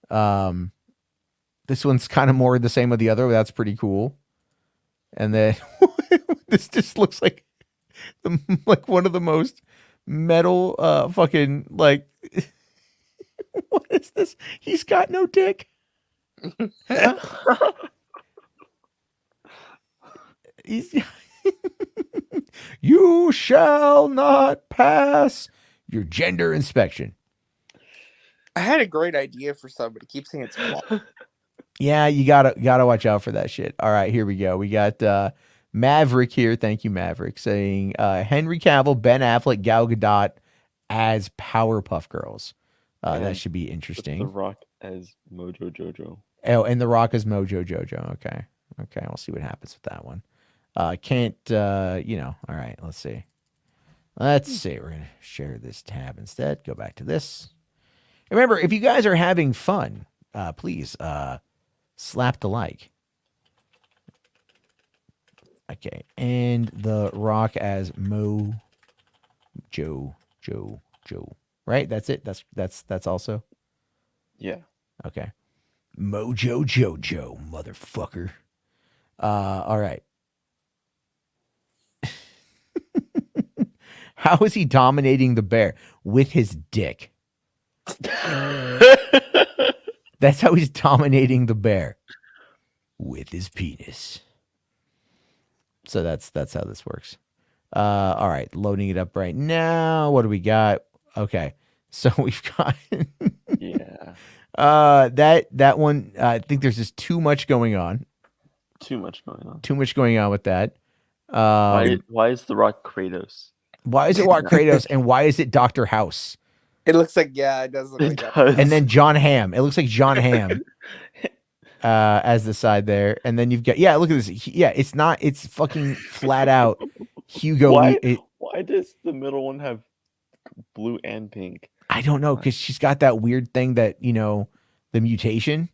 This one's kind of more the same with the other, but that's pretty cool. And then this just looks like one of the most metal fucking like what is this? He's got no dick. You shall not pass your gender inspection. I had a great idea for something, but it keeps saying it's flawed. Yeah, you gotta watch out for that shit. All right, here we go. We got Maverick here. Thank you, Maverick, saying Henry Cavill, Ben Affleck, Gal Gadot as Powerpuff Girls. That should be interesting. The Rock as Mojo Jojo. Oh, and The Rock as Mojo Jojo. Okay, we'll see what happens with that one. Can't all right, let's see. We're gonna share this tab instead. Go back to this. Remember, if you guys are having fun, please slap the like. Okay, and The Rock as Mojo Jojo. Right? That's it. That's also. Yeah. Okay. Mojo Jojo, motherfucker. All right. How is he dominating the bear? With his dick. That's how he's dominating the bear. With his penis. So that's how this works. All right, loading it up right now. What do we got? Okay, so we've got Yeah. That one. I think there's just too much going on. Too much going on. Too much going on with that. Why is The Rock Kratos? Why is it Rock Kratos and why is it Dr. House? It looks like, yeah, it does look like that. And then John Hamm. It looks like John Hamm as the side there. And then you've got, yeah, look at this. Yeah, it's not, it's fucking flat out Hugo. Why does the middle one have blue and pink? I don't know, because she's got that weird thing that, you know, the mutation.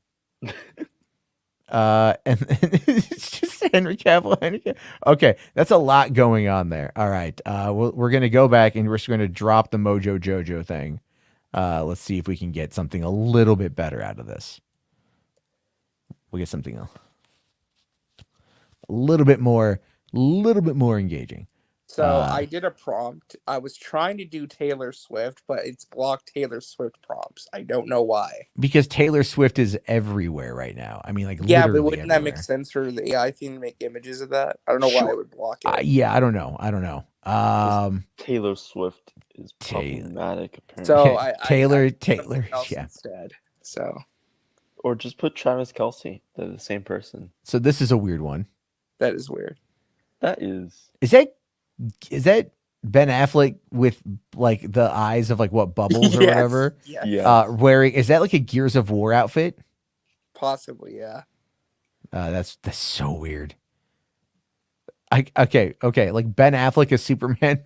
And it's just Henry Cavill. Okay, that's a lot going on there. All right, we're gonna go back and we're just gonna drop the Mojo Jojo thing. Let's see if we can get something a little bit better out of this. We'll get something a little bit more engaging. So I did a prompt. I was trying to do Taylor Swift, but it's blocked Taylor Swift prompts. I don't know why. Because Taylor Swift is everywhere right now. I mean, like, yeah, literally but wouldn't everywhere. that make sense for the AI thing to make images of that? I don't know why it would block it. Yeah, I don't know. Taylor Swift is problematic, apparently. So Taylor, yeah. Instead, so. Or just put Travis Kelce. They're the same person. So this is a weird one. That is weird. That is. Is that Ben Affleck with like the eyes of like what bubbles or whatever? Yeah. Wearing, is that like a Gears of War outfit? Possibly, yeah. That's so weird. Okay. Like Ben Affleck as Superman,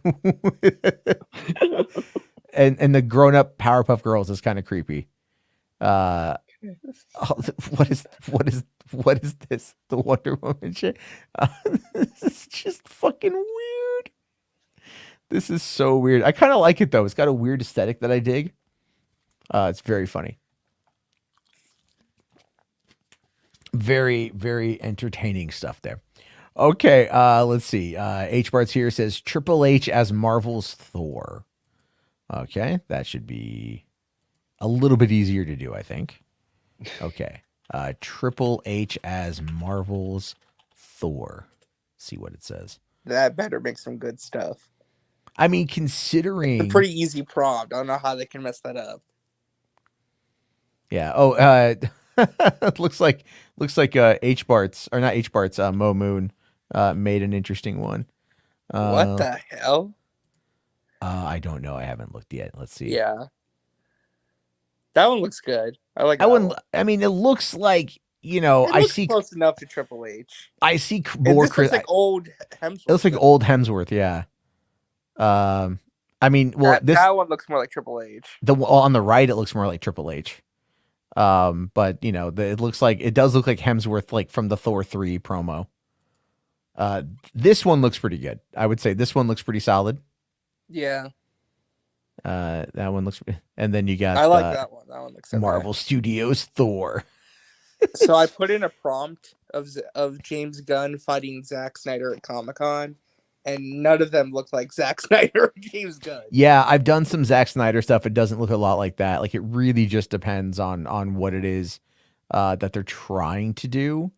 and the grown up Powerpuff Girls is kind of creepy. What is this? The Wonder Woman shit? This is just fucking weird. This is so weird. I kind of like it though. It's got a weird aesthetic that I dig. It's very funny. Very, very entertaining stuff there. Okay, let's see. H Bart's here says Triple H as Marvel's Thor. Okay, that should be a little bit easier to do, I think. Okay. Triple H as Marvel's Thor. See what it says. That better make some good stuff. I mean, considering it's a pretty easy prompt. I don't know how they can mess that up. Yeah. Oh, looks like H Bart's, or not H Bart's, Mo Moon made an interesting one. What the hell? I don't know. I haven't looked yet. Let's see. Yeah. That one looks good. I like that one. I mean, it looks like, you know, I see close enough to Triple H. I see more. This looks like old Hemsworth. It looks like old Hemsworth. Yeah. I mean, well, that one looks more like Triple H. On the right, it looks more like Triple H. But you know, it does look like Hemsworth, like from the Thor 3 promo. This one looks pretty good. I would say this one looks pretty solid. Yeah. That one looks, and then you got. I like that one. That one looks okay. Marvel Studios Thor. So I put in a prompt of James Gunn fighting Zack Snyder at Comic-Con, and none of them look like Zack Snyder or James Gunn. Yeah, I've done some Zack Snyder stuff. It doesn't look a lot like that. Like, it really just depends on what it is that they're trying to do.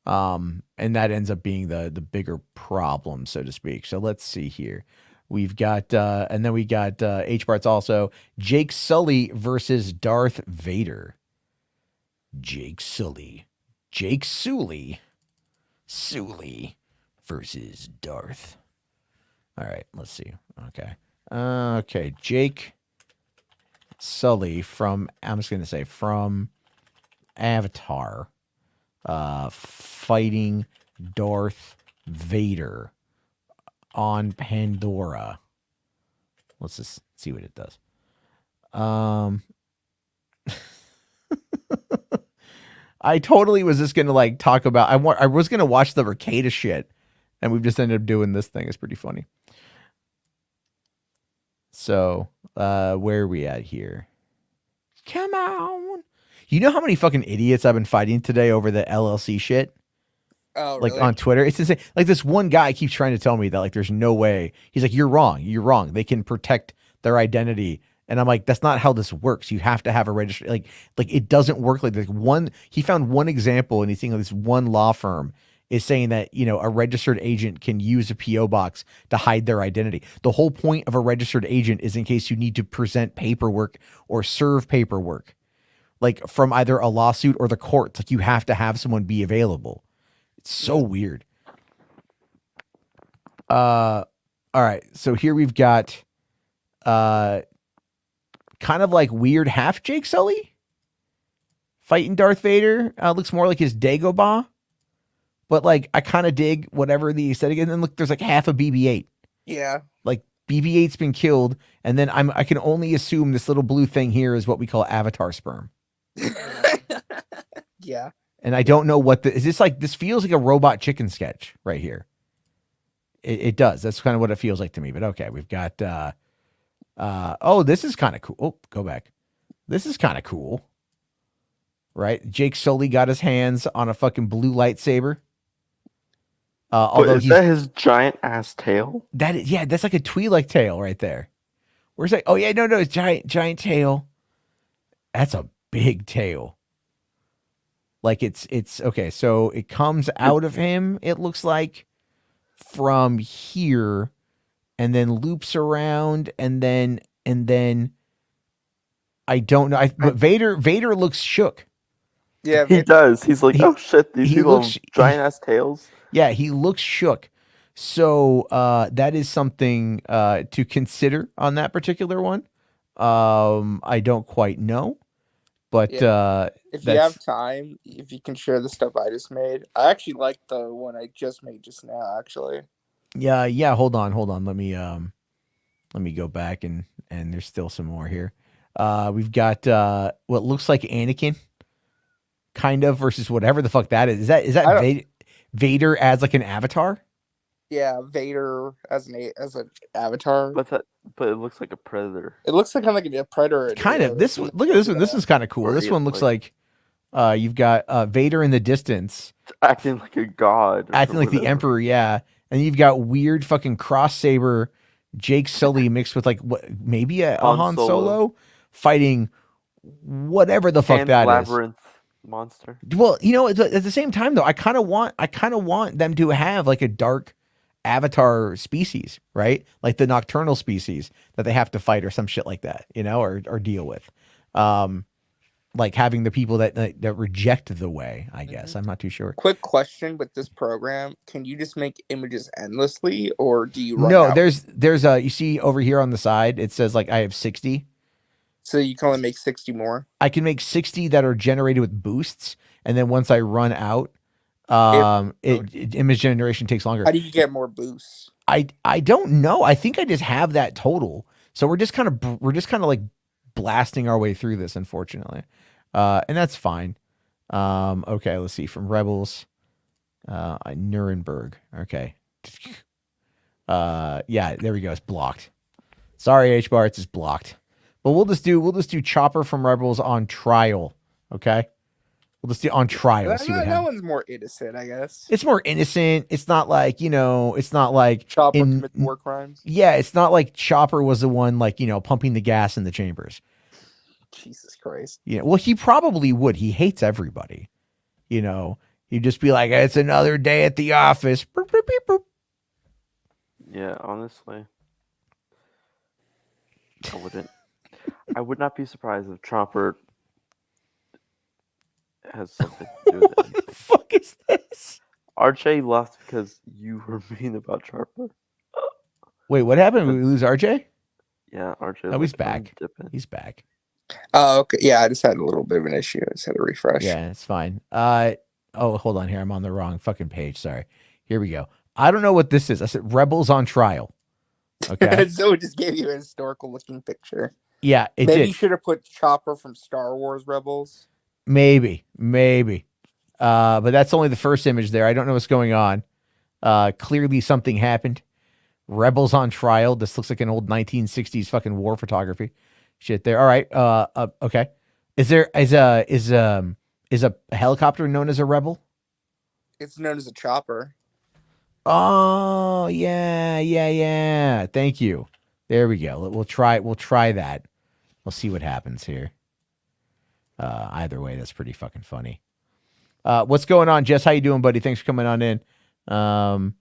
And that ends up being the bigger problem, so to speak. So let's see here. We've got, and then we got H Bart's also Jake Sully versus Darth Vader. Jake Sully versus Darth. All right, let's see. Okay, Jake Sully from Avatar, fighting Darth Vader on Pandora. Let's just see what it does. I totally was just gonna like talk about. I was gonna watch the Ricada shit, and we've just ended up doing this thing. It's pretty funny. So, where are we at here? Come on. You know how many fucking idiots I've been fighting today over the LLC shit? Oh, like really? on Twitter. It's insane. Like this one guy keeps trying to tell me that like there's no way. He's like, you're wrong. You're wrong. They can protect their identity. And I'm like, that's not how this works. You have to have a registry. Like it doesn't work like one. He found one example, and he's saying this one law firm is saying that, you know, a registered agent can use a PO box to hide their identity. The whole point of a registered agent is in case you need to present paperwork or serve paperwork, like from either a lawsuit or the courts. Like you have to have someone be available. It's so weird. All right. So here we've got kind of like weird half Jake Sully fighting Darth Vader. Looks more like his Dagobah. But like I kind of dig whatever the aesthetic. And then look, there's like half a BB-8. Yeah. Like BB-8's been killed, and then I can only assume this little blue thing here is what we call Avatar sperm. Yeah. And I don't know what is this like. This feels like a Robot Chicken sketch right here. It does. That's kind of what it feels like to me. But okay, we've got. Oh, this is kind of cool. Oh, go back. This is kind of cool, right? Jake Sully got his hands on a fucking blue lightsaber. Although is that his giant ass tail? That is, yeah, that's like a Twi'lek tail right there. Where's that? Oh yeah, no, it's giant tail. That's a big tail. Like it's okay. So it comes out of him. It looks like from here, and then loops around, and then I don't know. But Vader looks shook. Yeah, he does. He's like, oh shit, these people have giant ass tails. Yeah, he looks shook. So that is something to consider on that particular one. I don't quite know, but if you have time, if you can share the stuff I just made, I actually like the one I just made just now. Actually, yeah. Hold on. Let me go back and there's still some more here. We've got what looks like Anakin, kind of, versus whatever the fuck that is. Is that Vader as like an avatar? Yeah, Vader as an avatar. But it looks like a predator. It looks like kind of like a predator. Kind of. Look at this one. This is kind of cool. This one looks like you've got Vader in the distance, acting like a god, acting like the Emperor. Yeah, and you've got weird fucking cross saber Jake Sully mixed with like what maybe a Han Solo fighting whatever the fuck that labyrinth monster. Well, you know, at the same time though, I kind of want them to have like a dark avatar species, right? Like the nocturnal species that they have to fight or some shit like that, you know, or deal with. Like having the people that reject the way, I guess. I'm not too sure. Quick question with this program, can you just make images endlessly, or do you run out? There's a, you see over here on the side, it says like I have 60. So you can only make 60 more? I can make 60 that are generated with boosts, and then once I run out, image generation takes longer. How do you get more boosts? I don't know. I think I just have that total. So we're just kind of like blasting our way through this, unfortunately. And that's fine. Okay, let's see. From Rebels, Nuremberg. Okay. Yeah, there we go. It's blocked. Sorry, HBAR, it's just blocked. But we'll just do Chopper from Rebels on trial. Okay. We'll just do on trial. That one's more innocent, I guess. It's more innocent. It's not like, you know, it's not like Chopper commits war crimes. Yeah, it's not like Chopper was the one, like, you know, pumping the gas in the chambers. Jesus Christ. Yeah, well, he probably would. He hates everybody. You know, he'd just be like, it's another day at the office. Boop, boop, beep, boop. Yeah, honestly, I would not be surprised if Chopper has something to do with it. What the fuck is this? RJ left because you were mean about Chopper. Wait, what happened? We lose RJ? Yeah, RJ. Oh, he's back. He's back. Oh, okay. Yeah, I just had a little bit of an issue. I just had to refresh. Yeah, it's fine. Oh, hold on here. I'm on the wrong fucking page. Sorry. Here we go. I don't know what this is. I said Rebels on trial. Okay. So it just gave you a historical looking picture. Yeah, it Maybe did. you should have put Chopper from Star Wars Rebels. Maybe. But that's only the first image there. I don't know what's going on. Clearly something happened. Rebels on trial. This looks like an old 1960s fucking war photography. Shit there. All right. Okay. Is a helicopter known as a rebel? It's known as a chopper. Oh, yeah. Thank you. There we go. We'll try that. We'll see what happens here. Either way, that's pretty fucking funny. What's going on, Jess? How you doing, buddy? Thanks for coming on in. And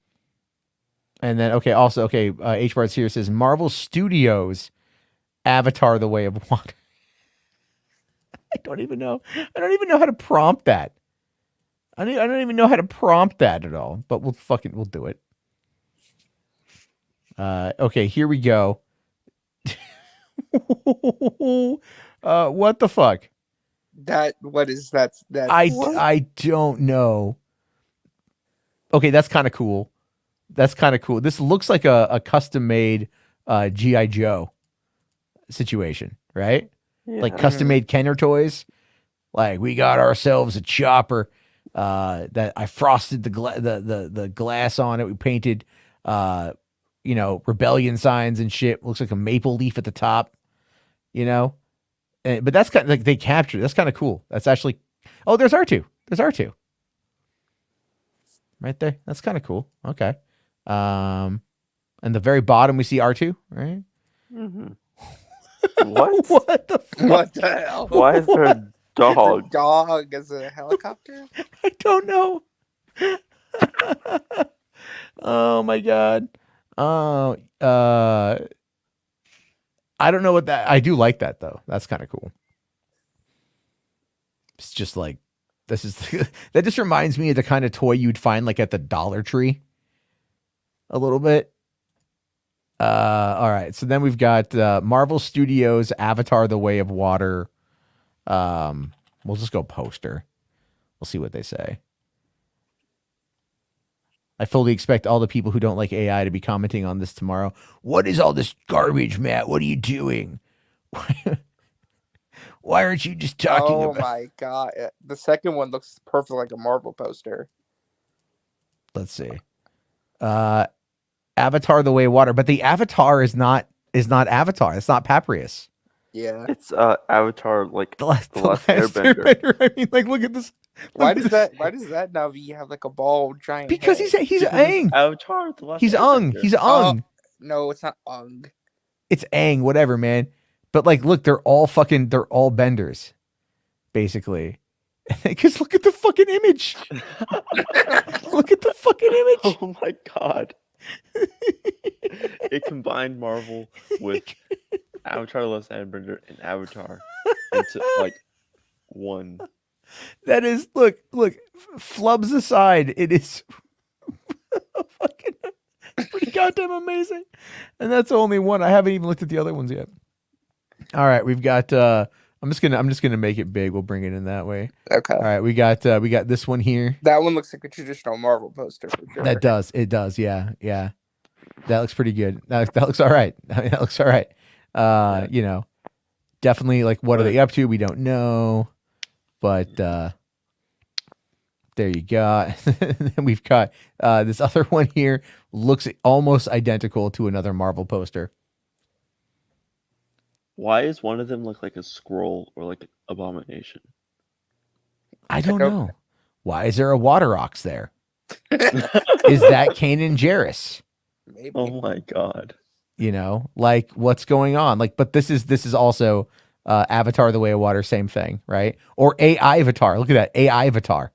then, HWAD here says Marvel Studios Avatar: The Way of Water. I don't even know how to prompt that. I don't even know how to prompt that at all, but we'll do it. Okay, here we go. What the fuck? What is that? I don't know. Okay, that's kind of cool. This looks like a custom made G.I. Joe situation, right? Yeah. Like custom made Kenner toys. Like, we got ourselves a chopper that I frosted the glass on it. We painted rebellion signs and shit. Looks like a maple leaf at the top, but that's kind of like they captured. That's kind of cool. That's actually, there's R2. There's R2 right there. That's kind of cool. Okay. And the very bottom we see R2, right? Mm-hmm. What? What the fuck? What the hell? Why is there a dog? It's a dog as a helicopter? I don't know. Oh my god. I don't know what that. I do like that though. That's kind of cool. It's just like that just reminds me of the kind of toy you'd find like at the Dollar Tree. A little bit. All right. So then we've got Marvel Studios Avatar: The Way of Water. We'll just go poster. We'll see what they say. I fully expect all the people who don't like AI to be commenting on this tomorrow. What is all this garbage, Matt? What are you doing? Why aren't you just talking about... Oh my god. The second one looks perfect like a Marvel poster. Let's see. Avatar: The Way of Water, but the Avatar is not Avatar. It's not Papyrus. Yeah. It's Avatar, like the last Airbender. I mean, like, look at this. Why does that Navi have like a ball giant Because head? he's Aang. Avatar, the last He's Ung. Airbender. He's Ung. No, it's not Ung. It's Aang, whatever, man. But like, look, they're all benders, basically. Because look at the fucking image. Look at the fucking image. Oh my god. It combined Marvel with Avatar: The Last Airbender and Avatar into like one. That is, look, flubs aside, it is fucking pretty goddamn amazing. And that's only one. I haven't even looked at the other ones yet. All right, we've got I'm just gonna make it big. We'll bring it in that way. Okay. All right, we got this one here. That one looks like a traditional Marvel poster for sure. That does. It does. Yeah. That looks pretty good. That looks all right. I mean, that looks all right. Definitely like, what are they up to? We don't know. But there you go. Then we've got this other one here. Looks almost identical to another Marvel poster. Why does one of them look like a scroll or like an abomination? I don't know. Why is there a water ox there? Is that Kanan Jarrus? Maybe. Oh my god. Like, what's going on? Like, but this is also Avatar: The Way of Water, same thing, right? Or AI Avatar. Look at that, AI Avatar.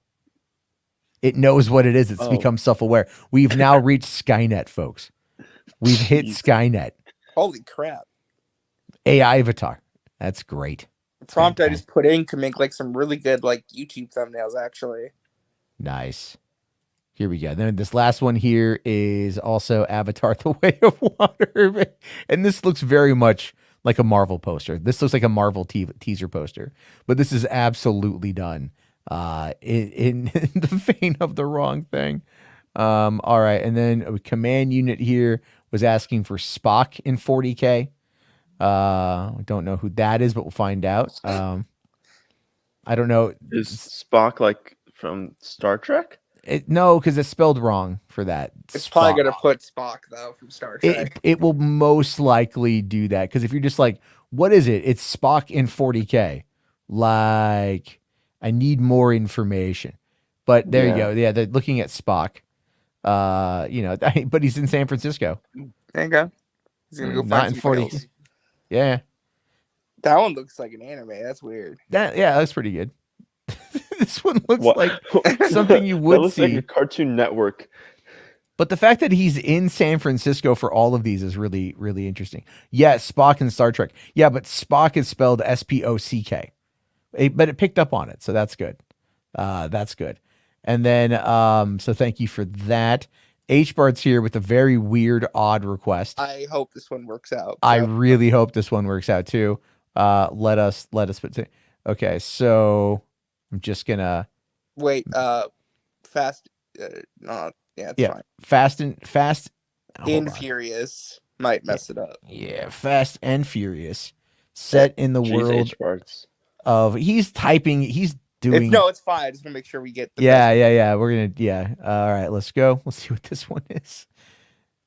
It knows what it is. It's become self-aware. We've now reached Skynet, folks. We've hit Skynet. Holy crap. AI Avatar. That's great. The prompt I just put in could make like some really good like YouTube thumbnails, actually. Nice. Here we go. Then this last one here is also Avatar: The Way of Water. And this looks very much like a Marvel poster. This looks like a Marvel teaser poster. But this is absolutely done in the vein of the wrong thing. All right. And then a command unit here was asking for Spock in 40K. We don't know who that is, but we'll find out. I don't know. Is Spock like from Star Trek? No, because it's spelled wrong for that. It's Spock. probably gonna put Spock though from Star Trek. It will most likely do that, because if you're just like, what is it? It's Spock in 40K. Like, I need more information. But there you go. Yeah, they're looking at Spock. But he's in San Francisco. There you go. He's gonna go not find in 40. else. Yeah. That one looks like an anime. That's weird. That's pretty good. This one looks like something you would see. Like a Cartoon Network. But the fact that he's in San Francisco for all of these is really, really interesting. Yeah, Spock in Star Trek. Yeah, but Spock is spelled Spock. But it picked up on it, so that's good. That's good. And then, so thank you for that. HBart's here with a very weird, odd request. I hope this one works out. I really hope this one works out too. Let us put. Okay, so I'm just gonna wait. Fast. No, yeah, it's fine. Fast and Furious might mess it up. Yeah, Fast and Furious. Set in the world HBart's. of he's typing. He's doing. It's fine. I just want to make sure we get. Yeah. We're gonna. All right, let's go. Let's see what this one is.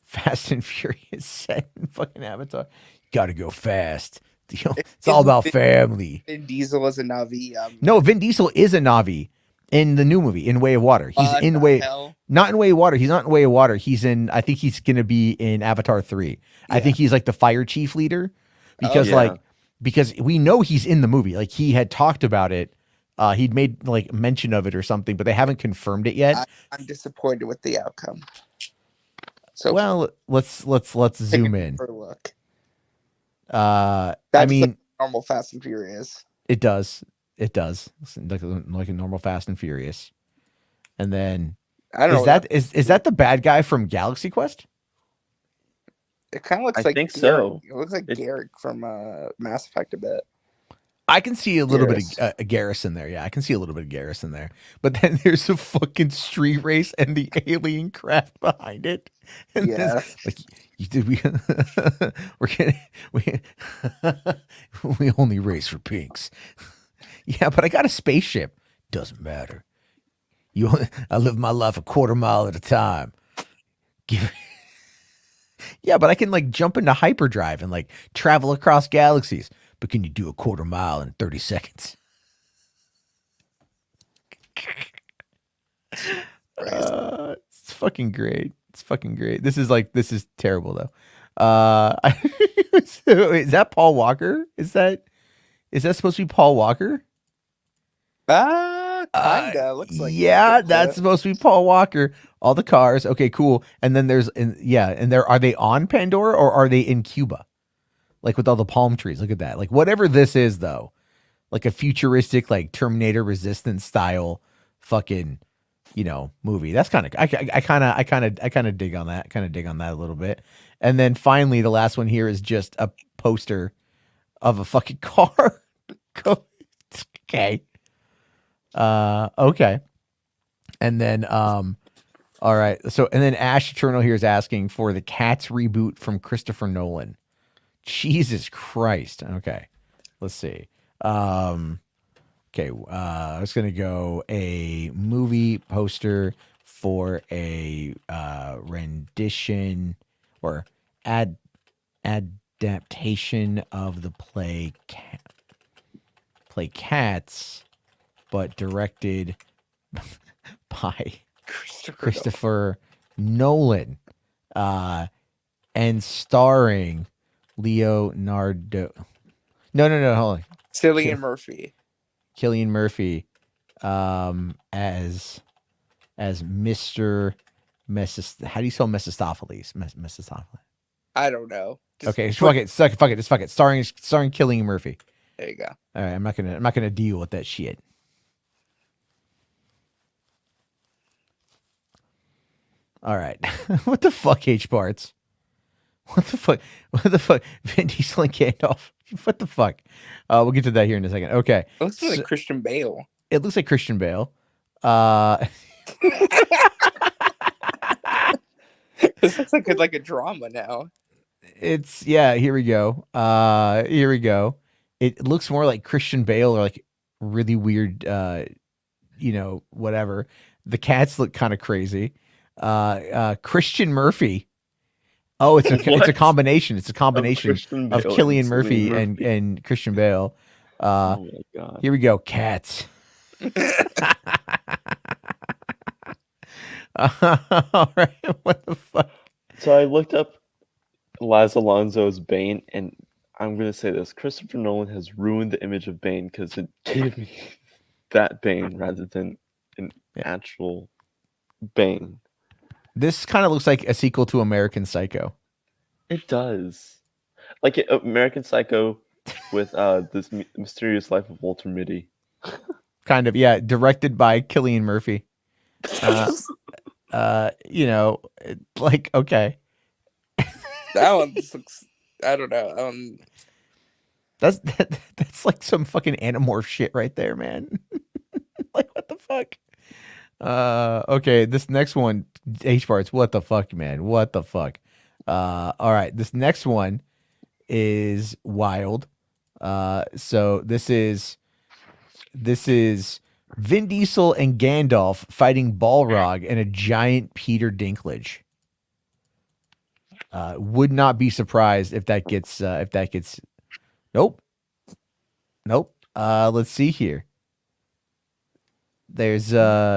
Fast and Furious set in fucking Avatar. You gotta go fast. It's all about family. Vin Diesel is a Na'vi. No, Vin Diesel is a Na'vi in the new movie, in Way of Water. He's in Way, not in Way of Water. He's not in Way of Water. He's in, I think he's going to be in Avatar 3. Yeah. I think he's like the fire chief leader because because we know he's in the movie. Like he had talked about it. He'd made like mention of it or something, but they haven't confirmed it yet. I'm disappointed with the outcome. So let's zoom in. For a look. I mean, normal Fast and Furious. It does. Like a normal Fast and Furious. And then I don't know. Is that the bad guy from Galaxy Quest? It kind of looks like Garrick. So. It looks like Garrick from Mass Effect a bit. I can see a little bit of Garrus in there. Yeah, I can see a little bit of Garrus in there. But then there's a fucking street race and the alien craft behind it. And we only race for pinks. Yeah, but I got a spaceship. Doesn't matter. I live my life a quarter mile at a time. Yeah, but I can like jump into hyperdrive and like travel across galaxies. But can you do a quarter mile in 30 seconds? It's fucking great. It's fucking great. This is terrible though. Is that Paul Walker? Is that supposed to be Paul Walker? Kinda. Looks like that's supposed to be Paul Walker. All the cars. Okay, cool. And then are they on Pandora or are they in Cuba? Like with all the palm trees. Look at that. Like whatever this is though, like a futuristic, like Terminator Resistance style fucking, movie. That's kind of, I kind of dig on that. Kind of dig on that a little bit. And then finally, the last one here is just a poster of a fucking car. Okay. Okay. And then, all right. So, and then Ash Eternal here is asking for the Cats reboot from Christopher Nolan. Jesus Christ. Okay. Let's see. Okay. I was going to go a movie poster for a rendition or adaptation of the play Cats, but directed by Christopher Nolan, and starring Leonardo. No, hold on. Cillian Murphy. Cillian Murphy, as Mr. How do you spell Mephistopheles? Mephistopheles. I don't know. Okay, fuck it. Just fuck it. Starring Cillian Murphy. There you go. All right, I'm not gonna deal with that shit. All right. What the fuck, H-Barts? What the fuck? Vin Diesel and Gandalf. What the fuck? We'll get to that here in a second. Okay. It looks like Christian Bale. It looks like Christian Bale. This looks like a drama now. Here we go. It looks more like Christian Bale or like really weird, whatever. The cats look kind of crazy. Christian Murphy. Oh, it's a combination. It's a combination of Cillian Murphy and Christian Bale. Oh my God. Here we go. Cats. All right, what the fuck? So I looked up Laz Alonso's Bane, and I'm gonna say this: Christopher Nolan has ruined the image of Bane because it gave me that Bane rather than an actual Bane. This kind of looks like a sequel to American Psycho. It does, like American Psycho with this mysterious life of Walter Mitty. Kind of, yeah. Directed by Cillian Murphy. You know, like okay. That one just looks. I don't know. That's like some fucking Animorph shit right there, man. Like what the fuck? Okay, this next one, H-Parts, what the fuck, man? What the fuck? All right, this next one is wild. So this is Vin Diesel and Gandalf fighting Balrog and a giant Peter Dinklage. Would not be surprised if that gets nope. Let's see here. There's Jesus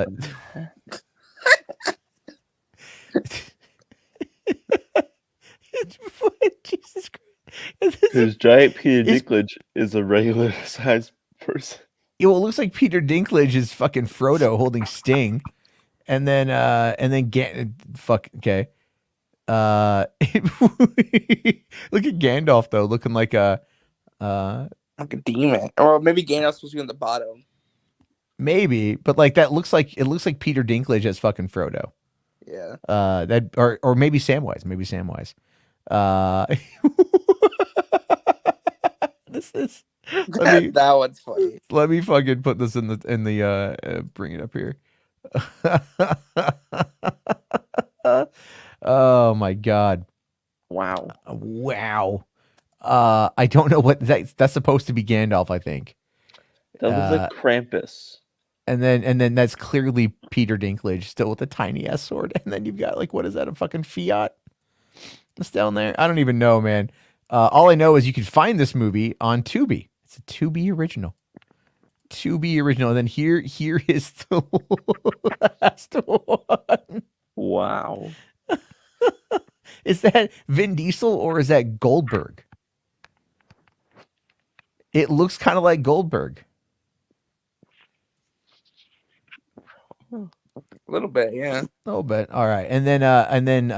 Christ. Whose giant Peter Dinklage is a regular sized person. Yeah, well, it looks like Peter Dinklage is fucking Frodo holding Sting, and then fuck okay. Look at Gandalf though, looking like a demon, or maybe Gandalf's supposed to be on the bottom. Maybe, but like that looks like Peter Dinklage as fucking Frodo. Yeah. That or maybe Samwise. Maybe Samwise. This is that one's funny. Let me fucking put this in the bring it up here. Oh my god. Wow. I don't know what that's supposed to be Gandalf, I think. That looks like Krampus. And then that's clearly Peter Dinklage still with a tiny ass sword. And then you've got like, what is that? A fucking Fiat that's down there? I don't even know, man. All I know is you can find this movie on Tubi. It's a Tubi original. And then here is the last one. Wow. Is that Vin Diesel or is that Goldberg? It looks kind of like Goldberg. A little bit, yeah. A little bit. All right. And then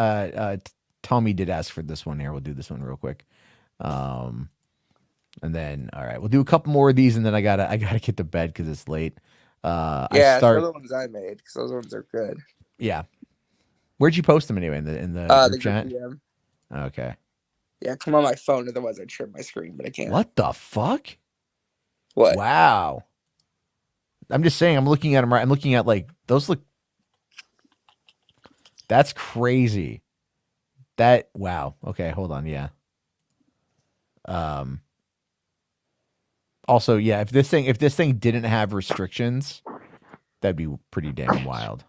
Tommy did ask for this one here. We'll do this one real quick. And then all right, we'll do a couple more of these and then I gotta get to bed because it's late. Yeah, those are the ones I made because those ones are good. Yeah. Where'd you post them anyway? In the group chat? DM. Okay. Yeah, come on my phone, otherwise I'd share my screen, but I can't. What the fuck? What? Wow. I'm just saying, I'm looking at them right. I'm looking at like those look. That's crazy. Wow. Okay, hold on. Yeah. Also, yeah, if this thing didn't have restrictions, that'd be pretty damn wild.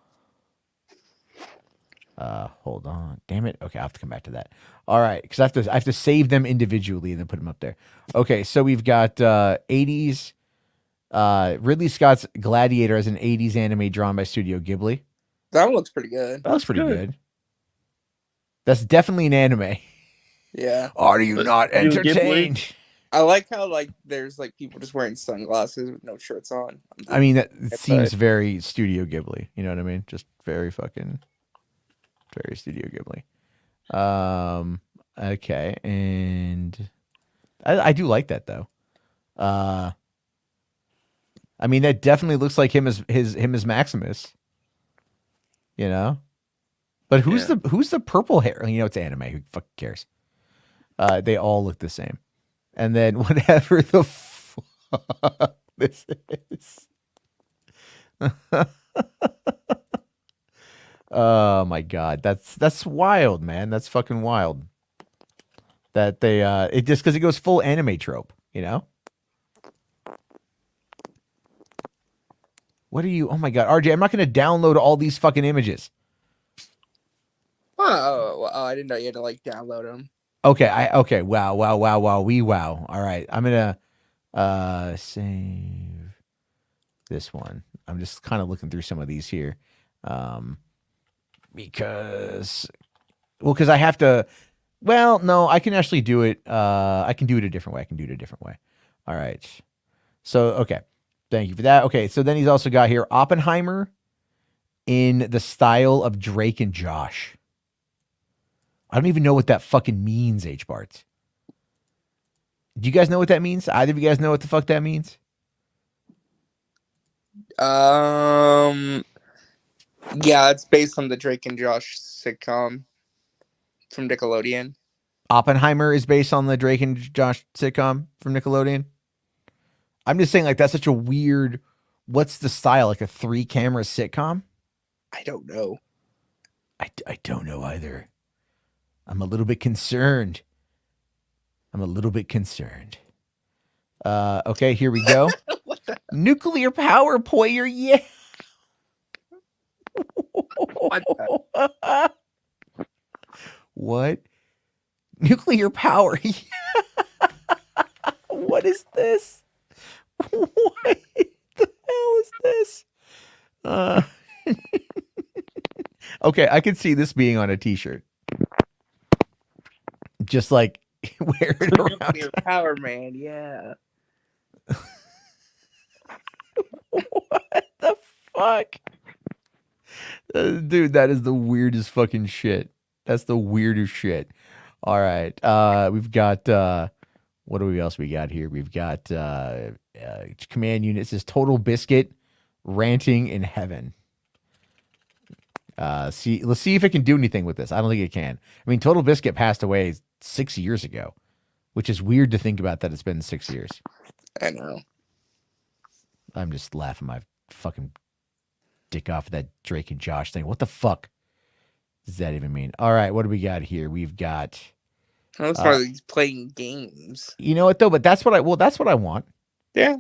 Hold on. Damn it. Okay, I have to come back to that. All right, because I have to save them individually and then put them up there. Okay, so we've got 80s. Ridley Scott's Gladiator as an 80s anime drawn by Studio Ghibli. That one looks pretty good. That looks pretty good. That's definitely an anime. Yeah. Are you not entertained? I like how like there's like people just wearing sunglasses with no shirts on. I mean, that seems very Studio Ghibli. You know what I mean? Just very fucking, very Studio Ghibli. Okay, and I do like that though. I mean, that definitely looks like him as Maximus. You know, but who's the purple hair? You know, it's anime. Who fucking cares? They all look the same. And then whatever the fuck this is. Oh my god, that's wild, man. That's fucking wild. That they it just because it goes full anime trope, you know. What are you? Oh my god, RJ, I'm not gonna download all these fucking images. Oh, I didn't know you had to like download them. Okay, wow. All right, I'm gonna save this one. I'm just kind of looking through some of these here. because I have to. Well, no, I can actually do it. I can do it a different way. All right. So, okay. Thank you for that. Okay. So then he's also got here Oppenheimer in the style of Drake and Josh. I don't even know what that fucking means, H. Bart. Do you guys know what that means? Either of you guys know what the fuck that means? Yeah, it's based on the Drake and Josh sitcom from Nickelodeon. Oppenheimer is based on the Drake and Josh sitcom from Nickelodeon. I'm just saying, like, that's such a weird. What's the style? Like a 3-camera sitcom? I don't know. I don't know either. I'm a little bit concerned. Okay, here we go. Nuclear power, Poyer, yeah. What? Nuclear power. What is this? What the hell is this? Okay, I can see this being on a t-shirt. Just like wear it around. Nuclear power, man, yeah. What the fuck? Dude, that is the weirdest fucking shit. That's the weirdest shit. All right. We've got what else we got here? We've got command unit. It says Total Biscuit ranting in heaven. Let's see if it can do anything with this. I don't think it can. I mean, Total Biscuit passed away 6 years ago, which is weird to think about that it's been 6 years. I know. I'm just laughing my fucking dick off at that Drake and Josh thing. What the fuck does that even mean? All right, what do we got here? We've got. That's why he's playing games. You know what though? But that's what I want. Yeah.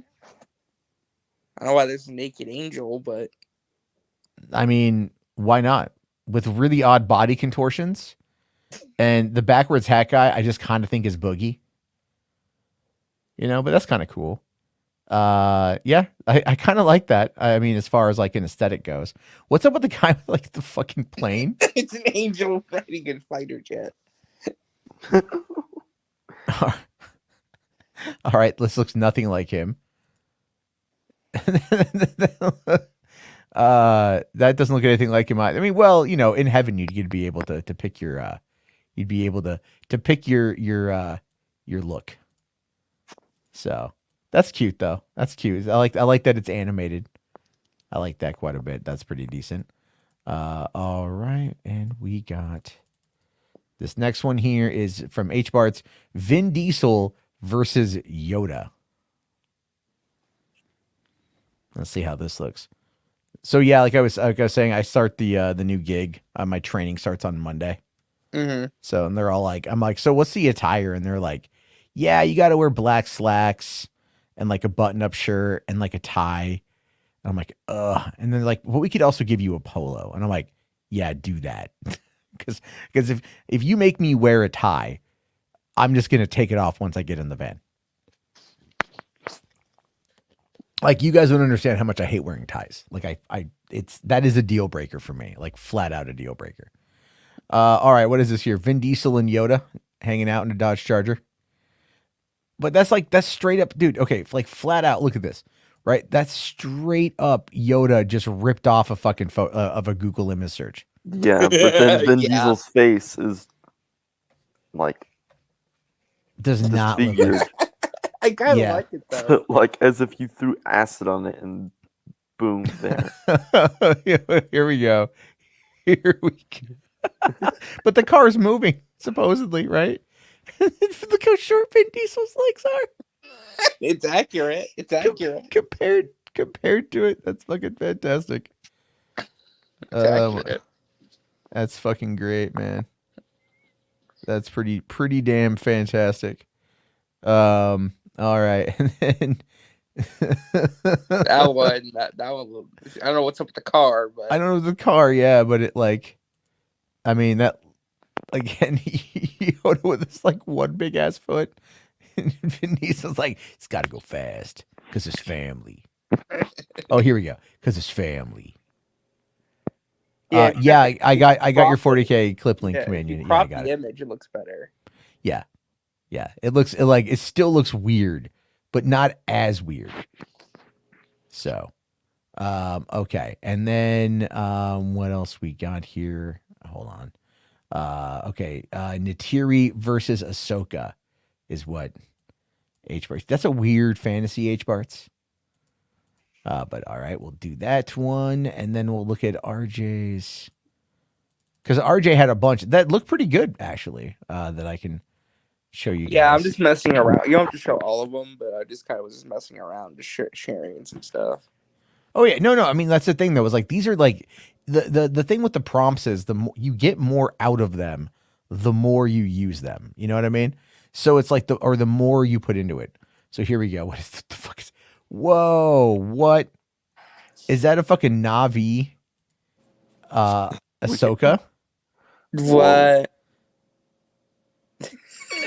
I don't know why there's a naked angel, but I mean, why not? With really odd body contortions, and the backwards hat guy, I just kind of think is Boogie. You know, but that's kind of cool. Yeah, I kind of like that. I mean, as far as like an aesthetic goes, what's up with the guy with like the fucking plane? It's an angel riding a fighter jet. All right, this looks nothing like him. That doesn't look anything like him. I mean, well, you know, in heaven you'd be able to pick your you'd be able to pick your look. So that's cute though. That's cute. I like that it's animated. I like that quite a bit. That's pretty decent. All right, and we got this next one here is from H. Bart's Vin Diesel versus Yoda. Let's see how this looks. So yeah, like I was saying, I start the new gig. My training starts on Monday. Mm-hmm. So and they're all like, I'm like, so what's the attire? And they're like, yeah, you got to wear black slacks and like a button-up shirt and like a tie. And I'm like, ugh. And they're like, well, we could also give you a polo. And I'm like, yeah, do that. Because if you make me wear a tie, I'm just gonna take it off once I get in the van. Like, you guys don't understand how much I hate wearing ties. Like that is a deal breaker for me. Like, flat out a deal breaker. All right, what is this here? Vin Diesel and Yoda hanging out in a Dodge Charger. But that's straight up, dude. Okay, like flat out. Look at this, right? That's straight up Yoda just ripped off a fucking photo of a Google image search. Yeah, but then Vin Diesel's face is like does not look like I kind of like it though. Like as if you threw acid on it and boom, there. Here we go. But the car's moving, supposedly, right? Look how short Vin Diesel's legs are. It's accurate. It's accurate. Compared to it, that's fucking fantastic. It's accurate. That's fucking great, man. That's pretty damn fantastic. All right, and then that one. I don't know what's up with the car, but I don't know the car. Yeah, but it like, I mean that again. Yoda with this like one big ass foot, and Vin Diesel's like, it's got to go fast because it's family. Oh, here we go. Because it's family. I got your 40K clip link command unit. Yeah, I got the it. Image, it looks better. Yeah. It still looks weird, but not as weird. So, okay. And then, what else we got here? Hold on. Okay. Neytiri versus Ahsoka is what H-Barts. That's a weird fantasy H-Barts. But all right, we'll do that one. And then we'll look at RJ's. Because RJ had a bunch that looked pretty good, actually, that I can show you guys. Yeah, I'm just messing around. You don't have to show all of them, but I just kind of was just messing around, just sharing some stuff. Oh yeah, no. I mean, that's the thing though. Is like these are like the thing with the prompts is the more you get more out of them, the more you use them. You know what I mean? So it's like the more you put into it. So here we go. What the fuck is? Whoa! What is that? A fucking Na'vi? Ahsoka? What?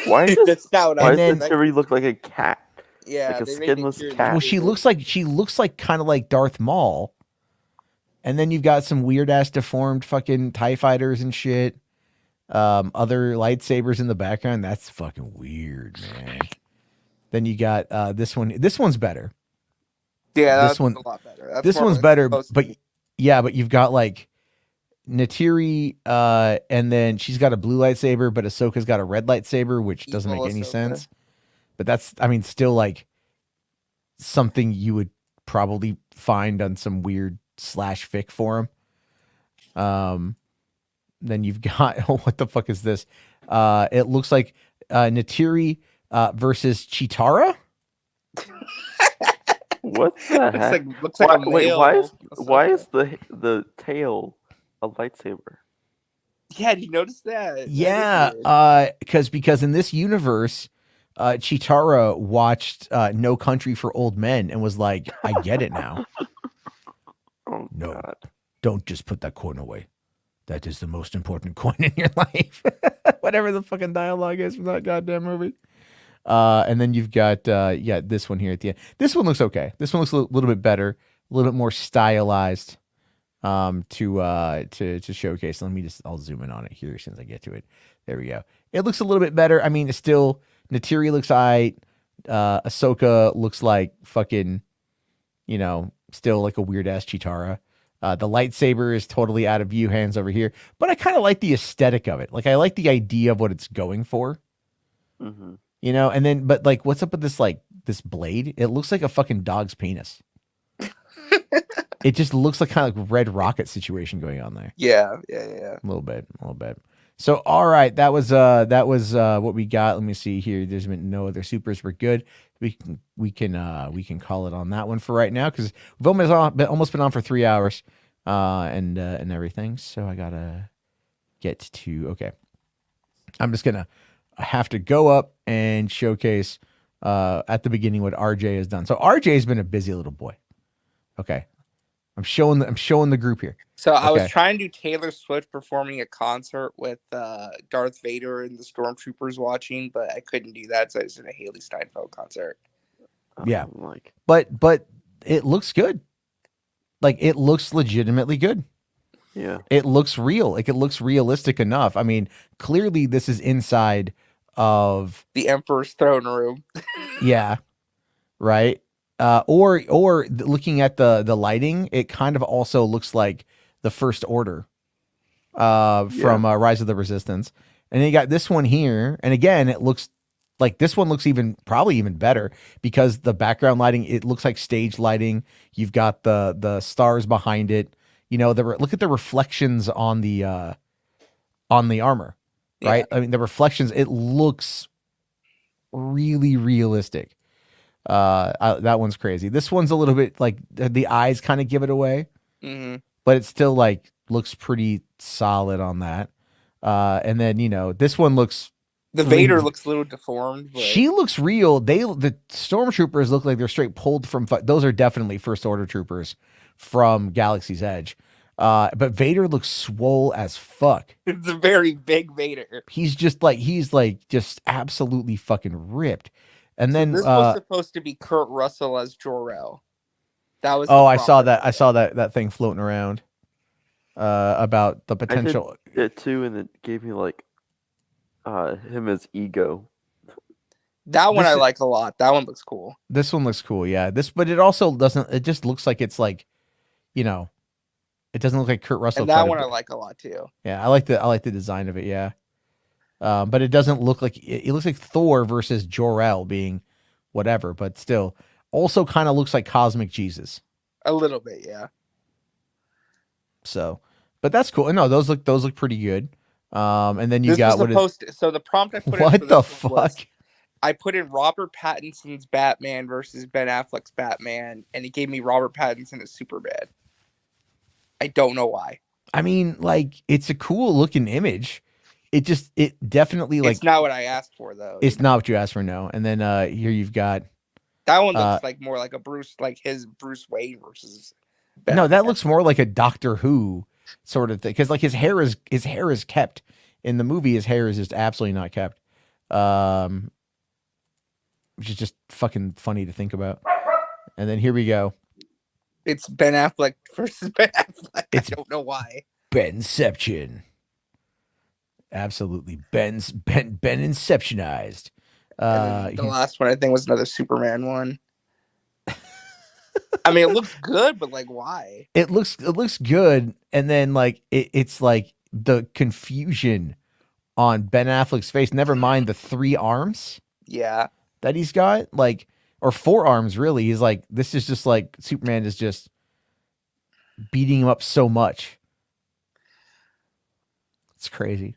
Why does Neytiri look like a cat? Yeah, like a skinless cat. Well, she looks like kind of like Darth Maul. And then you've got some weird ass deformed fucking TIE fighters and shit. Other lightsabers in the background. That's fucking weird, man. Then you got this one. This one's better. Yeah, that's a lot better. This one's better, but you've got like Neytiri, and then she's got a blue lightsaber, but Ahsoka's got a red lightsaber, which doesn't make any sense. But that's, I mean, still like something you would probably find on some weird /fic forum. Then you've got, what the fuck is this? It looks like Neytiri versus Chitara. What the heck? Looks like a male. Why is the tail a lightsaber? Yeah, did you notice that? Yeah, because in this universe, Chitara watched No Country for Old Men and was like, I get it now. Oh, no, God. Don't just put that coin away. That is the most important coin in your life. Whatever the fucking dialogue is from that goddamn movie. And then you've got, this one here at the end. This one looks okay. This one looks a little bit better, a little bit more stylized to showcase. I'll zoom in on it here since I get to it. There we go. It looks a little bit better. I mean, it's still, Neytiri looks aight. Ahsoka looks like fucking, still like a weird ass Chitara. The lightsaber is totally out of view, hands over here. But I kind of like the aesthetic of it. Like, I like the idea of what it's going for. Mm-hmm. And then, but like, what's up with this blade? It looks like a fucking dog's penis. It just looks like kind of like Red Rocket situation going on there. Yeah. A little bit. So, all right, that was what we got. Let me see here. There's been no other supers. We're good. We can call it on that one for right now because we've almost been on for 3 hours, and everything. So I gotta get to okay. I'm just gonna have to go up and showcase at the beginning what RJ has done. So RJ has been a busy little boy. Okay. I'm showing the group here. So I was trying to do Taylor Swift performing a concert with Darth Vader and the Stormtroopers watching, but I couldn't do that, so I just did a Haley Steinfeld concert. Yeah, but it looks good. Like, it looks legitimately good. Yeah, it looks real. Like, it looks realistic enough. I mean, clearly this is inside of the Emperor's throne room. Yeah, right. Or looking at the lighting, it kind of also looks like the First Order from Rise of the Resistance. And then you got this one here, and again, it looks like this one looks probably even better because the background lighting, it looks like stage lighting. You've got the stars behind it. Look at the reflections on the armor, right? Yeah. I mean, the reflections, it looks really realistic. That one's crazy. This one's a little bit like the eyes kind of give it away, but it still like looks pretty solid on that. And then this one looks. The Vader looks a little deformed. But... She looks real. The stormtroopers look like they're straight pulled from. Those are definitely First Order troopers from Galaxy's Edge. But Vader looks swole as fuck. It's a very big Vader. He's just absolutely fucking ripped. And then this was supposed to be Kurt Russell as Jor-El. That was. I saw that. I saw that thing floating around. about the potential. I did it too, and it gave me like him as Ego. That one I like a lot. That one looks cool. This one looks cool, yeah. But it also doesn't. It just looks like it's like, it doesn't look like Kurt Russell. And that one I like a lot too. Yeah, I like the design of it. Yeah, but it doesn't look like it looks like Thor versus Jor-El being whatever, but still, also kind of looks like Cosmic Jesus. A little bit, yeah. So, but that's cool. No, those look pretty good. And then you got so the prompt I put what the fuck. I put in Robert Pattinson's Batman versus Ben Affleck's Batman, and it gave me Robert Pattinson as Superman. I don't know why. I mean, like, it's a cool looking image. It definitely like. It's not what I asked for, though. It's not what you asked for, no. And then here you've got. That one looks like more like his Bruce Wayne versus. Batman. No, that looks more like a Doctor Who sort of thing, because like his hair is kept in the movie. His hair is just absolutely not kept. Which is just fucking funny to think about. And then here we go. It's Ben Affleck versus Ben Affleck. I don't know why. Benception. Absolutely. Ben Inceptionized. The last one I think was another Superman one. I mean, it looks good, but like, why? It looks good, and then like it's like the confusion on Ben Affleck's face. Never mind the 3 arms. Yeah. That he's got, like, or 4 arms, really. He's like, this is just like Superman is just beating him up so much. It's crazy.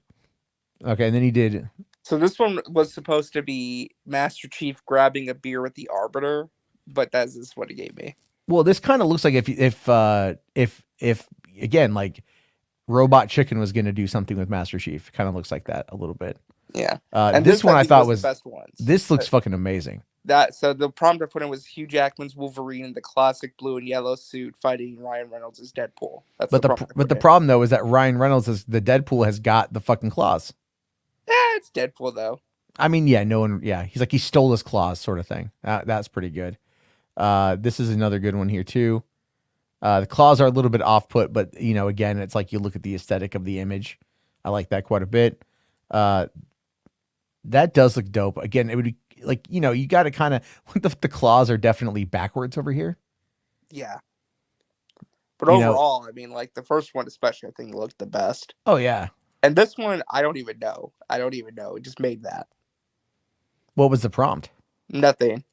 Okay, and then he did. So this one was supposed to be Master Chief grabbing a beer with the Arbiter, but that's just what he gave me. Well, this kind of looks like if again, like Robot Chicken was going to do something with Master Chief. It kind of looks like that a little bit. Yeah. And this one I thought was the best ones. This looks fucking amazing. So the prompt I put in was Hugh Jackman's Wolverine in the classic blue and yellow suit fighting Ryan Reynolds as Deadpool. But the problem though is that Ryan Reynolds the Deadpool has got the fucking claws. Yeah, it's Deadpool though. I mean, yeah, he's like he stole his claws sort of thing. That's pretty good. This is another good one here too. The claws are a little bit off-put, but again, it's like you look at the aesthetic of the image. I like that quite a bit. That does look dope. Again, it would be like, you got to kind of, the claws are definitely backwards over here. Yeah. But overall, I mean, like the first one especially, I think looked the best. Oh, yeah. And this one, I don't even know. It just made that. What was the prompt? Nothing.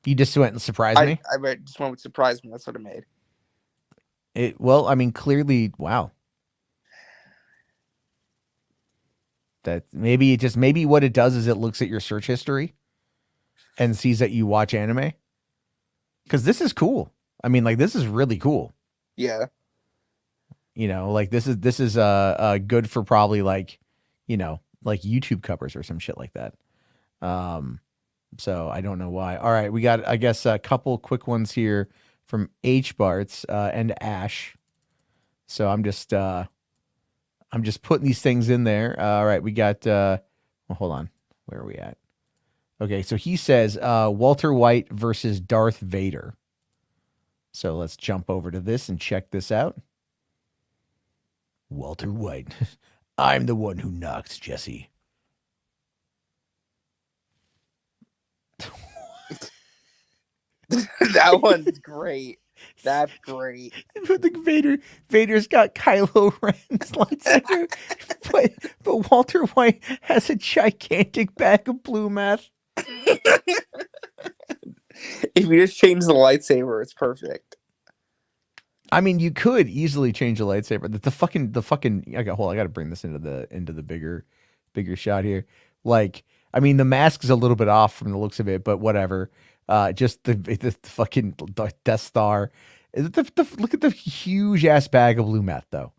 You just went and surprised me? I just went with surprise me. That's what it made. Well, I mean, clearly, wow. That maybe what it does is it looks at your search history and sees that you watch anime. Because this is cool. I mean, like, this is really cool. Yeah. Like this is good for probably like, like YouTube covers or some shit like that. So I don't know why. All right, we got, I guess, a couple quick ones here from HBarts and Ash. So I'm just putting these things in there. All right, we got. Well, hold on. Where are we at? Okay, so he says Walter White versus Darth Vader. So let's jump over to this and check this out. Walter White, I'm the one who knocks, Jesse. That one's great. That's great. Vader's got Kylo Ren's lightsaber, but Walter White has a gigantic bag of blue meth. If you just change the lightsaber, it's perfect. I mean, you could easily change the lightsaber. The fucking. I got to bring this into the bigger shot here. Like, I mean, the mask is a little bit off from the looks of it, but whatever. Just the fucking Death Star. Look at the huge ass bag of blue meth, though,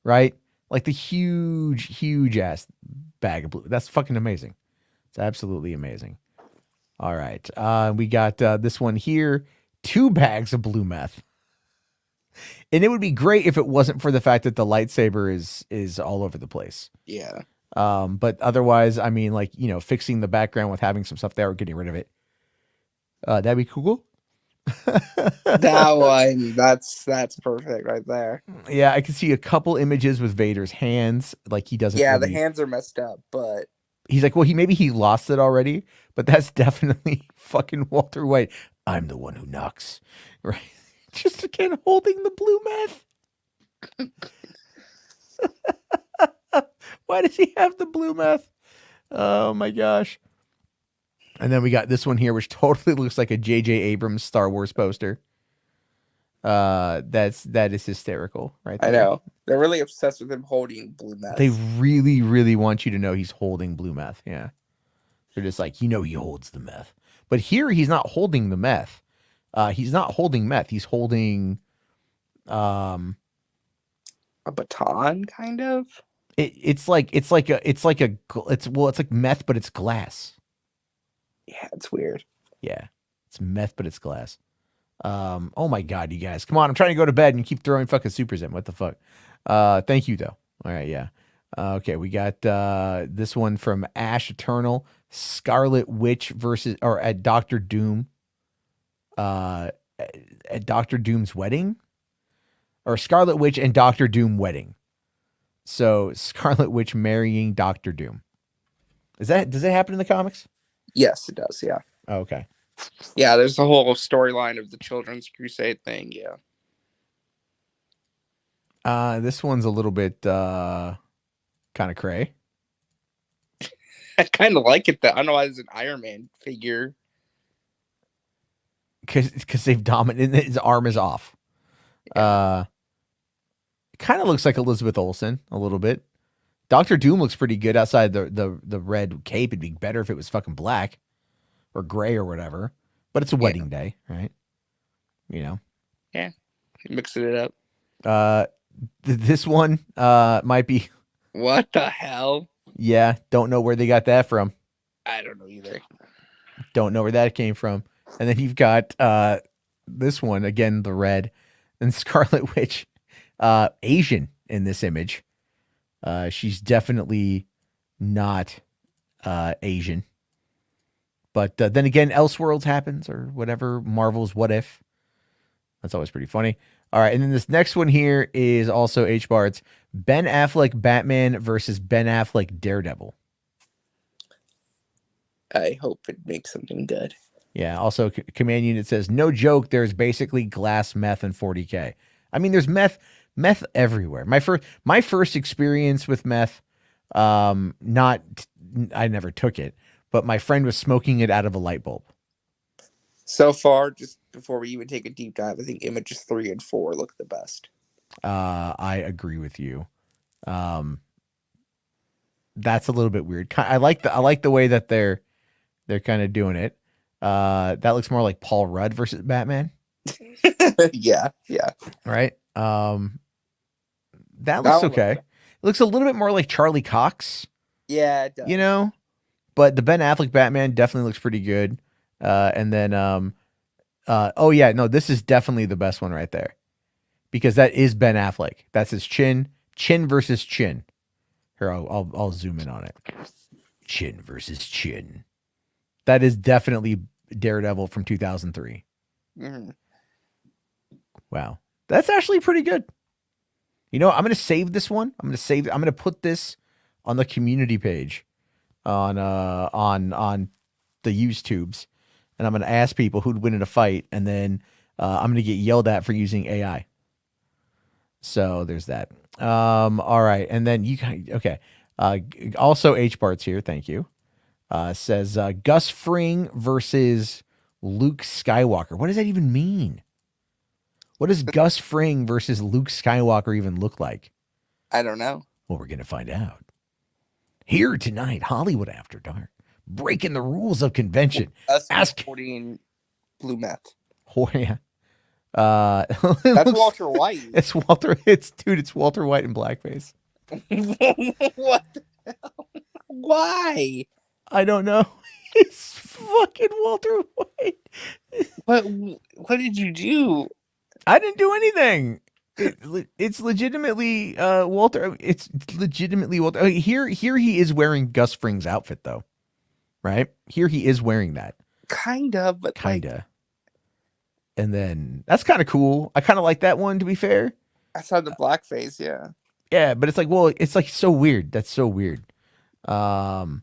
right? Like the huge ass bag of blue. That's fucking amazing. It's absolutely amazing. All right, we got this one here. 2 bags of blue meth. And it would be great if it wasn't for the fact that the lightsaber is all over the place. Yeah. But otherwise, I mean, like, fixing the background with having some stuff there or getting rid of it. That'd be cool. That one, that's perfect right there. Yeah, I can see a couple images with Vader's hands. Like he doesn't. Yeah, really... the hands are messed up, but he's like, well, maybe he lost it already, but that's definitely fucking Walter White. I'm the one who knocks, right? Just again holding the blue meth. Why does he have the blue meth? Oh my gosh. And then we got this one here, which totally looks like a J.J. Abrams Star Wars poster. That is hysterical, right there. I know. They're really obsessed with him holding blue meth. They really, really want you to know he's holding blue meth. Yeah. They're just like, he holds the meth. But here he's not holding the meth. He's not holding meth. He's holding a baton, kind of. It's like meth, but it's glass. Yeah, it's weird. Yeah, it's meth, but it's glass. Oh my God, you guys, come on! I'm trying to go to bed and you keep throwing fucking supers in. What the fuck? Thank you though. All right, yeah. Okay, we got this one from Ash Eternal, Scarlet Witch at Doctor Doom. At Doctor Doom's wedding, or Scarlet Witch and Doctor Doom wedding. So Scarlet Witch marrying Doctor Doom. Does that happen in the comics? Yes, it does. Yeah. Oh, okay. Yeah, there's the whole storyline of the Children's Crusade thing. Yeah. This one's a little bit kind of cray. I kind of like it. I don't know why there's an Iron Man figure. Because they've dominated. His arm is off. Yeah. Kind of looks like Elizabeth Olsen a little bit. Doctor Doom looks pretty good outside the red cape. It'd be better if it was fucking black or gray or whatever. But it's a wedding day, right? You know. Yeah, mixing it up. This one might be. What the hell? Yeah, don't know where they got that from. I don't know either. Don't know where that came from. And then you've got this one again, the red, and Scarlet Witch, Asian in this image. She's definitely not Asian. But then again, Elseworlds happens or whatever. Marvel's What If. That's always pretty funny. All right, and then this next one here is also HBAR. It's Ben Affleck Batman versus Ben Affleck Daredevil. I hope it makes something good. Yeah, also Command Unit says, no joke, there's basically glass meth in 40K. I mean, there's meth everywhere. My first experience with meth, I never took it, but my friend was smoking it out of a light bulb. So far, just before we even take a deep dive, I think images 3 and 4 look the best. I agree with you. That's a little bit weird. I like the way that they're kind of doing it. That looks more like Paul Rudd versus Batman. Yeah. Right. That looks okay. It looks a little bit more like Charlie Cox. Yeah, it does. You know, but the Ben Affleck Batman definitely looks pretty good. And then, oh yeah, no, this is definitely the best one right there, because that is Ben Affleck. That's his chin versus chin. Here, I'll zoom in on it. Chin versus chin. That is definitely Daredevil from 2003. Mm-hmm. Wow, that's actually pretty good. You know, I'm gonna save this one. I'm gonna put this on the community page on the YouTubes, and I'm gonna ask people who'd win in a fight, and then I'm gonna get yelled at for using AI. So there's that. All right, and then okay. Also HBart's here. Thank you. Says Gus Fring versus Luke Skywalker. What does that even mean? What does Gus Fring versus Luke Skywalker even look like? I don't know. Well, we're going to find out. Here tonight, Hollywood After Dark. Breaking the rules of convention. Ask holding blue meth. Oh, yeah. That's Walter White. It's Walter White in blackface. What the hell? Why? I don't know. It's fucking Walter White. What did you do? I didn't do anything. It's legitimately Walter. It's legitimately Walter. Here he is wearing Gus Fring's outfit, though. Right? Here he is wearing that. Kind of, but kinda. And then that's kind of cool. I kind of like that one, to be fair. I saw the blackface, yeah. Yeah, but it's like, well, it's like so weird. That's so weird. Okay,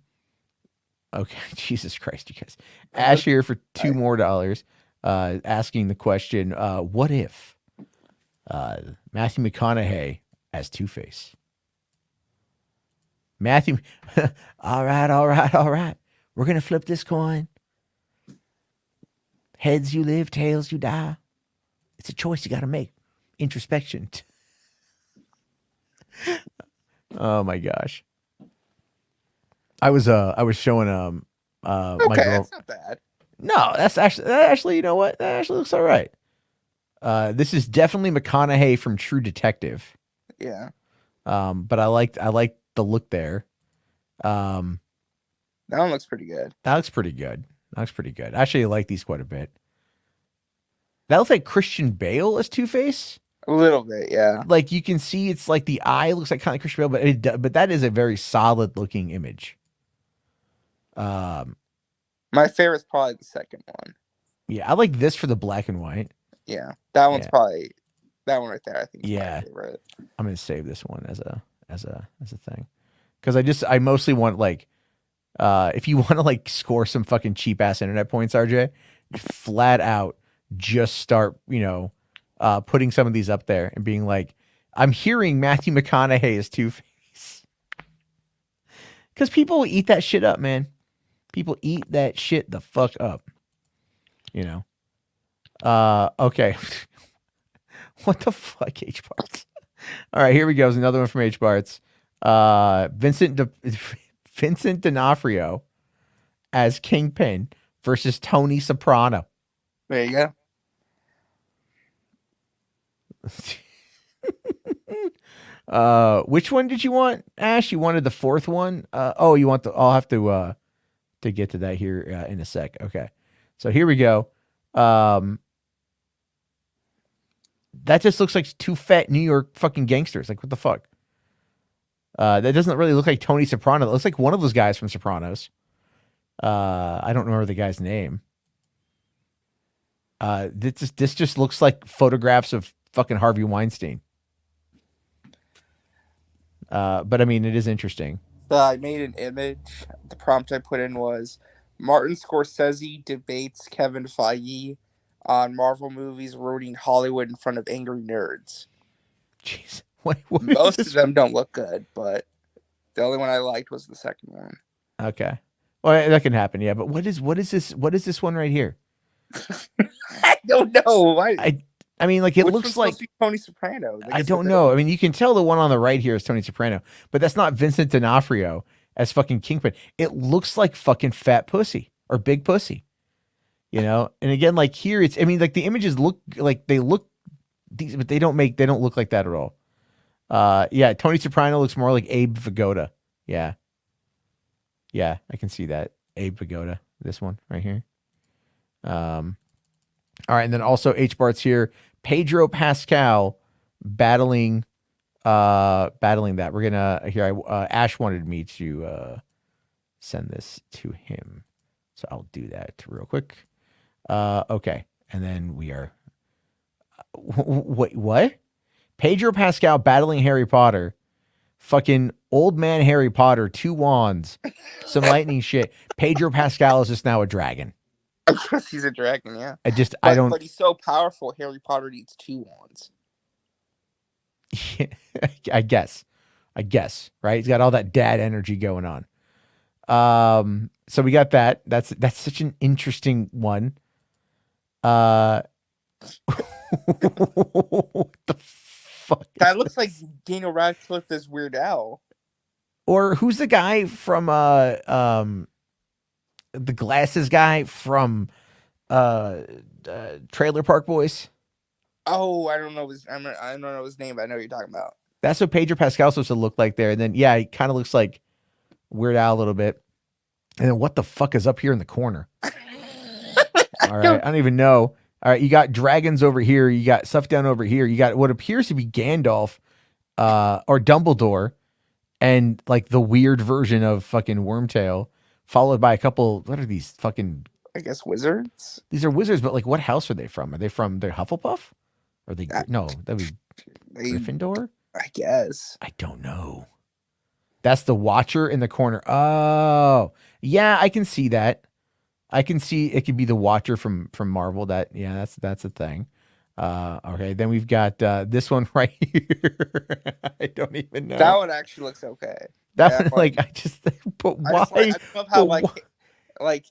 Jesus Christ, you guys. Ash here for $2 more, asking the question, what if Matthew McConaughey as Two-Face? Matthew, all right. We're going to flip this coin. Heads you live, tails you die. It's a choice you got to make. Introspection. Oh my gosh. I was showing my girl. That's not bad. No, that's actually, you know what? That actually looks all right. This is definitely McConaughey from True Detective. Yeah. But I like the look there. That one looks pretty good. That looks pretty good. Actually, I like these quite a bit. That looks like Christian Bale as Two-Face. A little bit, yeah. Like you can see, it's like the eye looks like kind of Christian Bale, but that is a very solid looking image. My favorite's probably the second one. Yeah, I like this for the black and white. Yeah, that one's probably that one right there. I think. Is my favorite. I'm gonna save this one as a thing because I mostly want like if you want to like score some fucking cheap ass internet points, RJ, flat out just start putting some of these up there and being like, I'm hearing Matthew McConaughey is Two-Face. Because people eat that shit up, man. People eat that shit the fuck up. Okay. What the fuck, H-Barts? All right, here we go. There's another one from H-Barts. Vincent D'Onofrio as Kingpin versus Tony Soprano. There you go. Which one did you want, Ash? You wanted the fourth one? You want I'll have to get to that here in a sec. Okay. So here we go. That just looks like two fat New York fucking gangsters. Like, what the fuck? That doesn't really look like Tony Soprano. It looks like one of those guys from Sopranos. I don't remember the guy's name. This just looks like photographs of fucking Harvey Weinstein. But I mean, it is interesting. So I made an image. The prompt I put in was Martin Scorsese debates Kevin Feige on Marvel movies ruining Hollywood in front of angry nerds. Jeez. Most of them don't look good, but the only one I liked was the second one. Okay. Well, that can happen, yeah. But what is this? What is this one right here? I don't know. I mean, like, it looks like Tony Soprano. I don't know. I mean, you can tell the one on the right here is Tony Soprano, but that's not Vincent D'Onofrio as fucking Kingpin. It looks like fucking fat pussy or big pussy, And again, like here, I mean, like the images look like they look decent, but they don't look like that at all. Yeah, Tony Soprano looks more like Abe Vigoda. Yeah, I can see that Abe Vigoda. This one right here. All right, and then also H-Bart's here. Pedro Pascal battling that. We're gonna here. Ash wanted me to send this to him, so I'll do that real quick. Okay, and then we are. Wait, what? Pedro Pascal battling Harry Potter. Fucking old man Harry Potter, 2 wands, some lightning shit. Pedro Pascal is just now a dragon. Of course he's a dragon, yeah. But he's so powerful, Harry Potter needs 2 wands. I guess, right? He's got all that dad energy going on. So we got that. That's such an interesting one. What the fuck? That looks like Daniel Radcliffe as Weird Al. Or who's the guy from the glasses guy from Trailer Park Boys? Oh, I don't know his name, but I know what you're talking about. That's what Pedro Pascal's supposed to look like there. And then he kind of looks like Weird Al a little bit. And then what the fuck is up here in the corner? All right, I don't even know. All right, you got dragons over here. You got stuff down over here. You got what appears to be Gandalf or Dumbledore and like the weird version of fucking Wormtail, followed by a couple, what are these fucking I guess wizards. These are wizards, but like, what house are they from? Are they from the Hufflepuff? Or they no? That'd be Gryffindor. I guess. I don't know. That's the Watcher in the corner. Oh, yeah, I can see that. I can see it could be the Watcher from Marvel. That's a thing. Okay, then we've got this one right here. I don't even know. That one actually looks okay. That one, like, I just think, but why? I love how like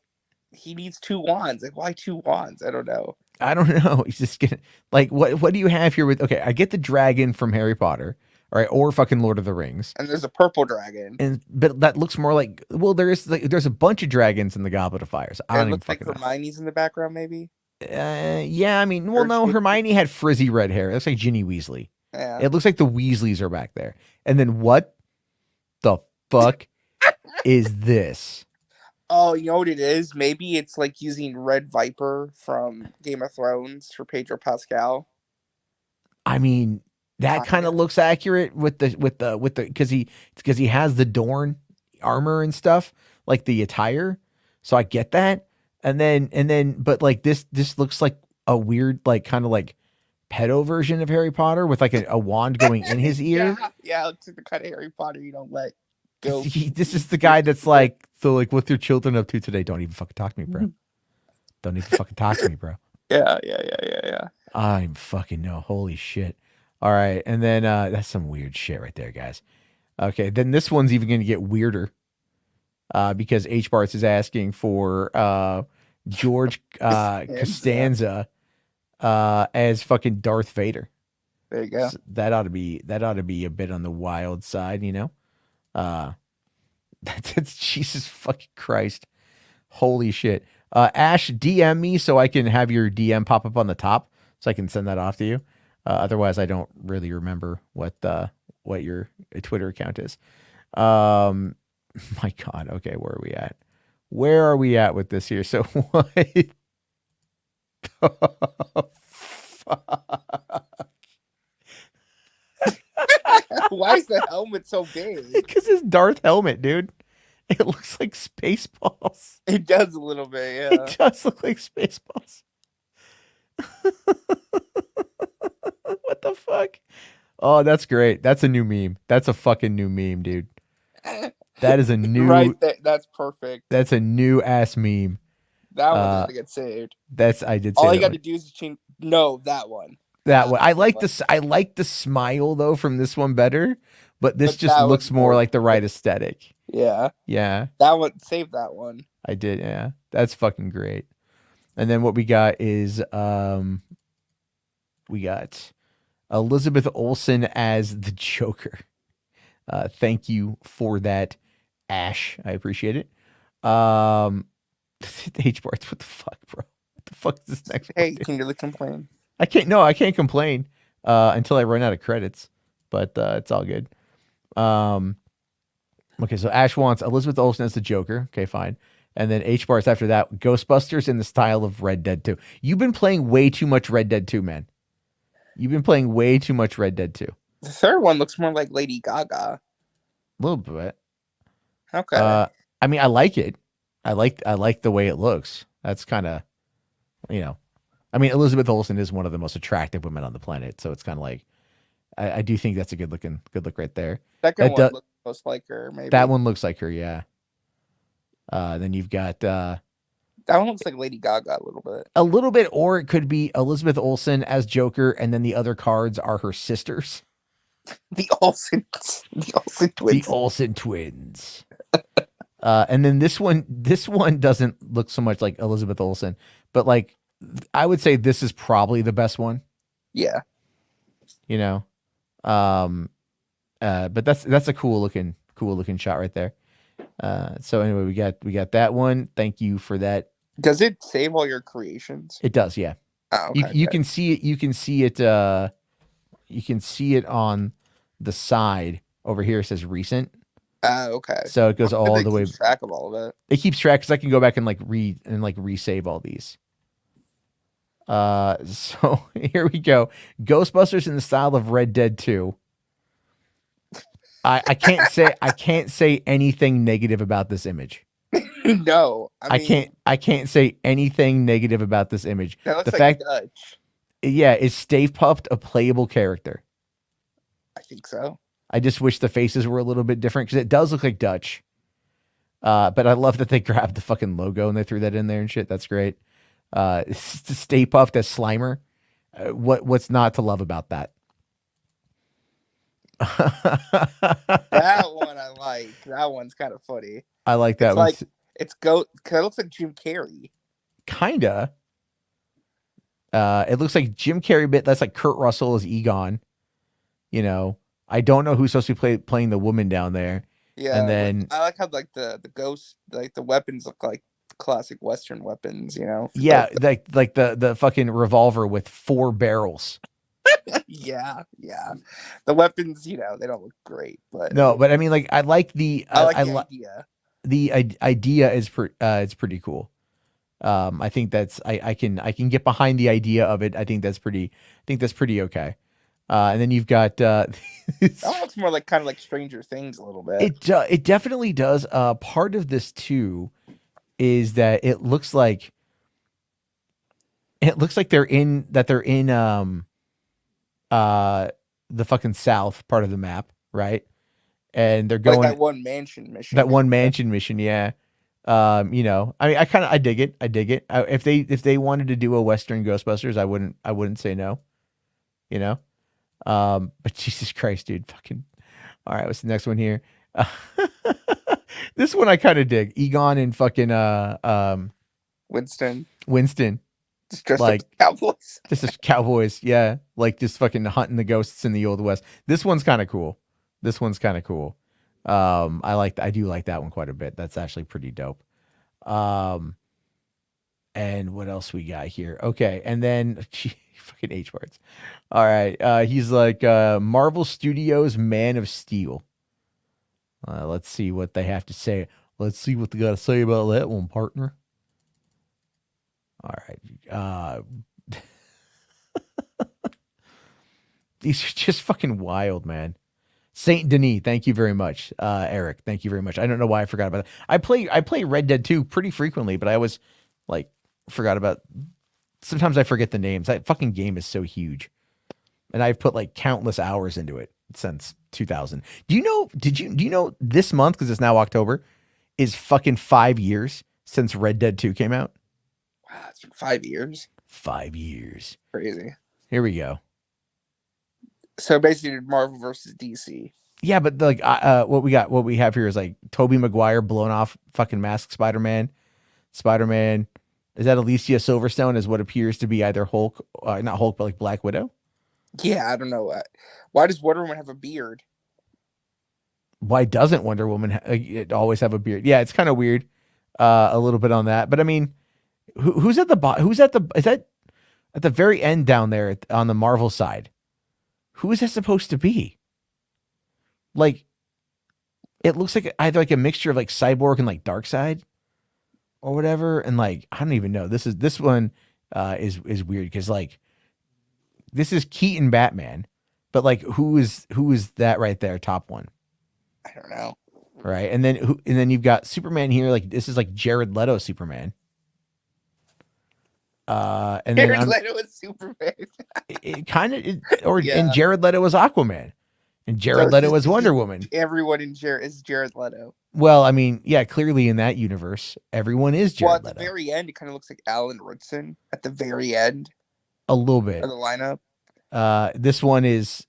he needs 2 wands. Like, why 2 wands? I don't know. I don't know. He's just getting like, what do you have here with? Okay, I get the dragon from Harry Potter, all right, or fucking Lord of the Rings. And there's a purple dragon. But that looks more like, well, there's a bunch of dragons in the Goblet of Fire. So I don't even fucking know. Hermione's in the background, maybe. Yeah, I mean, well, no, Hermione had frizzy red hair. It looks like Ginny Weasley. Yeah. It looks like the Weasleys are back there. And then what the fuck is this? Oh, you know what it is? Maybe it's like using Red Viper from Game of Thrones for Pedro Pascal. I mean, that kind of looks accurate with the because he has the Dorn armor and stuff, like the attire. So I get that. And then but like this looks like a weird, like, kind of like pedo version of Harry Potter with like a wand going in his ear. Yeah, it's the kind of Harry Potter you don't let go. This is the guy that's like, so like, what's your children up to today? Don't even fucking talk to me, bro. Don't even fucking talk to me, bro. Yeah. I'm fucking no. Holy shit. All right. And then that's some weird shit right there, guys. Okay. Then this one's even going to get weirder because H. Barts is asking for George Costanza as fucking Darth Vader. There you go. So that ought to be a bit on the wild side, you know? That's Jesus fucking Christ. Holy shit. Ash, DM me so I can have your DM pop up on the top so I can send that off to you. Otherwise, I don't really remember what your Twitter account is. My God. Okay, where are we at? Where are we at with this here? So what the fuck? Why is the helmet so big? Because it's Darth helmet, dude. It looks like Spaceballs. It does a little bit, yeah. It does look like Spaceballs. What the fuck? Oh, that's great. That's a new meme. That's a fucking new meme, dude. That is a new. Right, that's perfect. That's a new ass meme. That one's gonna get saved. I did. All you got to do is change. No, that one. That one. I like this. I like the smile though from this one better, but this just looks more like the right aesthetic. Yeah. Yeah. That one. Save that one. I did. Yeah. That's fucking great. And then what we got is we got Elizabeth Olsen as the Joker. Thank you for that, Ash. I appreciate it. H Barts, what the fuck, bro? What the fuck is this next one? Hey, can you really complain? I can't complain until I run out of credits, but it's all good. Okay, so Ash wants Elizabeth Olsen as the Joker. Okay, fine. And then H Barts after that, Ghostbusters in the style of Red Dead 2. You've been playing way too much Red Dead 2, man. You've been playing way too much Red Dead 2. The third one looks more like Lady Gaga. A little bit. Okay. I mean, I like it. I like the way it looks. That's kind of, you know, I mean, Elizabeth Olsen is one of the most attractive women on the planet, so it's kind of like, I do think that's a good look right there. Second one looks most like her, maybe. That one looks like her, yeah. Then you've got that one looks like Lady Gaga a little bit, or it could be Elizabeth Olsen as Joker, and then the other cards are her sisters. The Olsen twins. The Olsen twins. And then this one doesn't look so much like Elizabeth Olsen, but like I would say this is probably the best one. Yeah. You know, but that's a cool looking shot right there. So anyway, we got that one. Thank you for that. Does it save all your creations? It does, yeah. Oh, okay, you can see it. You can see it. You can see it on the side over here. It says recent. Okay. So it goes all the way. Keeps track of all of it. It keeps track because I can go back and resave all these. So here we go. Ghostbusters in the style of Red Dead 2. I can't say anything negative about this image. No, I mean, I can't say anything negative about this image. that looks The like fact, Dutch. yeah, is Stave Puft a playable character? I think so. I just wish the faces were a little bit different because it does look like Dutch. But I love that they grabbed the fucking logo and they threw that in there and shit. That's great. Stay Puft as Slimer. What's not to love about that? That one I like. That one's kind of funny. I like that it's one. Like, it's goat. Cause it looks like Jim Carrey. Kinda. It looks like Jim Carrey bit. That's like Kurt Russell as Egon. You know, I don't know who's supposed to be playing the woman down there. Yeah, and then I like how like the ghost, like the weapons look like classic Western weapons. You know. Yeah, like the fucking revolver with 4 barrels. yeah. The weapons, you know, they don't look great, but no, but I mean, like I like the idea. The idea is it's pretty cool. I think that's I can get behind the idea of it. I think that's pretty okay. And then you've got that looks more like kind of like Stranger Things a little bit. It definitely does. Part of this too is that it looks like they're in the fucking south part of the map, right? And they're going like that one mansion mission. Yeah. You know, I mean, I dig it. If they wanted to do a Western Ghostbusters, I wouldn't say no. You know, but Jesus Christ, dude, fucking. All right, what's the next one here? This one I kind of dig. Egon and fucking Winston. Just dressed like cowboys. Just as cowboys, yeah. Like just fucking hunting the ghosts in the Old West. This one's kind of cool. I do like that one quite a bit. That's actually pretty dope. And what else we got here? Okay, and then fucking HWAD. All right, he's like Marvel Studios Man of Steel. Let's see what they have to say. Let's see what they got to say about that one, partner. All right. These are just fucking wild, man. Saint Denis, thank you very much. Eric, thank you very much. I don't know why I forgot about it. I play Red Dead 2 pretty frequently, but I always like forgot about. Sometimes I forget the names. That fucking game is so huge, and I've put like countless hours into it since 2000. Do you know this month, because it's now October, is fucking 5 years since Red Dead 2 came out? Wow, it's been 5 years. 5 years. Crazy. Here we go. So basically, Marvel versus DC. Yeah, but like, what we have here is like Tobey Maguire blown off fucking mask Spider-Man. Is that Alicia Silverstone as what appears to be either Hulk, not Hulk, but like Black Widow? Yeah, I don't know. Why does Wonder Woman have a beard? Why doesn't Wonder Woman always have a beard? Yeah, it's kind of weird. A little bit on that, but I mean, who's at the bottom? Is that at the very end down there on the Marvel side? Who is that supposed to be? Like, it looks like either like a mixture of like Cyborg and like Darkseid or whatever. And like, I don't even know. This one is weird because like this is Keaton Batman, but like who is that right there, top one? I don't know. Right, and then you've got Superman here. Like this is like Jared Leto Superman. And Jared then Leto is Superman. And Jared Leto was Aquaman, and Jared Leto was Wonder Woman. Everyone is Jared Leto. Well, I mean, yeah, clearly in that universe, everyone is Jared Leto. At the very end, it kind of looks like Alan Ritson at the very end. A little bit of the lineup. This one is.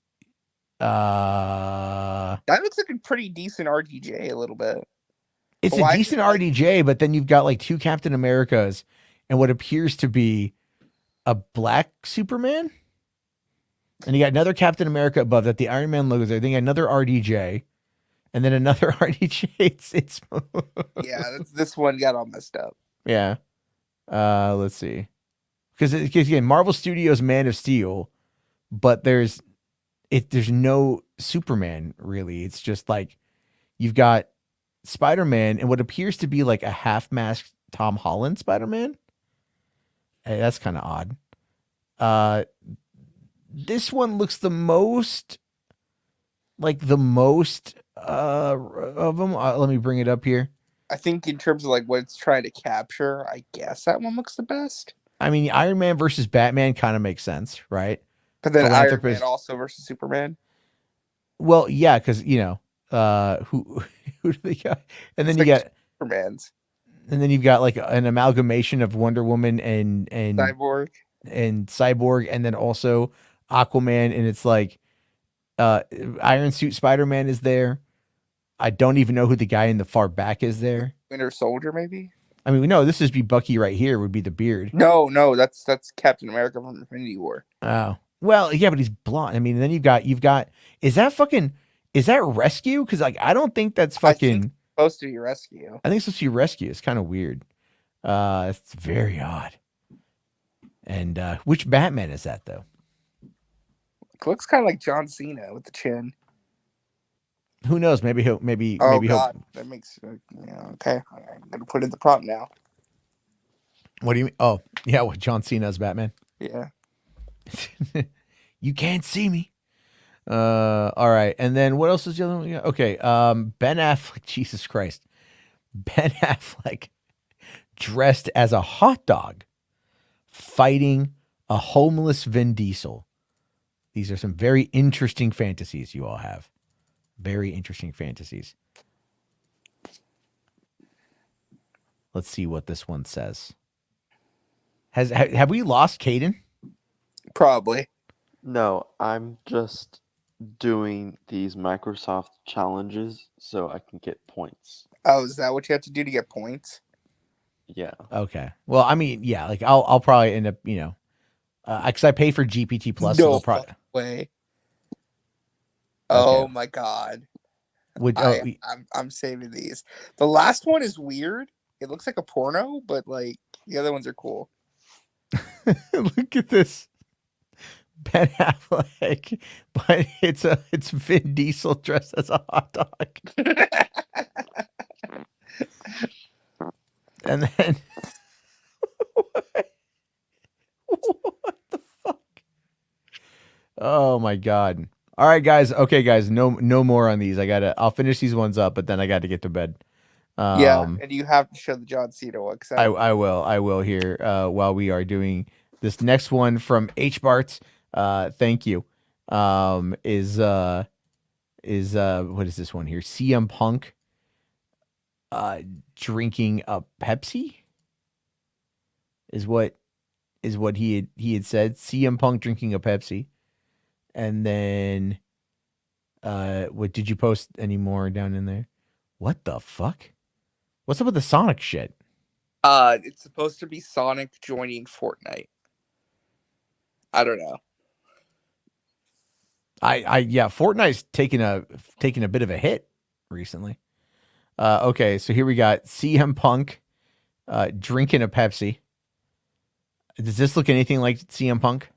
That looks like a pretty decent RDJ. A little bit. It's a decent RDJ, but then you've got like 2 Captain Americas and what appears to be a black Superman. And you got another Captain America above that. The Iron Man logo there. Then you got another RDJ, and then another RDJ. It's yeah. This one got all messed up. Yeah. Let's see. Because again, Marvel Studios Man of Steel, but there's no Superman really. It's just like you've got Spider-Man and what appears to be like a half-masked Tom Holland Spider-Man. Hey, that's kind of odd. This one looks the most of them. Let me bring it up here. I think in terms of like what it's trying to capture, I guess that one looks the best. I mean, Iron Man versus Batman kind of makes sense, right? But then Iron Man also versus Superman. Well, yeah, because who do they got? And then you got Superman's. And then you've got like an amalgamation of Wonder Woman and Cyborg, and then also Aquaman, and it's like Iron Suit Spider-Man is there. I don't even know who the guy in the far back is there. Winter Soldier, maybe. I mean, no, this would be Bucky right here. Would be the beard. No, that's Captain America from Infinity War. Oh, well, yeah, but he's blonde. I mean, then you've got is that Rescue? Because like I don't think that's fucking supposed to be Rescue. I think it's supposed to be Rescue. It's kind of weird. It's very odd. And which Batman is that though? It looks kind of like John Cena with the chin. Who knows? Maybe he'll. That makes okay. I'm gonna put in the prompt now. What do you mean? Oh, yeah. What John Cena's Batman? Yeah. You can't see me. All right. And then what else is the other one? Okay. Ben Affleck. Jesus Christ. Ben Affleck dressed as a hot dog, fighting a homeless Vin Diesel. These are some very interesting fantasies you all have. Very interesting fantasies. Let's see what this one says. Have we lost Caden? Probably. No, I'm just doing these Microsoft challenges so I can get points. Oh, is that what you have to do to get points? Yeah. Okay. Well, I mean, yeah, like I'll probably end up, because I pay for GPT Plus. No so way. Okay. Oh my god. I'm saving these. The last one is weird. It looks like a porno, but like the other ones are cool. Look at this. Ben Affleck, but it's Vin Diesel dressed as a hot dog. And then what the fuck? Oh my god. All right, guys. Okay, guys. No more on these. I'll finish these ones up, but then I got to get to bed. And you have to show the John Cena one. I will here while we are doing this next one from HBarts. Thank you. Is what is this one here? CM Punk drinking a Pepsi is what he had said. CM Punk drinking a Pepsi. And then what did you post any more down in there? What the fuck? What's up with the Sonic shit? It's supposed to be Sonic joining Fortnite. I don't know. Fortnite's taking a bit of a hit recently. Okay, so here we got CM Punk drinking a Pepsi. Does this look anything like CM Punk?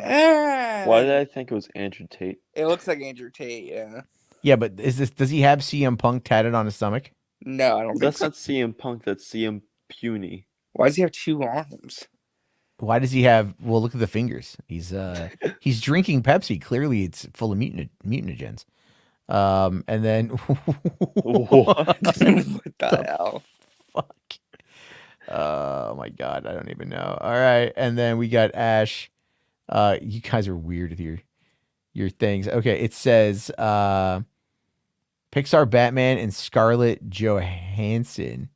Why did I think it was Andrew Tate? It looks like Andrew Tate, yeah. Yeah, but does he have CM Punk tatted on his stomach? No, I don't think That's not CM Punk, that's CM Puny. Why does he have two arms? Why does he have? Well, look at the fingers. He's drinking Pepsi. Clearly, it's full of mutagens. And then what the hell? Fuck. Oh my god, I don't even know. All right, and then we got Ash. You guys are weird with your things. Okay, it says Pixar Batman and Scarlett Johansson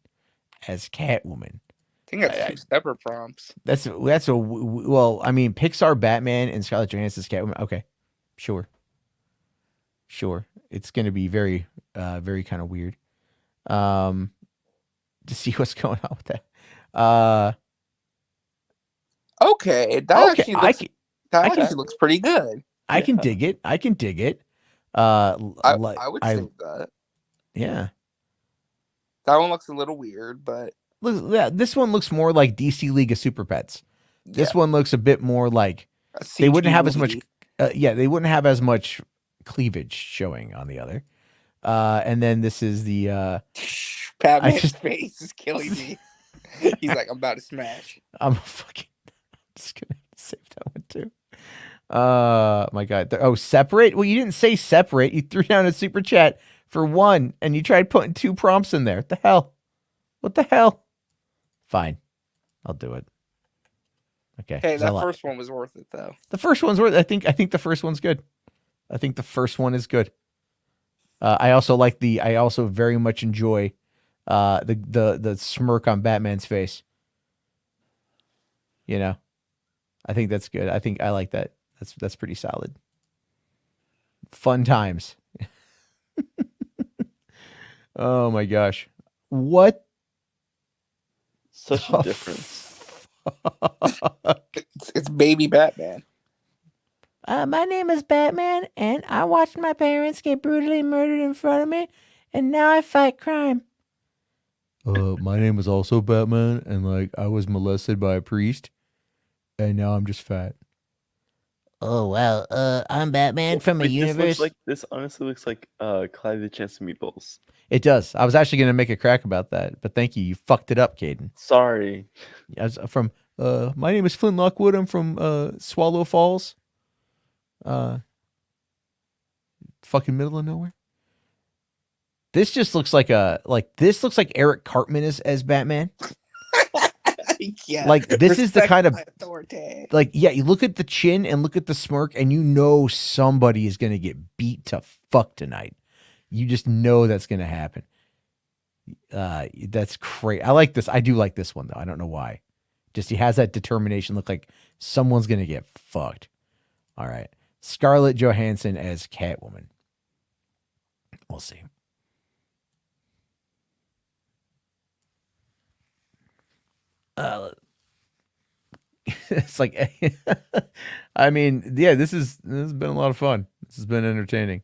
as Catwoman. I think that's two separate prompts. That's well, I mean, Pixar Batman and Scarlett Johansson's Catwoman. Okay, sure. It's going to be very, very kind of weird. To see what's going on with that. Okay, that actually looks pretty good. I can dig it. I would say that. Yeah. That one looks a little weird, but this one looks more like DC League of Super Pets. This one looks a bit more like they wouldn't have as much. They wouldn't have as much cleavage showing on the other. And then this is the Batman's face is killing me. He's like, I'm about to smash. I'm just gonna save that one too. My god. Separate? Well, you didn't say separate. You threw down a super chat for one, and you tried putting 2 prompts in there. What the hell? What the hell? Fine. I'll do it. Okay. Hey, that first one was worth it though. The first one's worth I think the first one's good. I think the first one is good. I also very much enjoy the smirk on Batman's face. You know. I think that's good. I like that. That's pretty solid. Fun times. Oh my gosh. What? Such a difference. It's baby Batman. My name is Batman, and I watched my parents get brutally murdered in front of me, and now I fight crime. My name is also Batman, and I was molested by a priest, and now I'm just fat. Oh wow, I'm Batman from a universe. This honestly looks like Clyde the Chance of Meatballs. It does. I was actually gonna make a crack about that, but thank you. You fucked it up, Caden. Sorry. From my name is Flint Lockwood. I'm from Swallow Falls. Fucking middle of nowhere. This just looks like Eric Cartman as Batman. Yeah. This is the kind of you look at the chin and look at the smirk and you know somebody is gonna get beat to fuck tonight. You just know that's gonna happen. That's great. I like this. I do like this one though. I don't know why. Just he has that determination. Look like someone's gonna get fucked. All right. Scarlett Johansson as Catwoman. We'll see. It's I mean, yeah, this has been a lot of fun. This has been entertaining.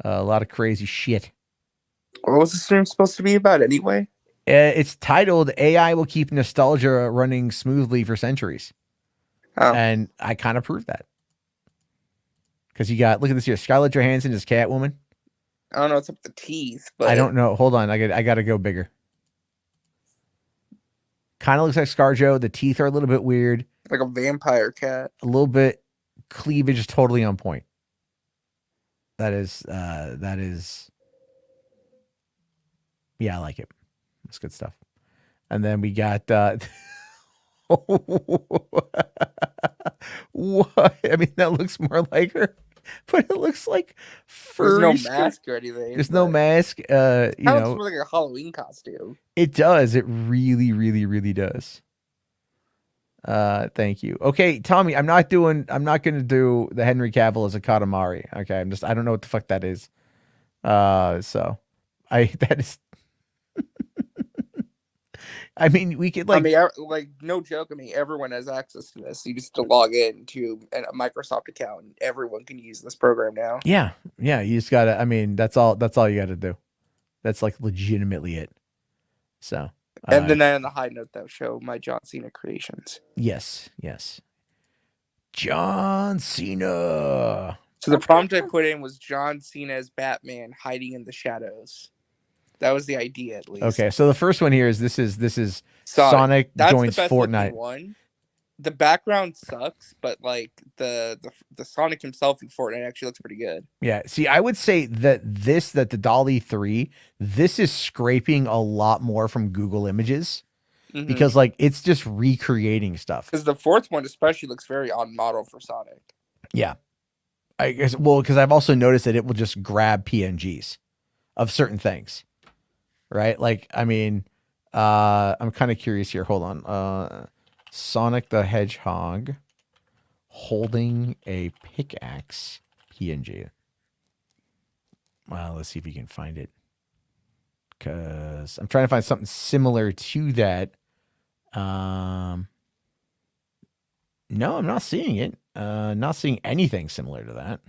A lot of crazy shit. What was the stream supposed to be about anyway? It's titled AI Will Keep Nostalgia Running Smoothly for Centuries. Oh. And I kind of proved that. Because you got, look at this here, Scarlett Johansson is Catwoman. I don't know what's up with the teeth, but I don't know. Hold on, I got to go bigger. Kind of looks like ScarJo. The teeth are a little bit weird. Like a vampire cat. A little bit. Cleavage is totally on point. That is. Yeah, I like it. That's good stuff. And then we got. What? I mean, that looks more like her, but it looks like furry. There's no mask or anything. There's no mask. Looks more like a Halloween costume. It does. It really, really, really does. Thank you. Okay, Tommy, I'm not going to do the Henry Cavill as a Katamari. Okay, I don't know what the fuck that is. That is. I mean, we could no joke. I mean, everyone has access to this. You just have to log in to a Microsoft account, and everyone can use this program now. Yeah. You just gotta. I mean, that's all you got to do. That's legitimately it. So. And then on the high note, though, show my John Cena creations. Yes. John Cena. So the prompt I put in was John Cena as Batman hiding in the shadows. That was the idea, at least. Okay, so the first one here is this is Sonic joins Fortnite. One. The background sucks, but the Sonic himself in Fortnite actually looks pretty good. Yeah, see, I would say that the DALL-E 3, this is scraping a lot more from Google Images because it's just recreating stuff. Because the fourth one especially looks very on model for Sonic. Yeah, I guess because I've also noticed that it will just grab PNGs of certain things. Right? I mean, I'm kind of curious here. Hold on. Sonic the Hedgehog holding a pickaxe PNG. Well, let's see if you can find it. Because I'm trying to find something similar to that. No, I'm not seeing it. Not seeing anything similar to that.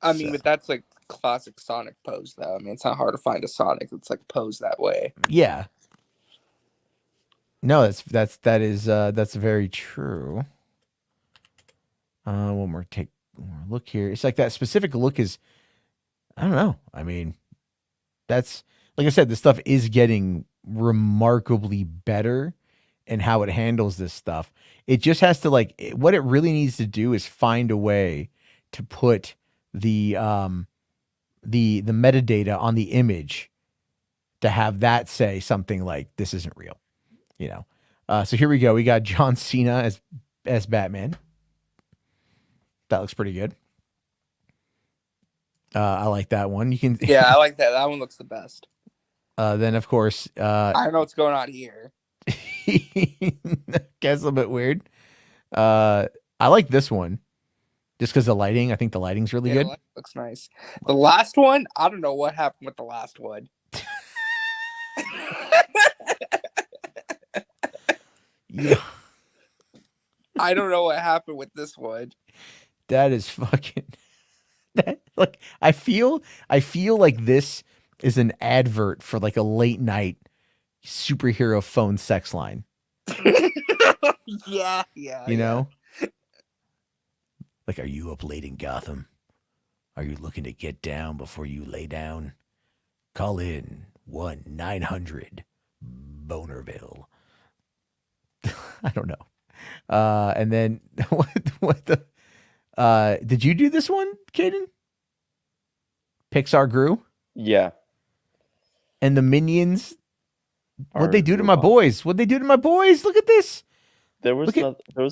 I mean, but that's classic Sonic pose, though. I mean, it's not hard to find a Sonic that's pose that way. Yeah. No, that's very true. One more look here. It's that specific look is, I don't know. I mean, that's like I said, this stuff is getting remarkably better in how it handles this stuff. It just has to what it really needs to do is find a way to put the the metadata on the image to have that say something like this isn't real, you know. So here we go. We got John Cena as Batman. That looks pretty good. I like that one. You can Yeah, I like that. That one looks the best. Then of course I don't know what's going on here. Guess a little bit weird. I like this one. Just because the lighting, I think the lighting's really good. Looks nice. The last one, I don't know what happened with the last one. Yeah. I don't know what happened with this one. That is fucking. Like I feel like this is an advert for like a late night superhero phone sex line. Yeah. You know? Like, are you up late in Gotham? Are you looking to get down before you lay down? Call in 1-900-Bonerville. I don't know. And then what the did you do this one, Caden? Pixar grew? Yeah. And the Minions, what'd they do to my boys? What'd they do to my boys? Look at this. There was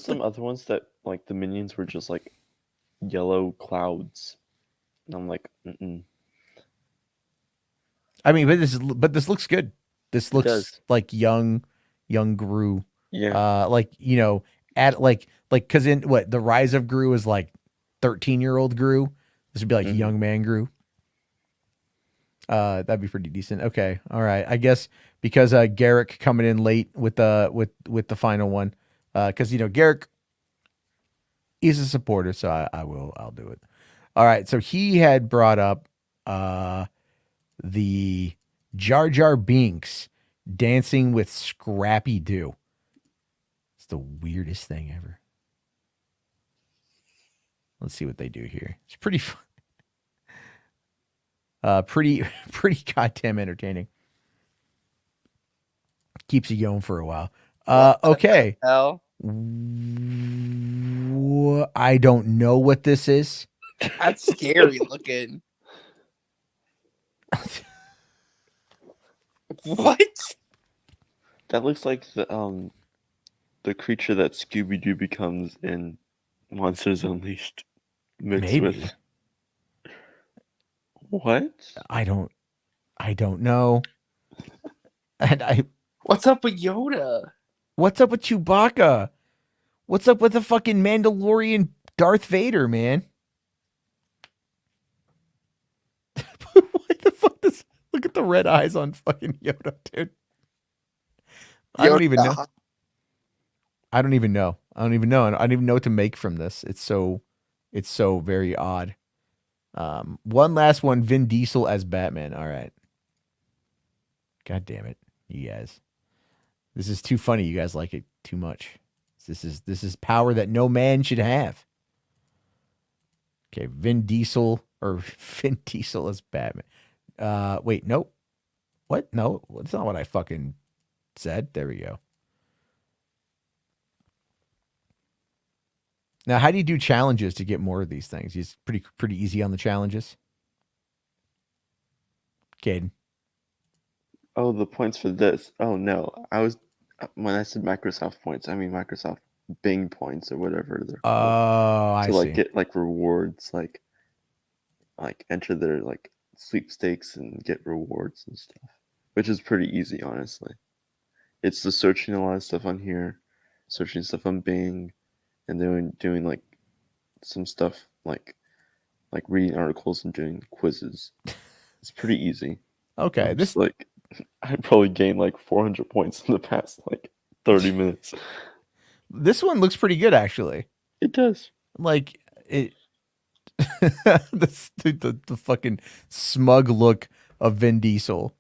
some other ones that like the Minions were just like yellow clouds. And I'm like, I mean, but this looks good. This looks like young Gru. Yeah. Like, you know, at like because in what the Rise of Gru is like 13-year-old Gru. This would be like young man Gru. That'd be pretty decent. Okay, all right. I guess because Garrick coming in late with the final one, because you know Garrick, he's a supporter, so I'll do it. All right. So he had brought up the Jar Jar Binks dancing with Scrappy Doo. It's the weirdest thing ever. Let's see what they do here. It's pretty fun. Pretty goddamn entertaining. Keeps you going for a while. Okay. Hell? I don't know what this is. That's scary looking. What? That looks like the creature that Scooby-Doo becomes in Monsters Unleashed mixed Maybe. with. What? I don't know. And what's up with Yoda? What's up with Chewbacca? What's up with the fucking Mandalorian Darth Vader, man? What the fuck is... Look at the red eyes on fucking Yoda, dude. I don't even know. I don't even know. I don't even know what to make from this. It's so very odd. One last one, Vin Diesel as Batman. All right. God damn it, you guys. This is too funny. You guys like it too much. This is power that no man should have. Okay, Vin Diesel as Batman. Wait, nope. What? No, that's not what I fucking said. There we go. Now, how do you do challenges to get more of these things? It's pretty easy on the challenges. Caden. Oh, the points for this. Oh no, when I said Microsoft points, I mean Microsoft Bing points or whatever they're called. Oh, I see. To like get like rewards, like enter their like sweepstakes and get rewards and stuff, which is pretty easy, honestly. It's the searching a lot of stuff on here, searching stuff on Bing, and doing like some stuff like reading articles and doing quizzes. It's pretty easy. Okay, this like I probably gained like 400 points in the past like 30 minutes. This one looks pretty good, actually. It does. Like it. the fucking smug look of Vin Diesel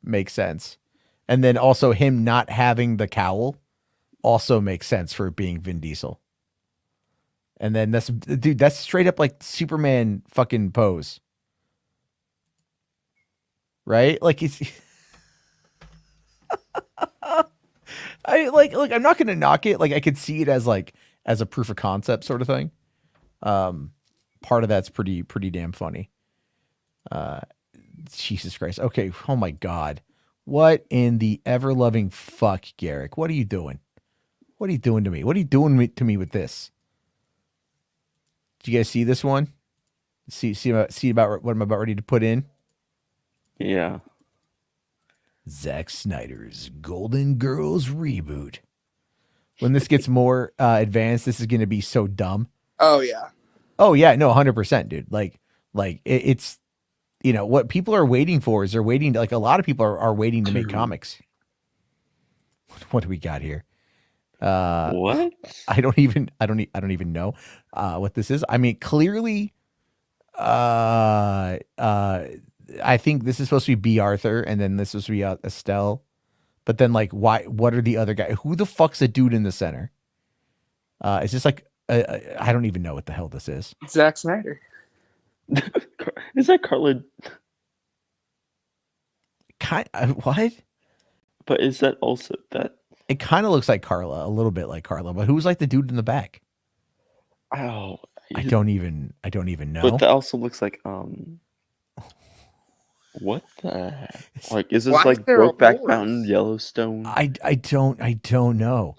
makes sense, and then also him not having the cowl also makes sense for it being Vin Diesel. And then that's straight up like Superman fucking pose. Right? Like he's look, I'm not gonna knock it. Like I could see it as a proof of concept sort of thing. Part of that's pretty damn funny. Jesus Christ. Okay. Oh my God. What in the ever loving fuck, Garrick? What are you doing? What are you doing to me? What are you doing to me with this? Did you guys see this one? See about what I'm about ready to put in? Yeah. Zack Snyder's Golden Girls reboot. When this gets more advanced, this is going to be so dumb. Oh yeah. Oh yeah, no, 100%, dude. Like it's, you know, what people are waiting for is they're waiting to, like, a lot of people are waiting to make comics. What do we got here? What? I don't even know what this is. I mean, clearly, I think this is supposed to be B. Arthur, and then this is supposed to be Estelle. But then, like, why? What are the other guys? Who the fuck's the dude in the center? Is this like I don't even know what the hell this is. Zack Snyder. Is that Carla? What? But is that also that? It kind of looks like Carla, a little bit like Carla, but who's like the dude in the back? Oh, I don't even know. But that also looks like what the heck? Like, is this Why like is there a Brokeback horse? Mountain, Yellowstone? I don't know.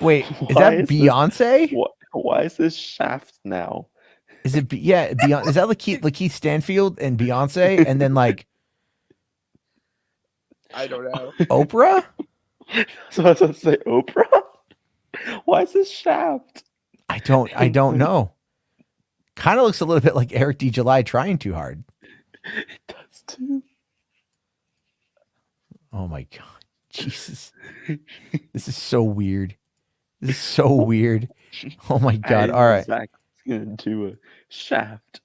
Wait, is that Beyonce? Why is this Shaft now? Is it? Yeah, Beyonce. Is that Lakeith Stanfield and Beyonce, and then like I don't know. Oprah? So I was going to say Oprah. Why is this Shaft? I don't know. Kind of looks a little bit like Eric D. July trying too hard. It does too. Oh my God. Jesus. This is so weird. This is so weird. Oh my God. All right. Zach's going to do a Shaft.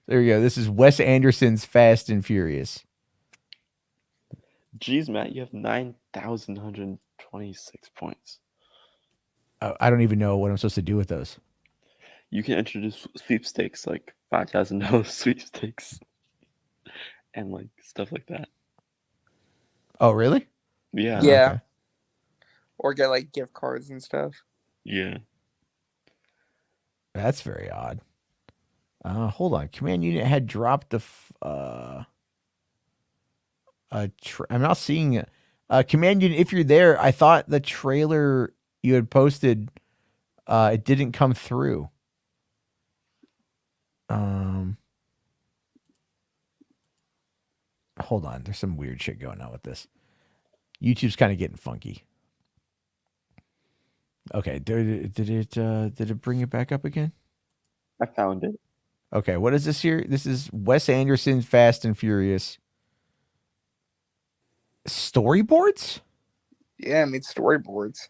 There you go. This is Wes Anderson's Fast and Furious. Jeez, Matt, you have 9,126 points. I don't even know what I'm supposed to do with those. You can introduce sweepstakes, like $5,000 sweepstakes, and like stuff like that. Oh, really? Yeah. Yeah. Okay. Or get like gift cards and stuff. Yeah. That's very odd. Hold on. Command Unit had dropped the. I'm not seeing it. Command Unit, if you're there, I thought the trailer you had posted, it didn't come through. Hold on. There's some weird shit going on with this. YouTube's kind of getting funky. Okay. Did it bring it back up again? I found it. Okay. What is this here? This is Wes Anderson's Fast and Furious. Storyboards? Yeah, I made storyboards.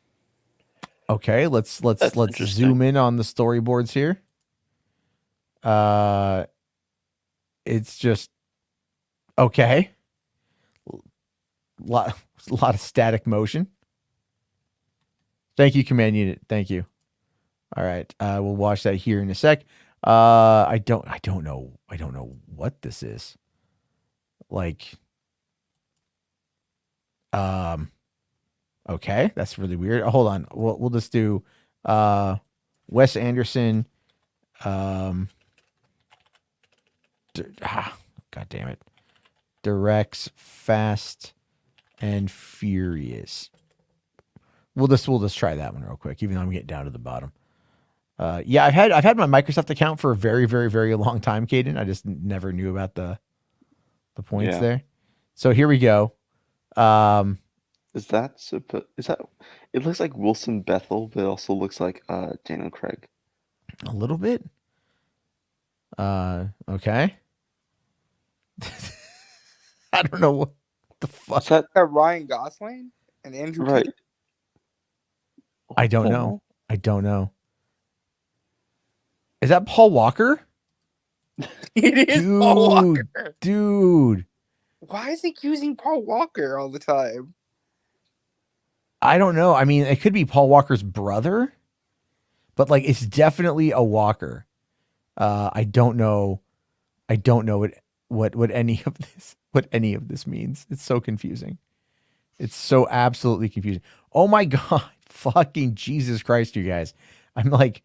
Okay, let's interesting. zoom in on the storyboards here. It's just okay. Lot of static motion. Thank you, Command Unit. Thank you. All right, we'll watch that here in a sec. I don't know what this is. Like, okay, that's really weird. Hold on, we'll just do Wes Anderson. God damn it, directs Fast and Furious. We'll just try that one real quick, even though I'm getting down to the bottom. Yeah, I've had my Microsoft account for a very, very, very long time, Caden. I just never knew about the points there. So here we go. Is that it looks like Wilson Bethel, but it also looks like Daniel Craig. A little bit. Okay. I don't know what the fuck. Is that Ryan Gosling and Andrew right? Tate? I don't know. Is that Paul Walker? It is Paul Walker. Dude. Why is he using Paul Walker all the time? I don't know. I mean, it could be Paul Walker's brother, but like it's definitely a Walker. I don't know what any of this means. It's so confusing. It's so absolutely confusing. Oh my God. Fucking Jesus Christ, you guys. I'm like,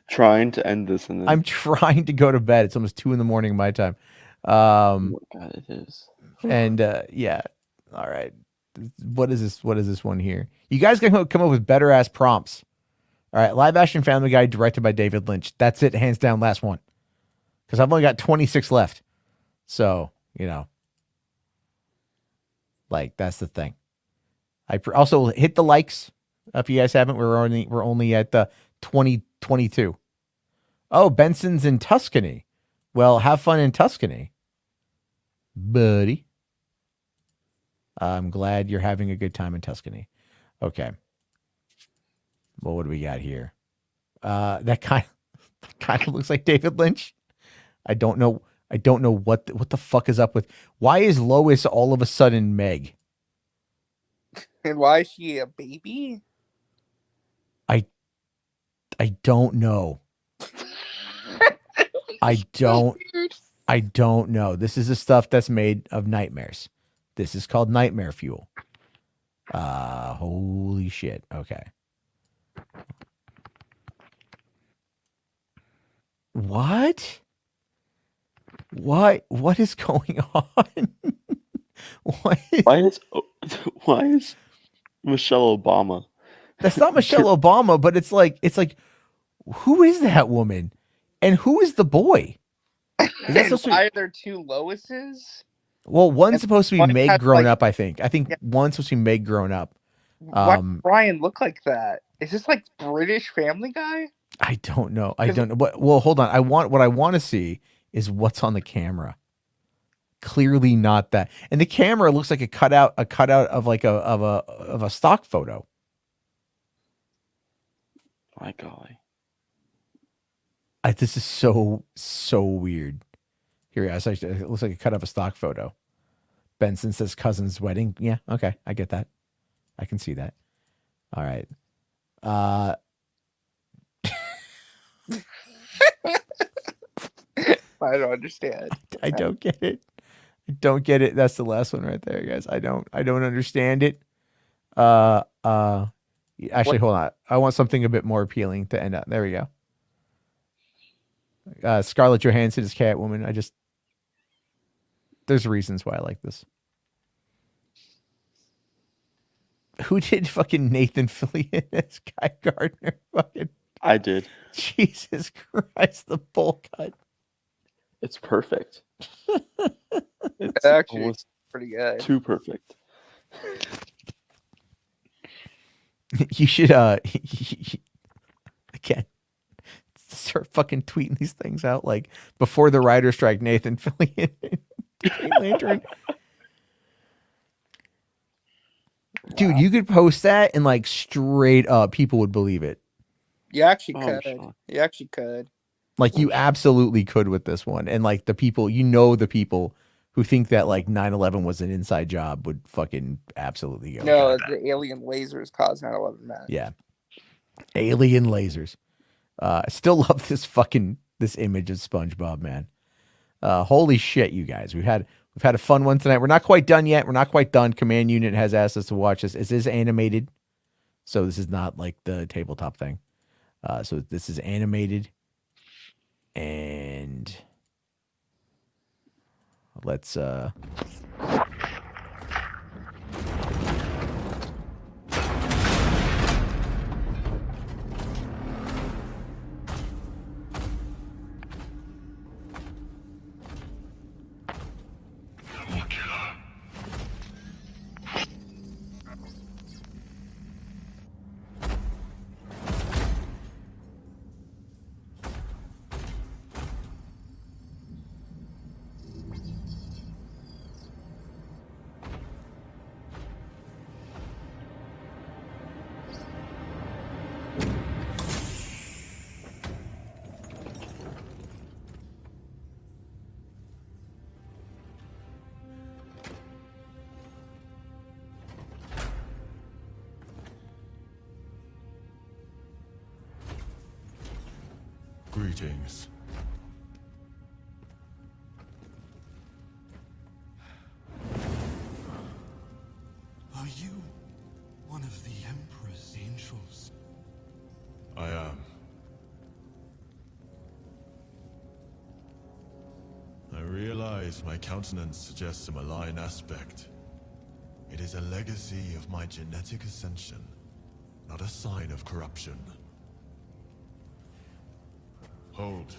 trying to end this, and then I'm trying to go to bed. It's almost 2 a.m. my time. oh my God, it is. And yeah, all right. What is this? What is this one here? You guys can come up with better ass prompts. All right, live action Family Guy directed by David Lynch. That's it, hands down, last one. Because I've only got 26 left. So like that's the thing. I also hit the likes if you guys haven't. We're only at the 2022. Oh, Benson's in Tuscany. Well, have fun in Tuscany, buddy. I'm glad you're having a good time in Tuscany. Okay. Well, what do we got here? That kind of looks like David Lynch. I don't know what the fuck is up with. Why is Lois all of a sudden Meg? And why is she a baby? I don't know. I don't know. This is the stuff that's made of nightmares. This is called nightmare fuel. Holy shit. Okay. What? What is going on? Why is Michelle Obama? That's not Michelle Obama, but it's like who is that woman? And who is the boy? Is that why are there two Loises? Well, one's supposed to be Meg grown up, I think. I think one's supposed to be Meg grown up. Why does Brian look like that? Is this like British Family Guy? I don't know. Well, hold on. What I want to see is what's on the camera. Clearly not that. And the camera looks like a cutout of like a stock photo. My golly. This is so weird. Here, it looks like a cut of a stock photo. Benson says cousin's wedding. Yeah, okay, I get that. I can see that. All right. I don't understand. I don't get it. I don't get it. That's the last one right there, guys. I don't understand it. Actually, hold on. I want something a bit more appealing to end up. There we go. Scarlett Johansson is Catwoman. There's reasons why I like this. Who did fucking Nathan Fillion as Guy Gardner? Fucking I did. Jesus Christ, the bowl cut. It's perfect. It's actually pretty good. Too perfect. You should again start fucking tweeting these things out like before the writer's strike. Nathan Fillion, Green Lantern. Dude, you could post that and like straight up people would believe it. You actually could. Sure. You actually could. Like you absolutely could with this one. And like the people who think that like 9/11 was an inside job would fucking absolutely go. No, the alien lasers caused 9/11, man. Yeah. Alien lasers. I still love this image of SpongeBob, man. Holy shit, you guys. We've had a fun one tonight. We're not quite done yet. We're not quite done. Command Unit has asked us to watch this. This is animated. So this is not like the tabletop thing. So this is animated. And let's Greetings. Are you one of the Emperor's angels? I am. eyes, my countenance suggests a malign aspect. It is a legacy of my genetic ascension, not a sign of corruption. Hold.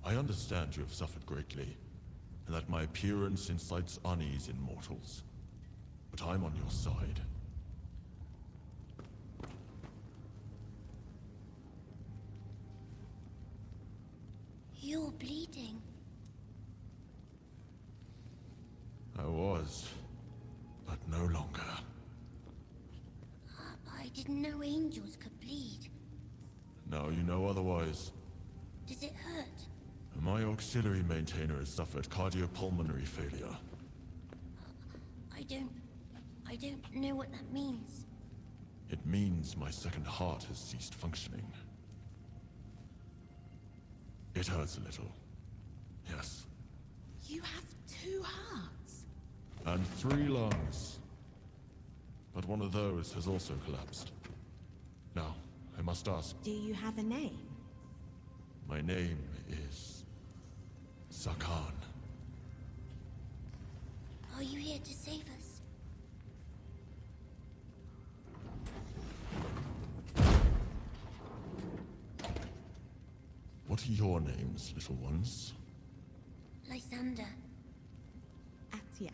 I understand you have suffered greatly, and that my appearance incites unease in mortals. But I'm on your side. You're bleeding. I was, but no longer. I didn't know angels could bleed. Now you know otherwise. Does it hurt? My auxiliary maintainer has suffered cardiopulmonary failure. I don't know what that means. It means my second heart has ceased functioning. It hurts a little. Yes. You have 2 hearts. And 3 lungs. But one of those has also collapsed. Now, I must ask. Do you have a name? My name is Sakan. Are you here to save us? What are your names, little ones? Lysander. Atia.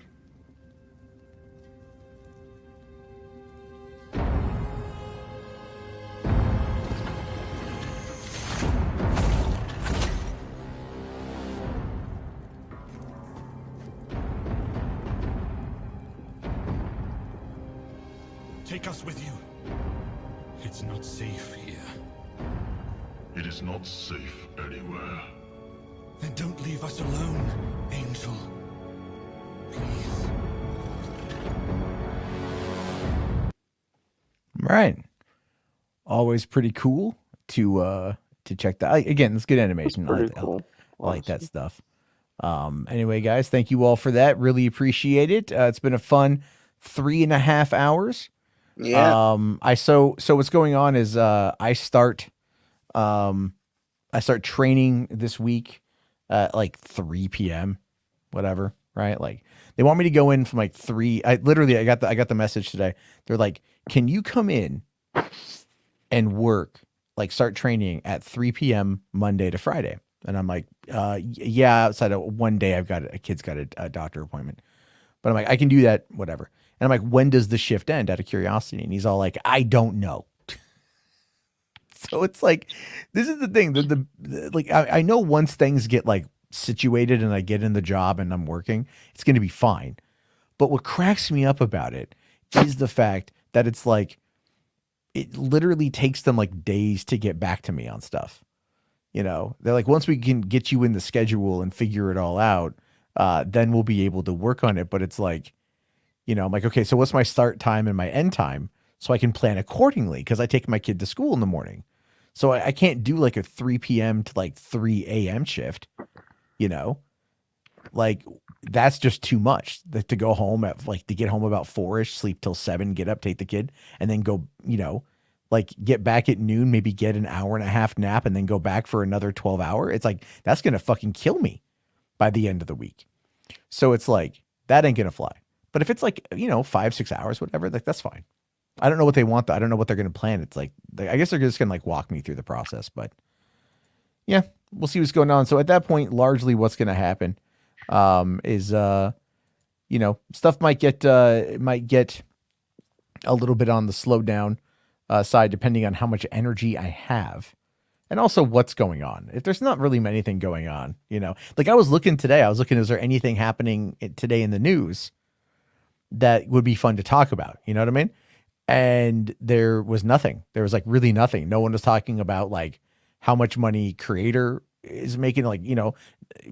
Take us with you. It's not safe here. It is not safe anywhere. Then don't leave us alone, Angel. Please. Right. Always pretty cool to check that. Again, it's good animation. Pretty cool. I like that stuff. Anyway, guys, thank you all for that. Really appreciate it. It's been a fun 3.5 hours. Yeah. So what's going on is I start training this week at like 3 p.m. whatever, right? Like they want me to go in from like 3. I got the message today. They're like, "Can you come in and work, like start training at 3 p.m. Monday to Friday?" And I'm like, yeah, outside of one day a kid's got a doctor appointment. But I'm like, I can do that, whatever. And I'm like, when does the shift end, out of curiosity? And he's all like, I don't know. So it's like, this is the thing. Like, I know once things get like situated and I get in the job and I'm working, it's going to be fine. But what cracks me up about it is the fact that it's like, it literally takes them like days to get back to me on stuff. You know, they're like, once we can get you in the schedule and figure it all out, then we'll be able to work on it. But it's like, you know, I'm like, okay, so what's my start time and my end time so I can plan accordingly? Because I take my kid to school in the morning. So I can't do like a 3 p.m. to like 3 a.m. shift, you know, like that's just too much to go home at like to get home about 4-ish, sleep till 7, get up, take the kid and then go, you know, like get back at noon, maybe get an 1.5 hour nap and then go back for another 12 hour. It's like, that's going to fucking kill me by the end of the week. So it's like, that ain't going to fly. But if it's like, you know, 5-6 hours, whatever, like that's fine. I don't know what they want though. I don't know what they're going to plan. It's like, I guess they're just going to like walk me through the process, but yeah, we'll see what's going on. So at that point, largely what's going to happen is, you know, stuff might get a little bit on the slowdown side, depending on how much energy I have and also what's going on. If there's not really anything going on, you know, like I was looking today, is there anything happening today in the news that would be fun to talk about? You know what I mean? And there was nothing. There was like really nothing. No one was talking about like how much money creator is making. Like, you know,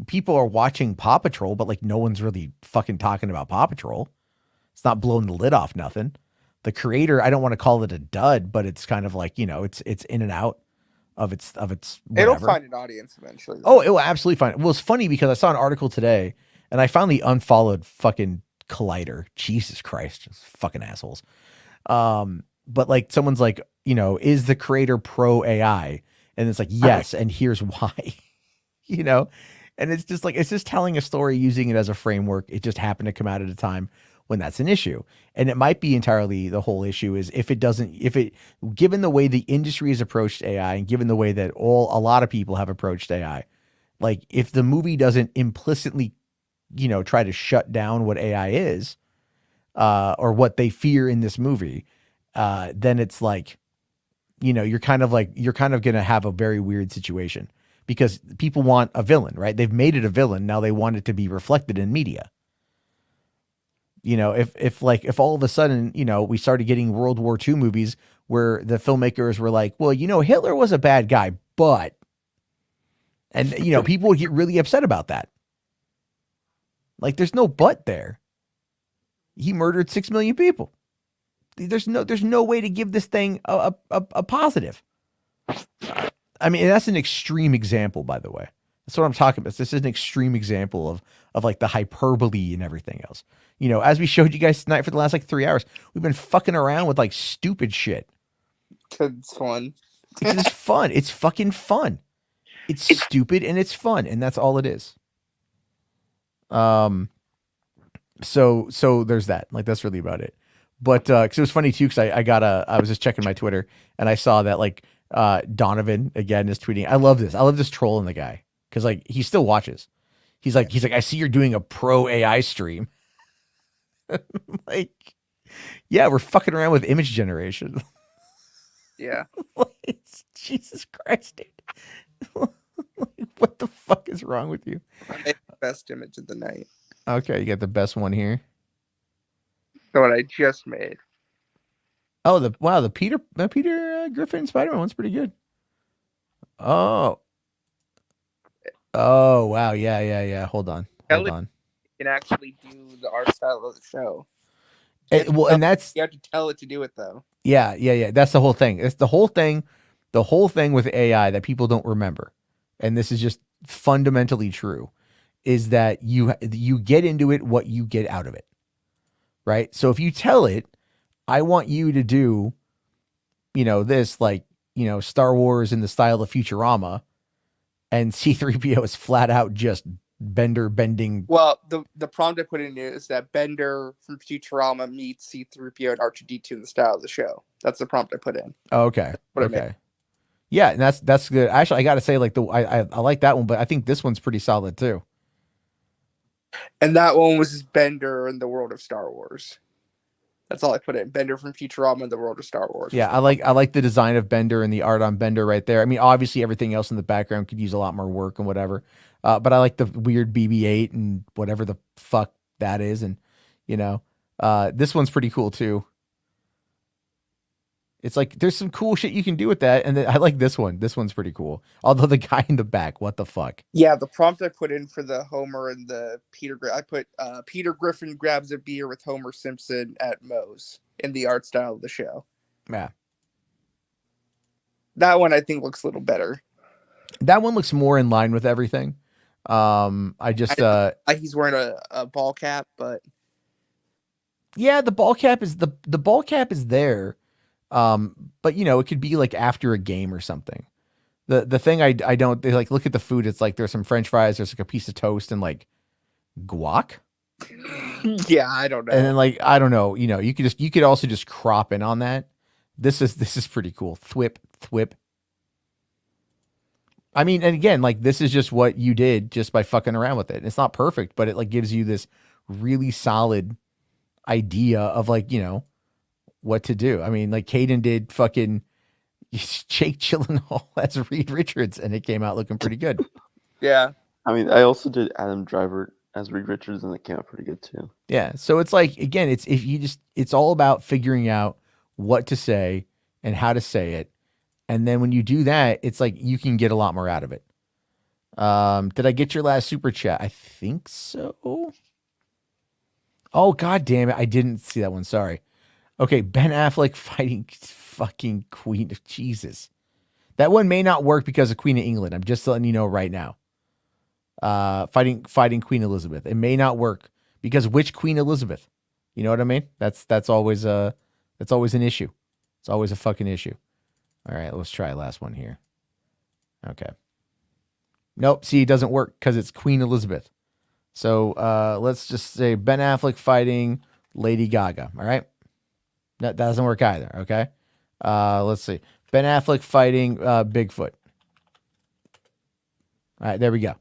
people are watching Paw Patrol, but like no one's really fucking talking about Paw Patrol. It's not blowing the lid off nothing. The creator, I don't want to call it a dud, but it's kind of like, you know, it's in and out of its whatever. It'll find an audience eventually. Oh, it will absolutely find it. Well, it's funny because I saw an article today and I finally unfollowed fucking Collider. Jesus Christ, just fucking assholes. But like someone's like, you know, is the creator pro AI? And it's like, yes, and here's why. you know, and it's just telling a story using it as a framework. It just happened to come out at a time when that's an issue. And it might be entirely the whole issue is given the way the industry has approached AI and given the way that a lot of people have approached AI, like if the movie doesn't implicitly, try to shut down what AI is, or what they fear in this movie, then it's like, you're kind of going to have a very weird situation because people want a villain, right? They've made it a villain. Now they want it to be reflected in media. If all of a sudden, we started getting World War II movies where the filmmakers were like, well, Hitler was a bad guy, and people would get really upset about that. Like there's no but there. He murdered 6 million people. There's no way to give this thing a positive. I mean, that's an extreme example, by the way. That's what I'm talking about. This is an extreme example of like the hyperbole and everything else. As we showed you guys tonight for the last like 3 hours, we've been fucking around with like stupid shit. It's fun. It's fun. It's fucking fun. It's stupid and it's fun, and that's all it is. So there's that. Like that's really about it. But because it was funny too, because I was just checking my Twitter and I saw that like Donovan again is tweeting. I love this. I love this troll in the guy because like he still watches. He's like I see you're doing a pro AI stream. Like, yeah, we're fucking around with image generation. Yeah. Like, Jesus Christ, dude. What the fuck is wrong with you? I made the best image of the night. Okay, you got the best one here. The one I just made. Oh, the Peter Griffin Spider-Man one's pretty good. Oh, wow, yeah. Hold on. You can actually do the art style of the show. And that's you have to tell it to do it though. Yeah. That's the whole thing. It's the whole thing with AI that people don't remember, and this is just fundamentally true, is that you get into it what you get out of it, right? So if you tell it, I want you to do, this like, Star Wars in the style of Futurama, and C-3PO is flat out just Bender bending. Well, the prompt I put in is that Bender from Futurama meets C-3PO and R2-D2 in the style of the show. That's the prompt I put in. Oh, okay. Okay. Yeah, and that's good. Actually, I got to say, like I like that one, but I think this one's pretty solid too. And that one was Bender in the world of Star Wars. That's all I put in. Bender from Futurama in the world of Star Wars. Yeah, I like the design of Bender and the art on Bender right there. I mean, obviously everything else in the background could use a lot more work and whatever. But I like the weird BB-8 and whatever the fuck that is, and this one's pretty cool too. It's like there's some cool shit you can do with that, and I like this one. This one's pretty cool. Although the guy in the back, what the fuck? Yeah, the prompt I put in for the Homer and the Peter, I put Peter Griffin grabs a beer with Homer Simpson at Moe's in the art style of the show. Yeah, that one I think looks a little better. That one looks more in line with everything. He's wearing a ball cap, but yeah, the ball cap is the ball cap is there. But it could be like after a game or something. The thing I don't, they like look at the food. It's like there's some French fries, there's like a piece of toast and like guac. Yeah, I don't know. And then like I don't know, you could also just crop in on that. This is pretty cool. Thwip. I mean, and again, like this is just what you did just by fucking around with it. It's not perfect, but it like gives you this really solid idea of like, what to do. I mean, like Caden did fucking Jake Gyllenhaal as Reed Richards, and it came out looking pretty good. Yeah. I mean, I also did Adam Driver as Reed Richards, and it came out pretty good too. Yeah. So it's like, again, it's all about figuring out what to say and how to say it. And then when you do that, it's like you can get a lot more out of it. Did I get your last super chat? I think so. Oh, God damn it. I didn't see that one. Sorry. Okay, Ben Affleck fighting fucking Queen of Jesus. That one may not work because of Queen of England. I'm just letting you know right now. Fighting Queen Elizabeth. It may not work because which Queen Elizabeth? You know what I mean? That's always an issue. It's always a fucking issue. All right, let's try last one here. Okay. Nope. See, it doesn't work because it's Queen Elizabeth. So let's just say Ben Affleck fighting Lady Gaga. All right. That doesn't work either. Okay. Let's see. Ben Affleck fighting Bigfoot. All right. There we go.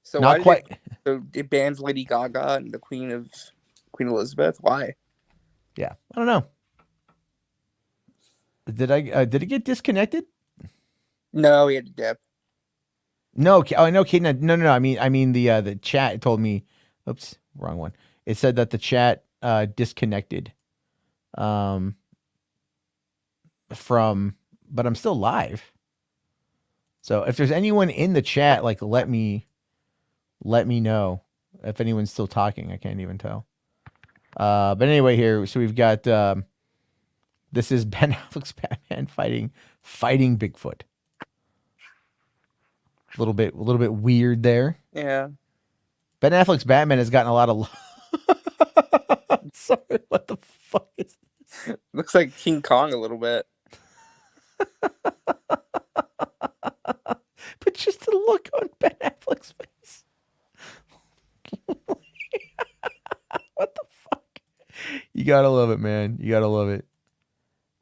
So not quite. So it bans Lady Gaga and the Queen Elizabeth. Why? Yeah. I don't know. Did it get disconnected? No, he had to dip. No, I know, Kate. No. I mean the chat told me. Oops, wrong one. It said that the chat disconnected. But I'm still live. So if there's anyone in the chat, like let me know if anyone's still talking. I can't even tell. But anyway, here, so we've got this is Ben Affleck's Batman fighting Bigfoot. A little bit weird there. Yeah. Ben Affleck's Batman has gotten a lot of. Sorry, what the fuck is this? Looks like King Kong a little bit. But just the look on Ben Affleck's face. What the fuck? You gotta love it, man. You gotta love it.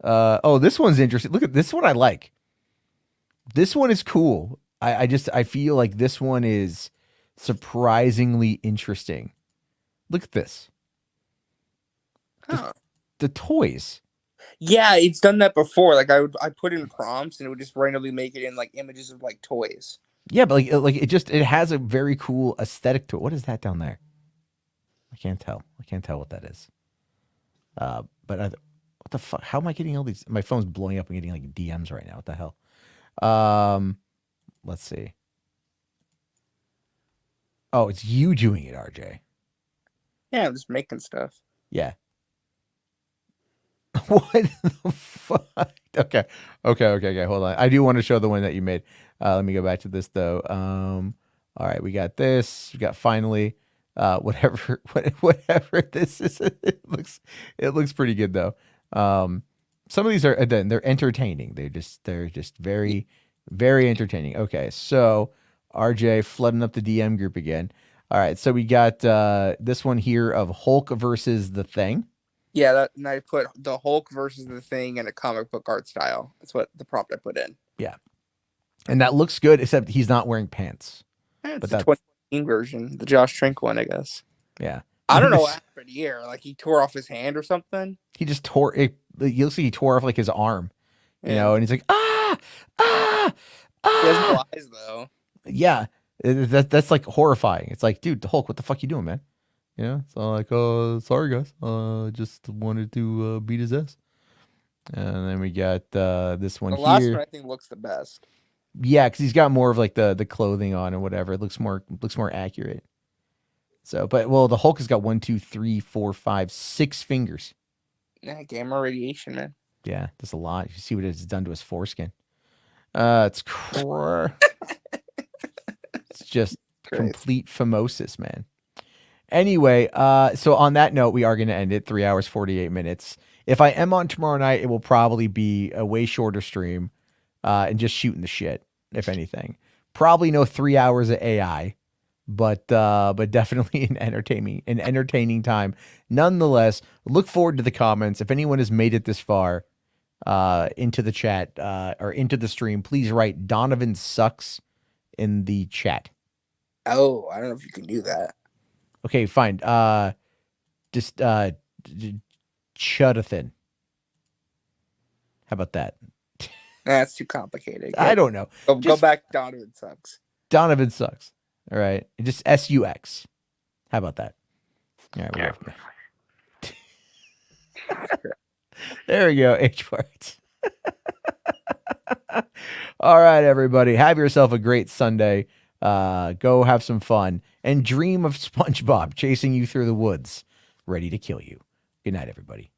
Oh, this one's interesting. Look at this one. I like. This one is cool. I feel like this one is surprisingly interesting. Look at this. Huh. The toys. Yeah, it's done that before. Like I put in prompts and it would just randomly make it in like images of like toys. Yeah, but like it has a very cool aesthetic to it. What is that down there? I can't tell. What that is. But what the fuck? How am I getting all these? My phone's blowing up and getting like DMs right now. What the hell? Let's see. Oh, it's you doing it, RJ. Yeah, I'm just making stuff. Yeah. What the fuck? Okay. Hold on. I do want to show the one that you made. Let me go back to this though. All right, we got this. We got finally whatever this is. It looks pretty good though. Some of these are they're entertaining. They're just very very entertaining. Okay, so RJ flooding up the DM group again. All right, so we got this one here of Hulk versus the Thing. Yeah, and I put the Hulk versus the Thing in a comic book art style. That's what the prompt I put in. Yeah, and that looks good, except he's not wearing pants. It's the 2018 version, the Josh Trank one, I guess. Yeah, I don't know what happened here. Like he tore off his hand or something. He just tore it. You'll see he tore off like his arm, you know, and he's like, ah. He has no eyes though. Yeah, that's like horrifying. It's like, dude, the Hulk, what the fuck you doing, man? You know, so like, sorry guys, just wanted to beat his ass. And then we got this one. The last one I think looks the best. Yeah, because he's got more of like the clothing on and whatever. It looks more accurate. So, but the Hulk has got 1, 2, 3, 4, 5, 6 fingers. Yeah, gamma radiation, man. Yeah, that's a lot. You see what it's done to his foreskin. It's it's just complete phimosis, man. Anyway, so on that note, we are going to end it. 3 hours, 48 minutes. If I am on tomorrow night, it will probably be a way shorter stream and just shooting the shit, if anything. Probably no 3 hours of AI, but definitely an entertaining time. Nonetheless, look forward to the comments. If anyone has made it this far into the chat or into the stream, please write Donovan sucks in the chat. Oh, I don't know if you can do that. Okay, fine. Just Chuddathan. How about that? That's too complicated. I don't know. Go back. Donovan sucks. Donovan sucks. All right. Just SUX. How about that? All right. Yeah. There we go. HWAD. All right, everybody. Have yourself a great Sunday. Go have some fun and dream of SpongeBob chasing you through the woods, ready to kill you. Good night, everybody.